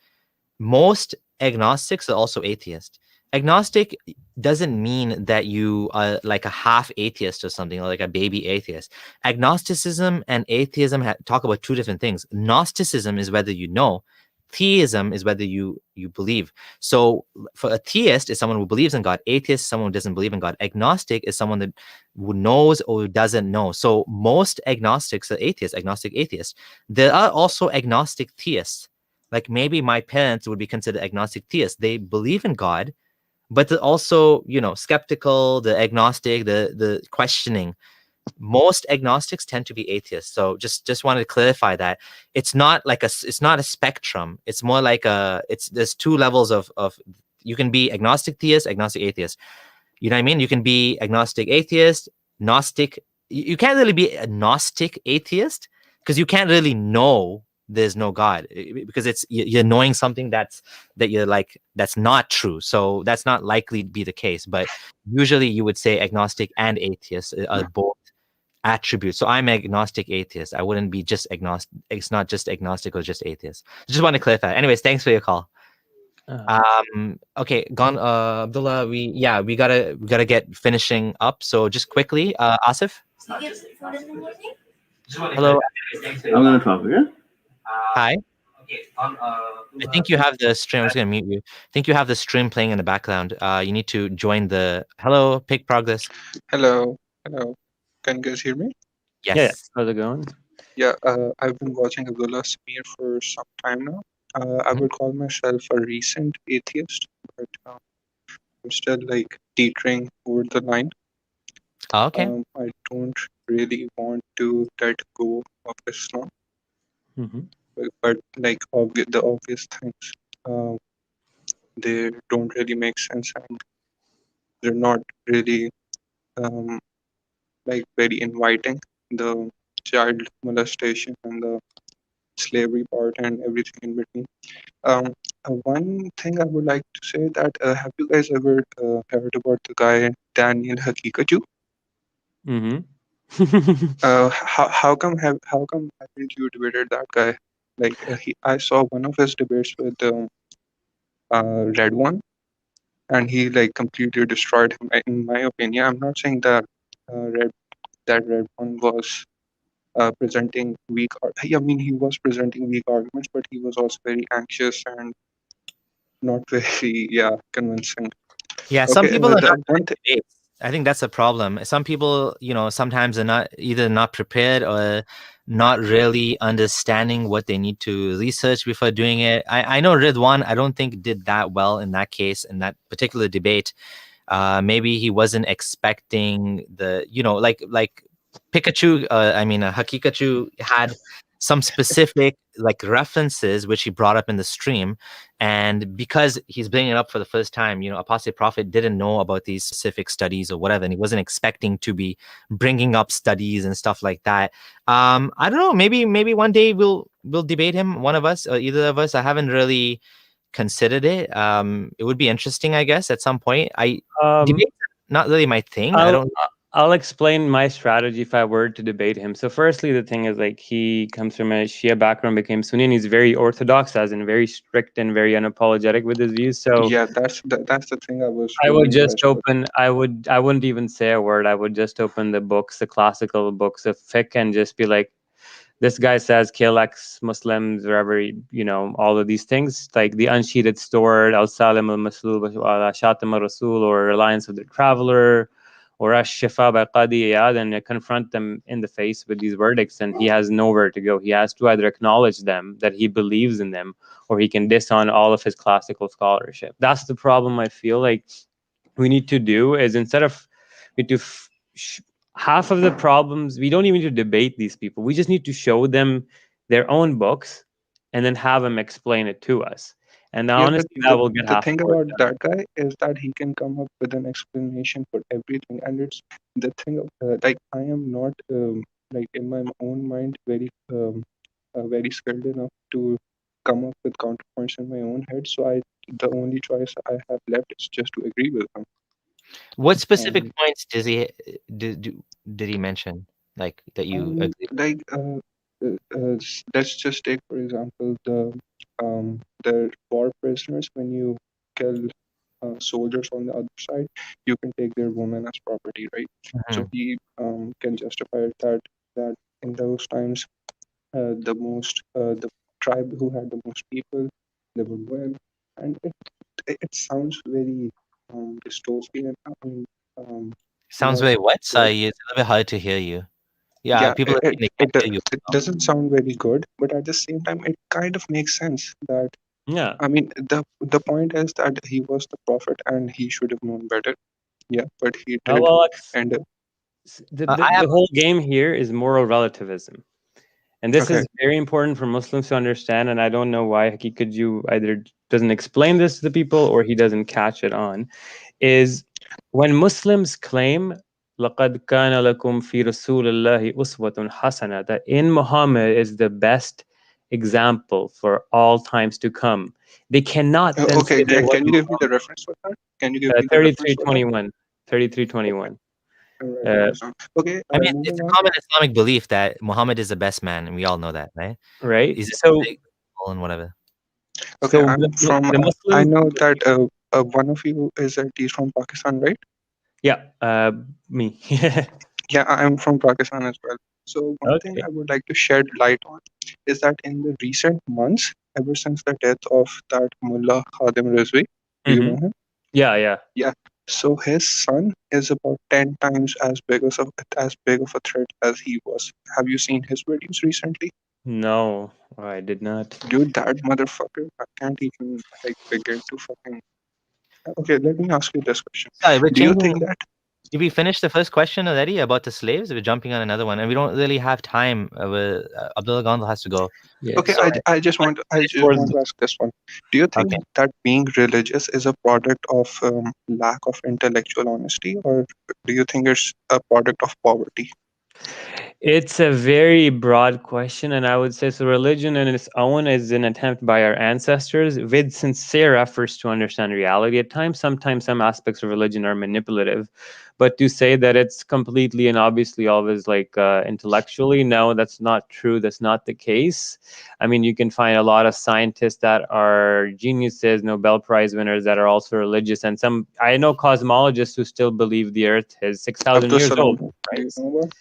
Most agnostics are also atheist. Agnostic doesn't mean that you are like a half atheist or something, or like a baby atheist. Agnosticism and atheism talk about two different things. Gnosticism is whether you know. Theism is whether you believe. So for a theist is someone who believes in God. Atheist is someone who doesn't believe in God. Agnostic is someone that who knows or doesn't know. So most agnostics are atheists, agnostic atheists. There are also agnostic theists. Like maybe my parents would be considered agnostic theists. They believe in God, but they're also, skeptical, the agnostic, the questioning. Most agnostics tend to be atheists. So just wanted to clarify that it's not a spectrum. It's more like there's two levels of you can be agnostic theist, agnostic atheist. You know what I mean? You can be agnostic atheist, gnostic. You can't really be a gnostic atheist because you can't really know there's no God, because you're knowing something that you're like, that's not true. So that's not likely to be the case. But usually you would say agnostic and atheist are both attributes. So I'm agnostic atheist. I wouldn't be just agnostic. It's not just agnostic or just atheist. Just want to clarify. Anyways, thanks for your call. Okay, Abdullah, we gotta get finishing up. So just quickly, Asif. Hello. I'm gonna talk, yeah? Hi. I think you have the stream. I'm just gonna mute you. I think you have the stream playing in the background. You need to join the. Hello, Pig Progress. Hello. Can you guys hear me? Yes. Yeah. How's it going? Yeah, I've been watching Abdullah Samir for some time now. I would call myself a recent atheist, but I'm still like teetering over the line. Okay. I don't really want to let go of Islam, but like the obvious things, they don't really make sense, and they're not really like very inviting. The child molestation and the slavery part and everything in between. One thing I would like to say that have you guys ever heard about the guy Daniel Hakikatu? How come haven't you debated that guy? Like I saw one of his debates with Red One, and he like completely destroyed him. In my opinion, I'm not saying that Red One was presenting weak. I mean, he was presenting weak arguments, but he was also very anxious and not very convincing. Yeah, some Okay, people are not one good at debates. I think that's a problem. Some people, sometimes are not either not prepared or not really understanding what they need to research before doing it. I know Ridwan, I don't think did that well in that case, in that particular debate. Maybe he wasn't expecting the, like Pikachu, Hakikachu had some specific like references which he brought up in the stream, and because he's bringing it up for the first time, apostate prophet didn't know about these specific studies or whatever, and he wasn't expecting to be bringing up studies and stuff like that. I don't know, maybe one day we'll debate him, one of us or either of us. I haven't really considered it. It would be interesting, I guess, at some point. Debates are not really my thing. I'll explain my strategy if I were to debate him. So firstly, the thing is, like, he comes from a Shia background, became Sunni, and he's very orthodox, as in very strict and very unapologetic with his views. So yeah, that's the thing I was. I would just open. I wouldn't even say a word. I would just open the books, the classical books of fiqh, and just be like, this guy says kill ex-Muslims, wherever, all of these things, like the unsheathted sword, al-salim al-maslul, shatim al-rasul, or reliance of the traveler, or ash-shifa by Qadi Iyad, and confront them in the face with these verdicts, and he has nowhere to go. He has to either acknowledge them, that he believes in them, or he can disown all of his classical scholarship. That's the problem I feel like we need to do, is instead of half of the problems, we don't even need to debate these people. We just need to show them their own books and then have them explain it to us. And Yeah, but honestly, that will get the half thing the work about done. that guy is that he can come up with an explanation for everything, and it's the thing of like I am not like in my own mind very skilled enough to come up with counterpoints in my own head. So the only choice I have left is just to agree with him. What specific And points did he mention, like, that you agree? like let's just take for example the war prisoners. When you kill soldiers on the other side, you can take their women as property, right? So Mhm. he can justify that in those times, the tribe who had the most people, they would win, and it sounds very dystopian. Sounds Not very what? good. Sorry, it's a little bit hard to hear you. Yeah, Yeah, people are saying they can't hear you. it doesn't sound very good, but at the same time, it kind of makes sense that Yeah. I mean the point is that he was the prophet and he should have known better. Yeah, but he Oh, did, well, and I have the whole game here is moral relativism. And this okay, is very important for Muslims to understand. And I don't know why Hakikaju either doesn't explain this to the people or he doesn't catch it on. Is when Muslims claim لَقَدْ كَانَ لَكُمْ فِي رَسُولِ اللَّهِ أُسْوَةٌ حَسَنَةٌ, that in Muhammad is the best example for all times to come, they cannot then okay. say there was Can you give me the reference for that? Can you give me the reference for that? 3321. 3321. Alright, Uh, okay. I mean, it's Moving a on. common Islamic belief that Muhammad is the best man, and we all know that, right? right? He's just So, big and whatever. Okay, so I'm from. the I Muslim, know that one of you is at least from Pakistan, right? yeah, me. Yeah, I'm from Pakistan as well. So one thing Okay. I would like to shed light on is that in the recent months, ever since the death of that Mullah Khadim Rizvi, do you know him? Yeah, yeah. Yeah. So his son is about 10 times as big of a threat as he was. Have you seen his videos recently? No, I did not. Dude, that motherfucker, I can't even like begin to fucking. Okay, let me ask you this question. Sorry, we're Do you changing. think that Did we finish the first question already about the slaves? We're jumping on another one, and we don't really have time. Abdullah Gandhi has to go. Yeah. okay, So, I just want For to ask this one. Do you think okay. that being religious is a product of lack of intellectual honesty, or do you think it's a product of poverty? It's a very broad question, and I would say so. Religion in its own is an attempt by our ancestors with sincere efforts to understand reality. At times, sometimes some aspects of religion are manipulative, but to say that it's completely and obviously always like intellectually, no, that's not true. That's not the case. I mean, you can find a lot of scientists that are geniuses, Nobel Prize winners that are also religious, and some I know cosmologists who still believe the Earth is 6,000 Abdul years Salam, old. do Right? you know about?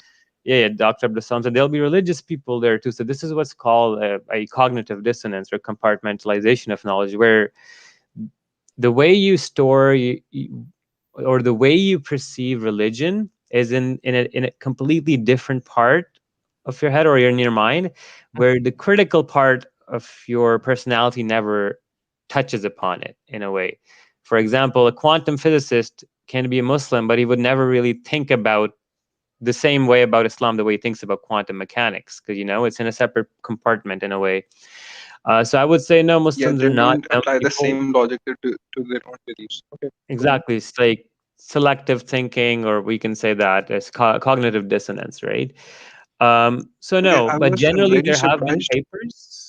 Yeah, Dr. Abdulsalam. So there'll be religious people there too. So this is what's called a cognitive dissonance or compartmentalization of knowledge, where the way you store or the way you perceive religion is in a completely different part of your head or in your mind, where the critical part of your personality never touches upon it in a way. For example, a quantum physicist can be a Muslim, but he would never really think about the same way about Islam, the way he thinks about quantum mechanics, because it's in a separate compartment in a way. So I would say no, Yeah, Muslims they are not don't dumb apply the people. same logic to their own beliefs. Okay, go on. Exactly, it's like selective thinking, or we can say that as cognitive dissonance, right? So Okay, no, I but was generally very there have been surprised. papers.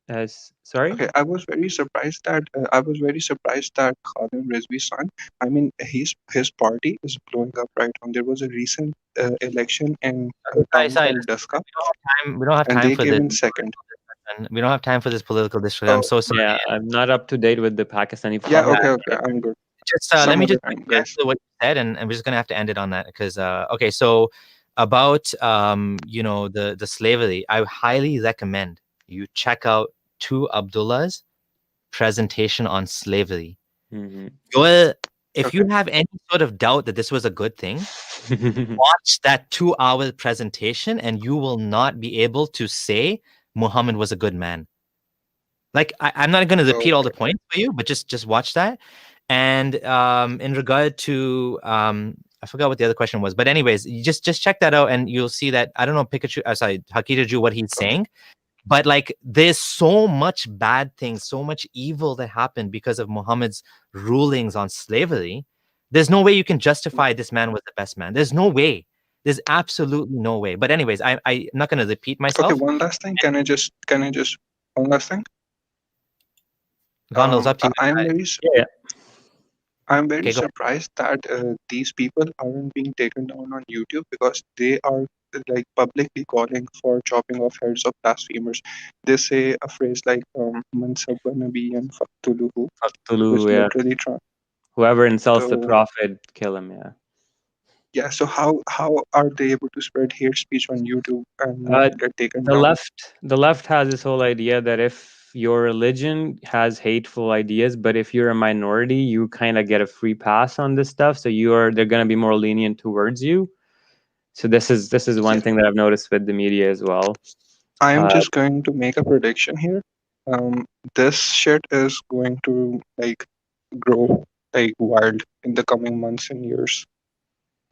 As sorry. Okay, I was very surprised that Khadim Rizvi's son. I mean, his party is blowing up right now. There was a recent election in a Sorry, town sorry. called Daska, We don't have and time they for came this. in second. We don't have time for this political discussion. I'm Oh, so sorry. Yeah, I'm not up to date with the Pakistani yeah. Yeah, Okay, politics. okay. I'm good. just let Some me other just time, quickly guys. answer what you said, and we're just gonna have to end it on that because okay, so about the slavery, I highly recommend you check out two Abdullahs presentation on slavery. If you Okay. have any sort of doubt that this was a good thing, watch that 2-hour presentation and you will not be able to say Muhammad was a good man. Like I'm not going to repeat all the points for you, but just watch that. And in regard to I forgot what the other question was, but anyways, you just check that out and you'll see that, I don't know, Pikachu, sorry, Hakitaju, what he's saying, but like there's so much bad things, so much evil that happened because of Muhammad's rulings on slavery. There's no way you can justify this man was the best man. There's no way. There's absolutely no way. But anyways, I'm not going to repeat myself. Okay, one last thing. Can I just one last thing? Gondel's up to you. I'm very Okay, go ahead. surprised that these people aren't being taken down on YouTube, because they are like publicly calling for chopping off heads of blasphemers. They say a phrase like "Man sabba nabiyyan faqtuluhu," which yeah. literally Whoever insults the So- prophet, kill him. Yeah. yeah. So how are they able to spread hate speech on YouTube and get taken The down? left has this whole idea that if your religion has hateful ideas, but if you're a minority, you kind of get a free pass on this stuff. So they're going to be more lenient towards you. So this is one thing that I've noticed with the media as well. I'm just going to make a prediction here. This shit is going to like grow like wild in the coming months and years.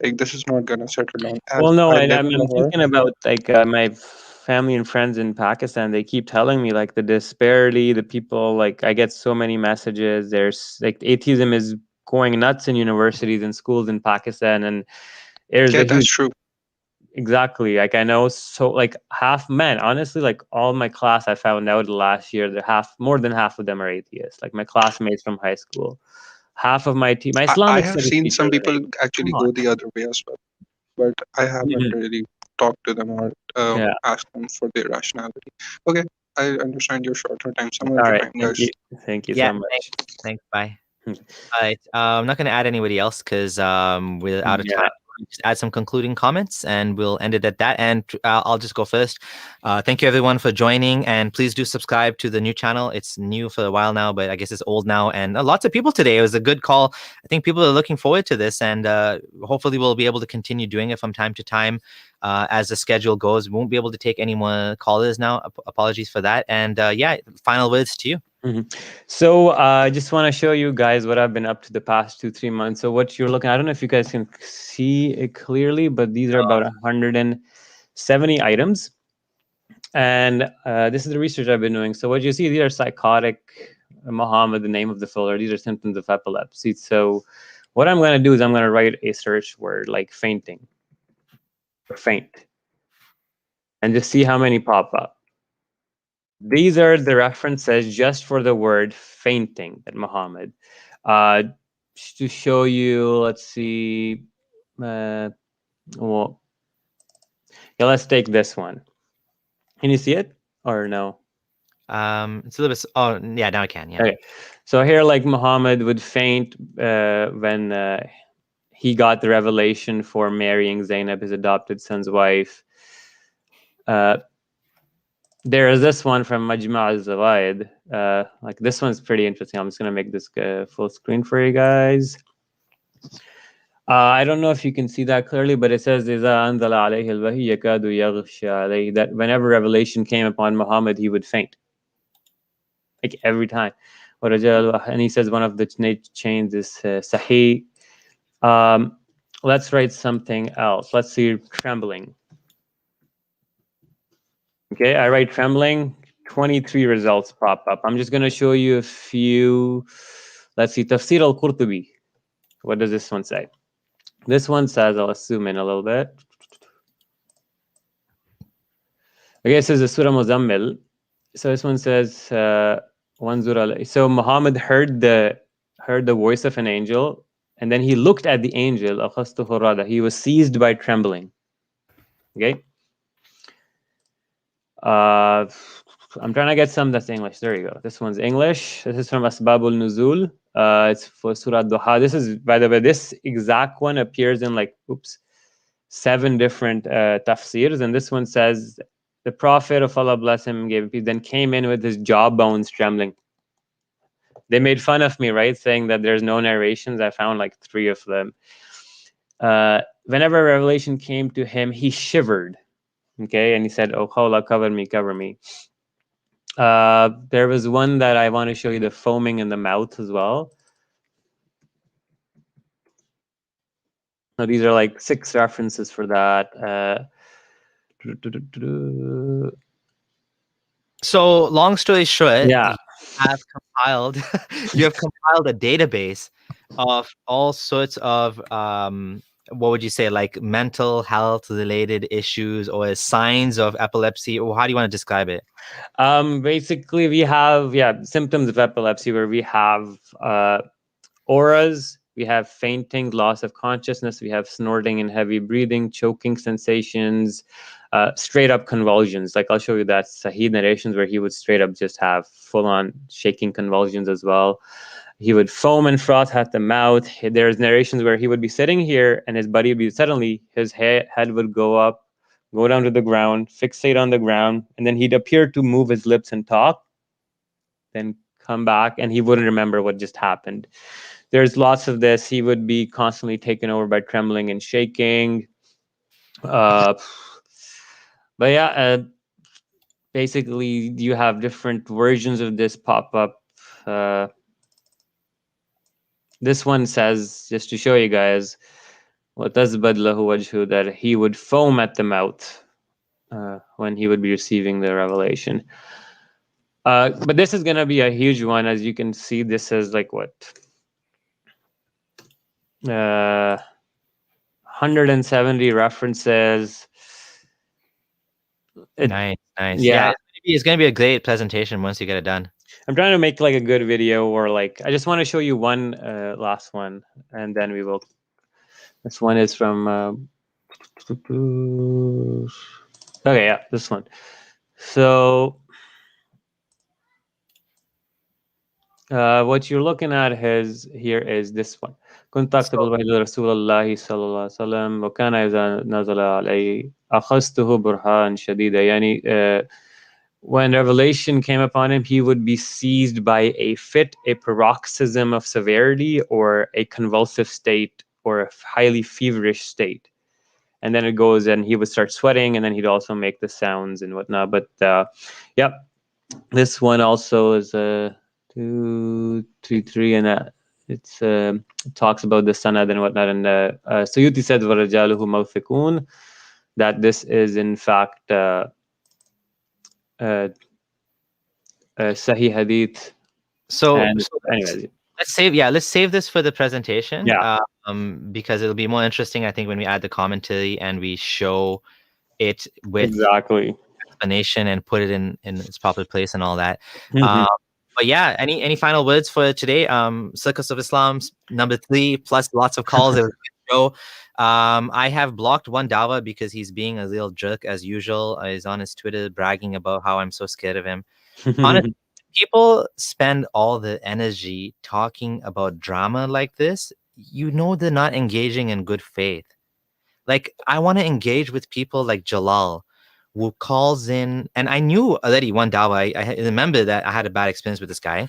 Like this is not gonna settle down. Well, no, I live I'm in Lahore. thinking about like my family and friends in Pakistan. They keep telling me like the disparity, the people, like I get so many messages. There's like atheism is going nuts in universities and schools in Pakistan, and there's a that's huge. true. Exactly. Like I know, so like honestly, like all my class, I found out last year that more than half of them are atheists. Like my classmates from high school, half of my team, my I Islamic have studies seen teachers some are people atheists. actually Come go on. the other way as well, but I haven't really talked to them or Yeah. asked them for their rationality. Okay, I understand your shorter time. Some All other right. time, guys. Thank you Yeah, so much. thanks. Bye. All right. I'm not going to add anybody else because we're out of Yeah. time. Just add some concluding comments and we'll end it at that. And I'll just go first. Thank you everyone for joining, and please do subscribe to the new channel. It's new for a while now, but I guess it's old now. And lots of people today. It was a good call. I think people are looking forward to this, and hopefully we'll be able to continue doing it from time to time as the schedule goes. We won't be able to take any more callers now. Apologies for that. And yeah, final words to you. So I just want to show you guys what I've been up to the past 2-3 months. So what you're looking, I don't know if you guys can see it clearly, but these are about 170 items. And this is the research I've been doing. So what you see, these are psychotic, Muhammad, the name of the folder. These are symptoms of epilepsy. So what I'm going to do is I'm going to write a search word like fainting, or faint, and just see how many pop up. These are the references just for the word fainting at Muhammad. To show you, let's see. Well, yeah, let's take this one. Can you see it or no? It's a little bit. Oh, yeah, now I can. Yeah. Okay. So here, like Muhammad would faint when he got the revelation for marrying Zainab, his adopted son's wife. There is this one from Majma' al-Zawaid. Like this one's pretty interesting. I'm just gonna make this full screen for you guys. I don't know if you can see that clearly, but it says that whenever revelation came upon Muhammad, he would faint. Like every time. And he says one of the chains is Sahih. Let's write something else. Let's see, trembling. Okay, I write trembling. 23 results pop up. I'm just going to show you a few. Let's see, Tafsir al-Qurtubi. What does this one say? This one says, I'll zoom in a little bit. Okay, it says the Surah Muzammil. So this one says, so Muhammad heard the voice of an angel, and then he looked at the angel. He was seized by trembling. Okay. I'm trying to get some that's English. There you go. This one's English. This is from Asbabul Nuzul. It's for Surah Duha. This is, by the way, this exact one appears in like 7 different tafsirs, and this one says the Prophet of Allah, bless him and gave him peace, then came in with his jawbones trembling. They made fun of me, right, saying that there's no narrations. I found like 3 of them. Whenever revelation came to him, he shivered. Okay, and he said, "Oh, Khawla, cover me, cover me." There was one that I want to show you, the foaming in the mouth as well. Now, these are like 6 references for that. So long story short, Yeah. you have compiled you have compiled a database of all sorts of what would you say, like mental health related issues or signs of epilepsy, or how do you want to describe it? Basically, we have symptoms of epilepsy where we have auras, we have fainting, loss of consciousness, we have snorting and heavy breathing, choking sensations, straight up convulsions. Like I'll show you that Sahih narrations where he would straight up just have full on shaking convulsions as well. He would foam and froth at the mouth. There's narrations where he would be sitting here and his buddy would be suddenly, his head would go up, go down to the ground, fixate on the ground, and then he'd appear to move his lips and talk, then come back, and he wouldn't remember what just happened. There's lots of this. He would be constantly taken over by trembling and shaking. But yeah, basically you have different versions of this pop up. This one says, just to show you guys, وَتَزْبَدْ لَهُ وَجْهُ, that he would foam at the mouth when he would be receiving the revelation. But this is going to be a huge one. As you can see, this is like what? 170 references. Nice. Yeah. It's gonna be a great presentation once you get it done. I'm trying to make like a good video, or like I just want to show you one last one, and then we will. This one is from okay, yeah, this one. So what you're looking at here is this one. كنت أكتب الوحيد رسول الله صلى الله عليه وسلم وكان إذا نزل عليه أخذته برهان شديدا. يعني when revelation came upon him, he would be seized by a fit, a paroxysm of severity, or a convulsive state, or a highly feverish state. And then it goes, and he would start sweating, and then he'd also make the sounds and whatnot. But yeah, this one also is 2, 3, 3, and it's talks about the sanad and whatnot. And Suyuti said, وَرَجَالُهُ مَوْثِقُونَ, that this is in fact Sahih Hadith. So anyways, let's save this for the presentation. Yeah. Because it'll be more interesting, I think, when we add the commentary and we show it with exactly explanation and put it in its proper place and all that. Mhm. But yeah, any final words for today? Circus of Islam number 3 plus lots of calls. It was a good show. I have blocked one Dawa because he's being a real jerk as usual. He's on his Twitter bragging about how I'm so scared of him. Honestly, people spend all the energy talking about drama like this. You know they're not engaging in good faith. Like, I want to engage with people like Jalal, who calls in, and I knew already one Dawa. I remember that I had a bad experience with this guy,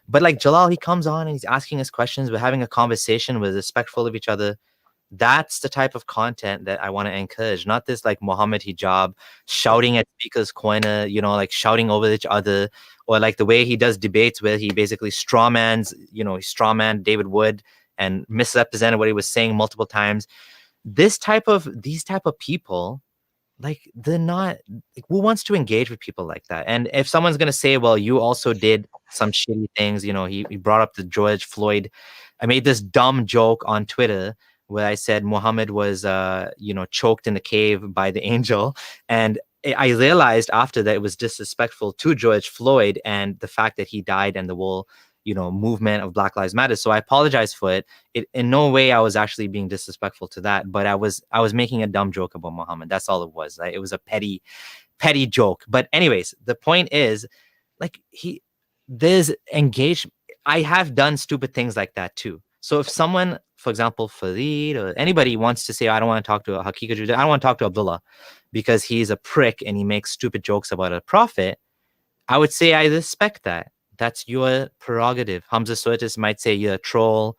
but like Jalal, he comes on and he's asking us questions. We're having a conversation. We're respectful of each other. That's the type of content that I want to encourage, not this like Muhammad hijab shouting at speakers corner, like shouting over each other, or like the way he does debates where he basically strawmans, he strawman David Wood and misrepresented what he was saying multiple times. These type of people, like, they're not, like, who wants to engage with people like that? And if someone's going to say, well, you also did some shitty things, he brought up the George Floyd. I made this dumb joke on Twitter where I said Muhammad was, choked in the cave by the angel. And I realized after that it was disrespectful to George Floyd and the fact that he died and the whole, movement of Black Lives Matter. So I apologize for it. In no way I was actually being disrespectful to that, but I was making a dumb joke about Muhammad. That's all it was. Right? It was a petty joke. But anyways, the point is, like, there's engaged. I have done stupid things like that too. So if someone, for example, Fareed or anybody wants to say, I don't want to talk to a Hakika Judah, I don't want to talk to Abdullah because he's a prick and he makes stupid jokes about a prophet, I would say I respect that. That's your prerogative. Hamza Sotis might say you're a troll.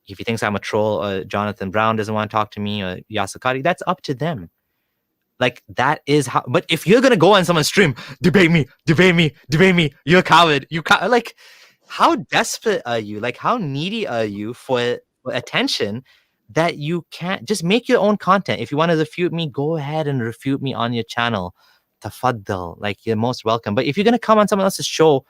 If he thinks I'm a troll, or Jonathan Brown doesn't want to talk to me, or Yasir Qadhi, that's up to them. Like, that is how. But if you're gonna go on someone's stream, debate me, you're a coward. Like, how desperate are you? Like, how needy are you for attention that you can't just make your own content. If you want to refute me, go ahead and refute me on your channel. Tafaddal, like you're most welcome. But if you're gonna come on someone else's show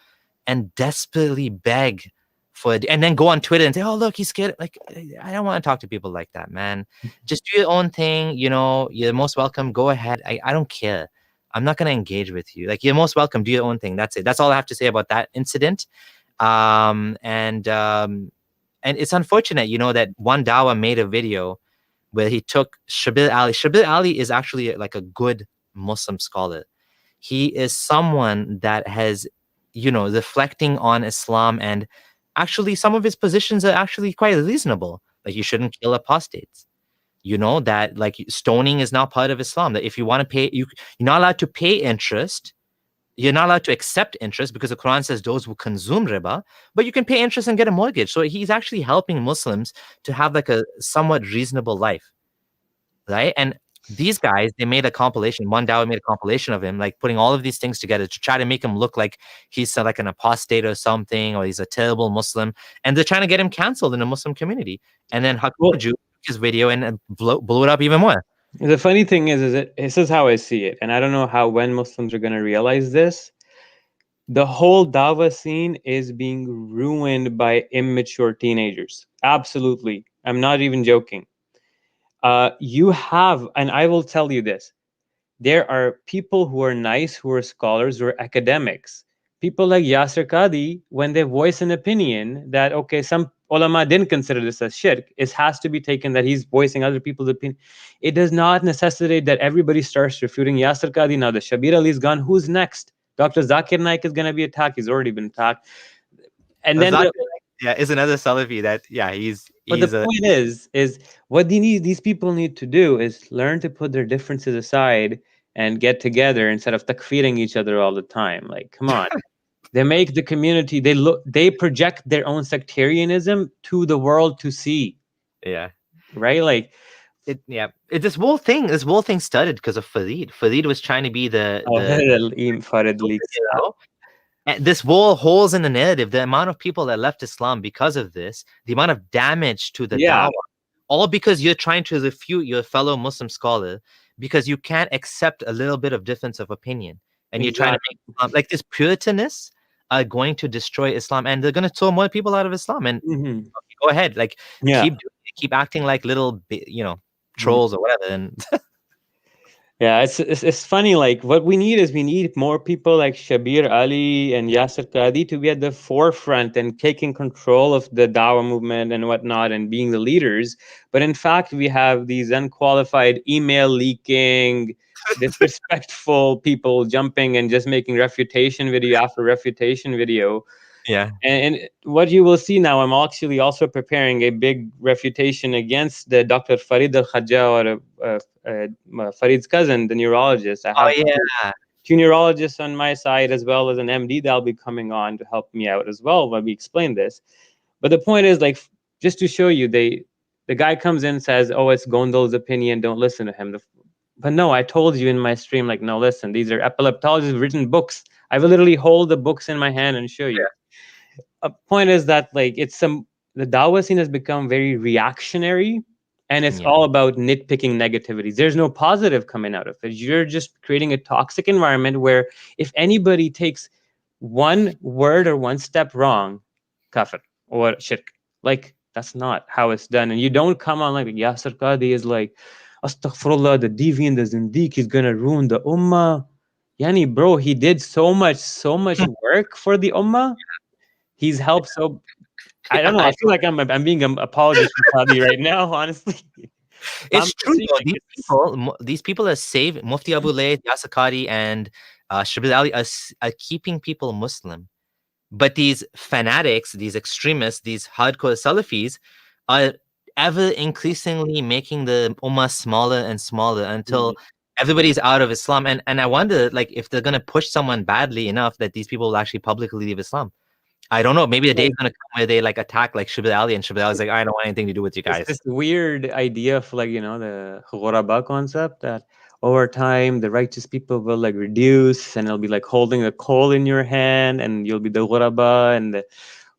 and desperately beg for it, and then go on Twitter and say, "Oh, look, he's scared," like I don't want to talk to people like that, man. Just do your own thing. You know, you're most welcome. Go ahead. I don't care. I'm not gonna engage with you. Like, you're most welcome. Do your own thing. That's it. That's all I have to say about that incident. And it's unfortunate, you know, that one Dawa made a video where he took Shabir Ali. Shabir Ali is actually like a good Muslim scholar. He is someone that has, you know, reflecting on Islam, and actually some of his positions are actually quite reasonable. Like, you shouldn't kill apostates. You know, that like stoning is not part of Islam. That if you want to pay, you're not allowed to pay interest. You're not allowed to accept interest because the Quran says those who consume riba, but you can pay interest and get a mortgage. So he's actually helping Muslims to have like a somewhat reasonable life, right? And these guys, they made a compilation. One Dawa made a compilation of him, like putting all of these things together to try to make him look like he's like an apostate or something, or he's a terrible Muslim. And they're trying to get him canceled in the Muslim community. And then Hakuju took his video and blew it up even more. The funny thing is this is how I see it, and I don't know how when Muslims are going to realize this. The whole Dawa scene is being ruined by immature teenagers. Absolutely. I'm not even joking. You have, and I will tell you this, there are people who are nice, who are scholars, who are academics. People like Yasir Qadi, when they voice an opinion that, okay, some ulama didn't consider this as shirk, it has to be taken that he's voicing other people's opinion. It does not necessitate that everybody starts refuting Yasir Qadi. Now the Shabir Ali is gone. Who's next? Dr. Zakir Naik is going to be attacked. He's already been attacked. And then is another Salafi that, but the point is what these people need to do is learn to put their differences aside and get together instead of takfiring each other all the time. Like, come on. They make the community, they project their own sectarianism to the world to see. Yeah. Right? Like this whole thing started because of Farid. Farid was trying to be Farid leaks. And this wall holes in the narrative, the amount of people that left Islam because of this, the amount of damage to the dawah, all because you're trying to refute your fellow Muslim scholar because you can't accept a little bit of difference of opinion. And you're trying to make Islam, like this Puritanists are going to destroy Islam, and they're going to throw more people out of Islam. And go ahead, like keep acting like little, trolls or whatever. And yeah, it's funny. Like, what we need more people like Shabir Ali and Yasir Qadi to be at the forefront and taking control of the Dawah movement and whatnot and being the leaders. But in fact, we have these unqualified email leaking, disrespectful people jumping and just making refutation video after refutation video. Yeah. And what you will see now, I'm actually also preparing a big refutation against the Dr. Farid al-Khajja, or Farid's cousin, the neurologist. I have two neurologists on my side, as well as an MD that'll be coming on to help me out as well when we explain this. But the point is, like, just to show you, the guy comes in and says, oh, it's Gondal's opinion, don't listen to him. But no, I told you in my stream, like, no, listen, these are epileptologists written books. I will literally hold the books in my hand and show you. A point is that, like, the Dawah scene has become very reactionary, and it's all about nitpicking negativities. There's no positive coming out of it. You're just creating a toxic environment where if anybody takes one word or one step wrong, kafir or shirk. Like, that's not how it's done. And you don't come on like Yasir Qadi is like, astaghfirullah, the deviant, the zindiq, he's gonna ruin the ummah. Yani, bro, he did so much work for the ummah. He's helped so. I don't know. I feel like I'm being an apologist for Qadi right now. Honestly, it's true. These people are saving. Mufti Abu Layth, Yasir Qadi, and Shabir Ali are keeping people Muslim. But these fanatics, these extremists, these hardcore Salafis are ever increasingly making the ummah smaller and smaller until everybody's out of Islam. And I wonder, like, if they're gonna push someone badly enough that these people will actually publicly leave Islam. I don't know. Maybe the day is gonna come where they like attack like Shabir Ali, and Shabir Ali's like, I don't want anything to do with you guys. It's this weird idea of, like, the ghuraba concept that over time the righteous people will like reduce, and it'll be like holding a coal in your hand, and you'll be the ghuraba, and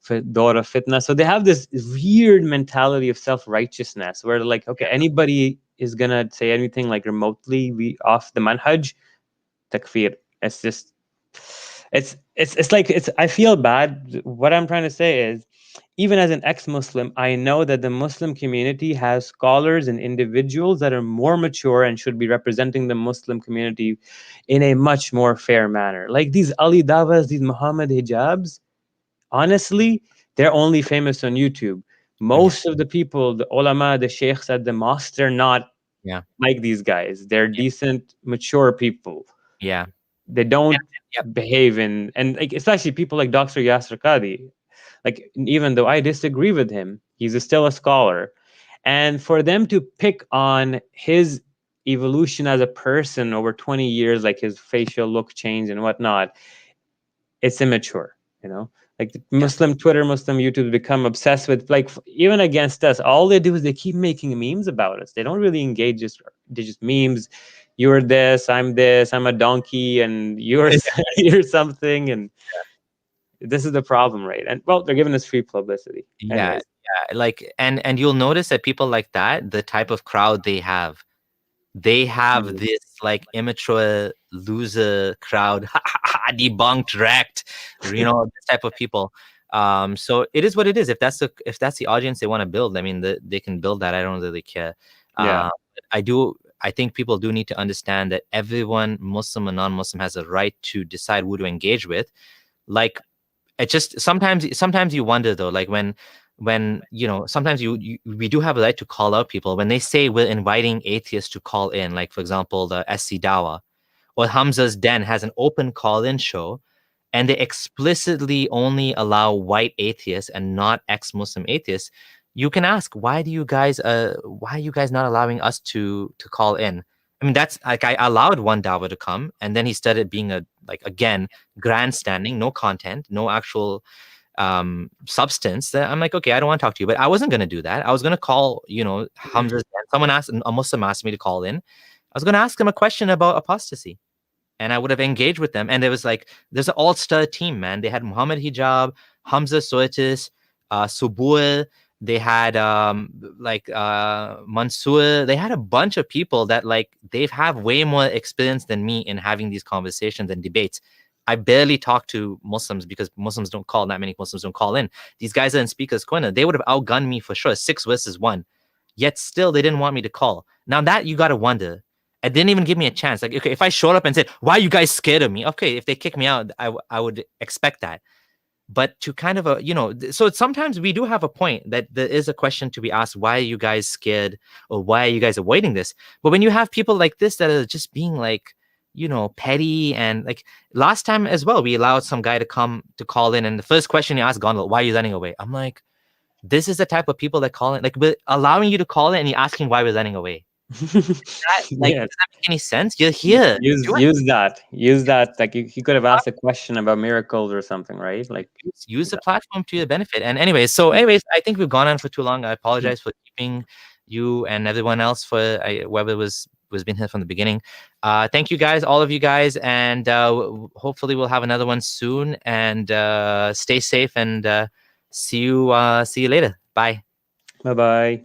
Dora fitna. So they have this weird mentality of self-righteousness where like, okay, anybody is gonna say anything like remotely off the manhaj, takfir. It's just, it's like, I feel bad. What I'm trying to say is, even as an ex-Muslim, I know that the Muslim community has scholars and individuals that are more mature and should be representing the Muslim community in a much more fair manner. Like these Ali Davas, these Muhammad hijabs, honestly, they're only famous on YouTube. Most of the people, the ulama, the sheikhs at the mosque, they're not like these guys. They're decent, mature people. Yeah. They don't behave and like, especially people like Dr. Yasser Qadi. Like, even though I disagree with him, he's still a scholar. And for them to pick on his evolution as a person over 20 years, like his facial look change and whatnot, it's immature, you know? Like Muslim Twitter, Muslim YouTube become obsessed with, like, even against us, all they do is they keep making memes about us. They don't really engage, just memes. You're this, I'm a donkey, and you're you're something, and this is the problem, right? And well, they're giving us free publicity. Anyways. Yeah, like, and you'll notice that people like that, the type of crowd they have this like immature loser crowd, debunked, wrecked, you know, this type of people. So it is what it is. If that's the audience they want to build, I mean, they can build that. I don't really care. I think people do need to understand that everyone, Muslim and non-Muslim, has a right to decide who to engage with. Like, it just sometimes you wonder though, like when you know, sometimes we do have a right to call out people when they say we're inviting atheists to call in, like for example the SC Dawa or Hamza's Den has an open call-in show, and they explicitly only allow white atheists and not ex-Muslim atheists. You can ask, why are you guys not allowing us to call in? I mean, that's like, I allowed one Dawa to come, and then he started being again grandstanding, no content, no actual substance. I'm like, okay, I don't want to talk to you. But I wasn't going to do that. I was going to call, you know, Hamza's Den. Someone a Muslim asked me to call in. I was going to ask him a question about apostasy, and I would have engaged with them. And there's an all-star team, man. They had Muhammad Hijab, Hamza Soetis, Subur. They had Mansoor. They had a bunch of people that they have way more experience than me in having these conversations and debates. I barely talk to Muslims because Muslims don't call. Not many Muslims don't call in. These guys are in speaker's corner. They would have outgunned me for sure, 6 versus 1. Yet still, they didn't want me to call. Now that you got to wonder. It didn't even give me a chance. Like, okay, if I showed up and said, "Why are you guys scared of me?" Okay, if they kick me out, I would expect that. But to kind of so sometimes we do have a point that there is a question to be asked: why are you guys scared, or why are you guys avoiding this? But when you have people like this that are just being petty, and like last time as well, we allowed some guy to come to call in, and the first question he asked Gondal, "Why are you running away?" I'm like, this is the type of people that call in. Like, we're allowing you to call in and you're asking why we're running away. Does that make any sense? You're here. Use that. Like, he could have asked a question about miracles or something, right? Like, use the platform to your benefit. And anyways, I think we've gone on for too long. I apologize for keeping you and everyone else for whoever was been here from the beginning. Thank you guys, all of you guys, and hopefully we'll have another one soon. And stay safe, and see you later. Bye. Bye.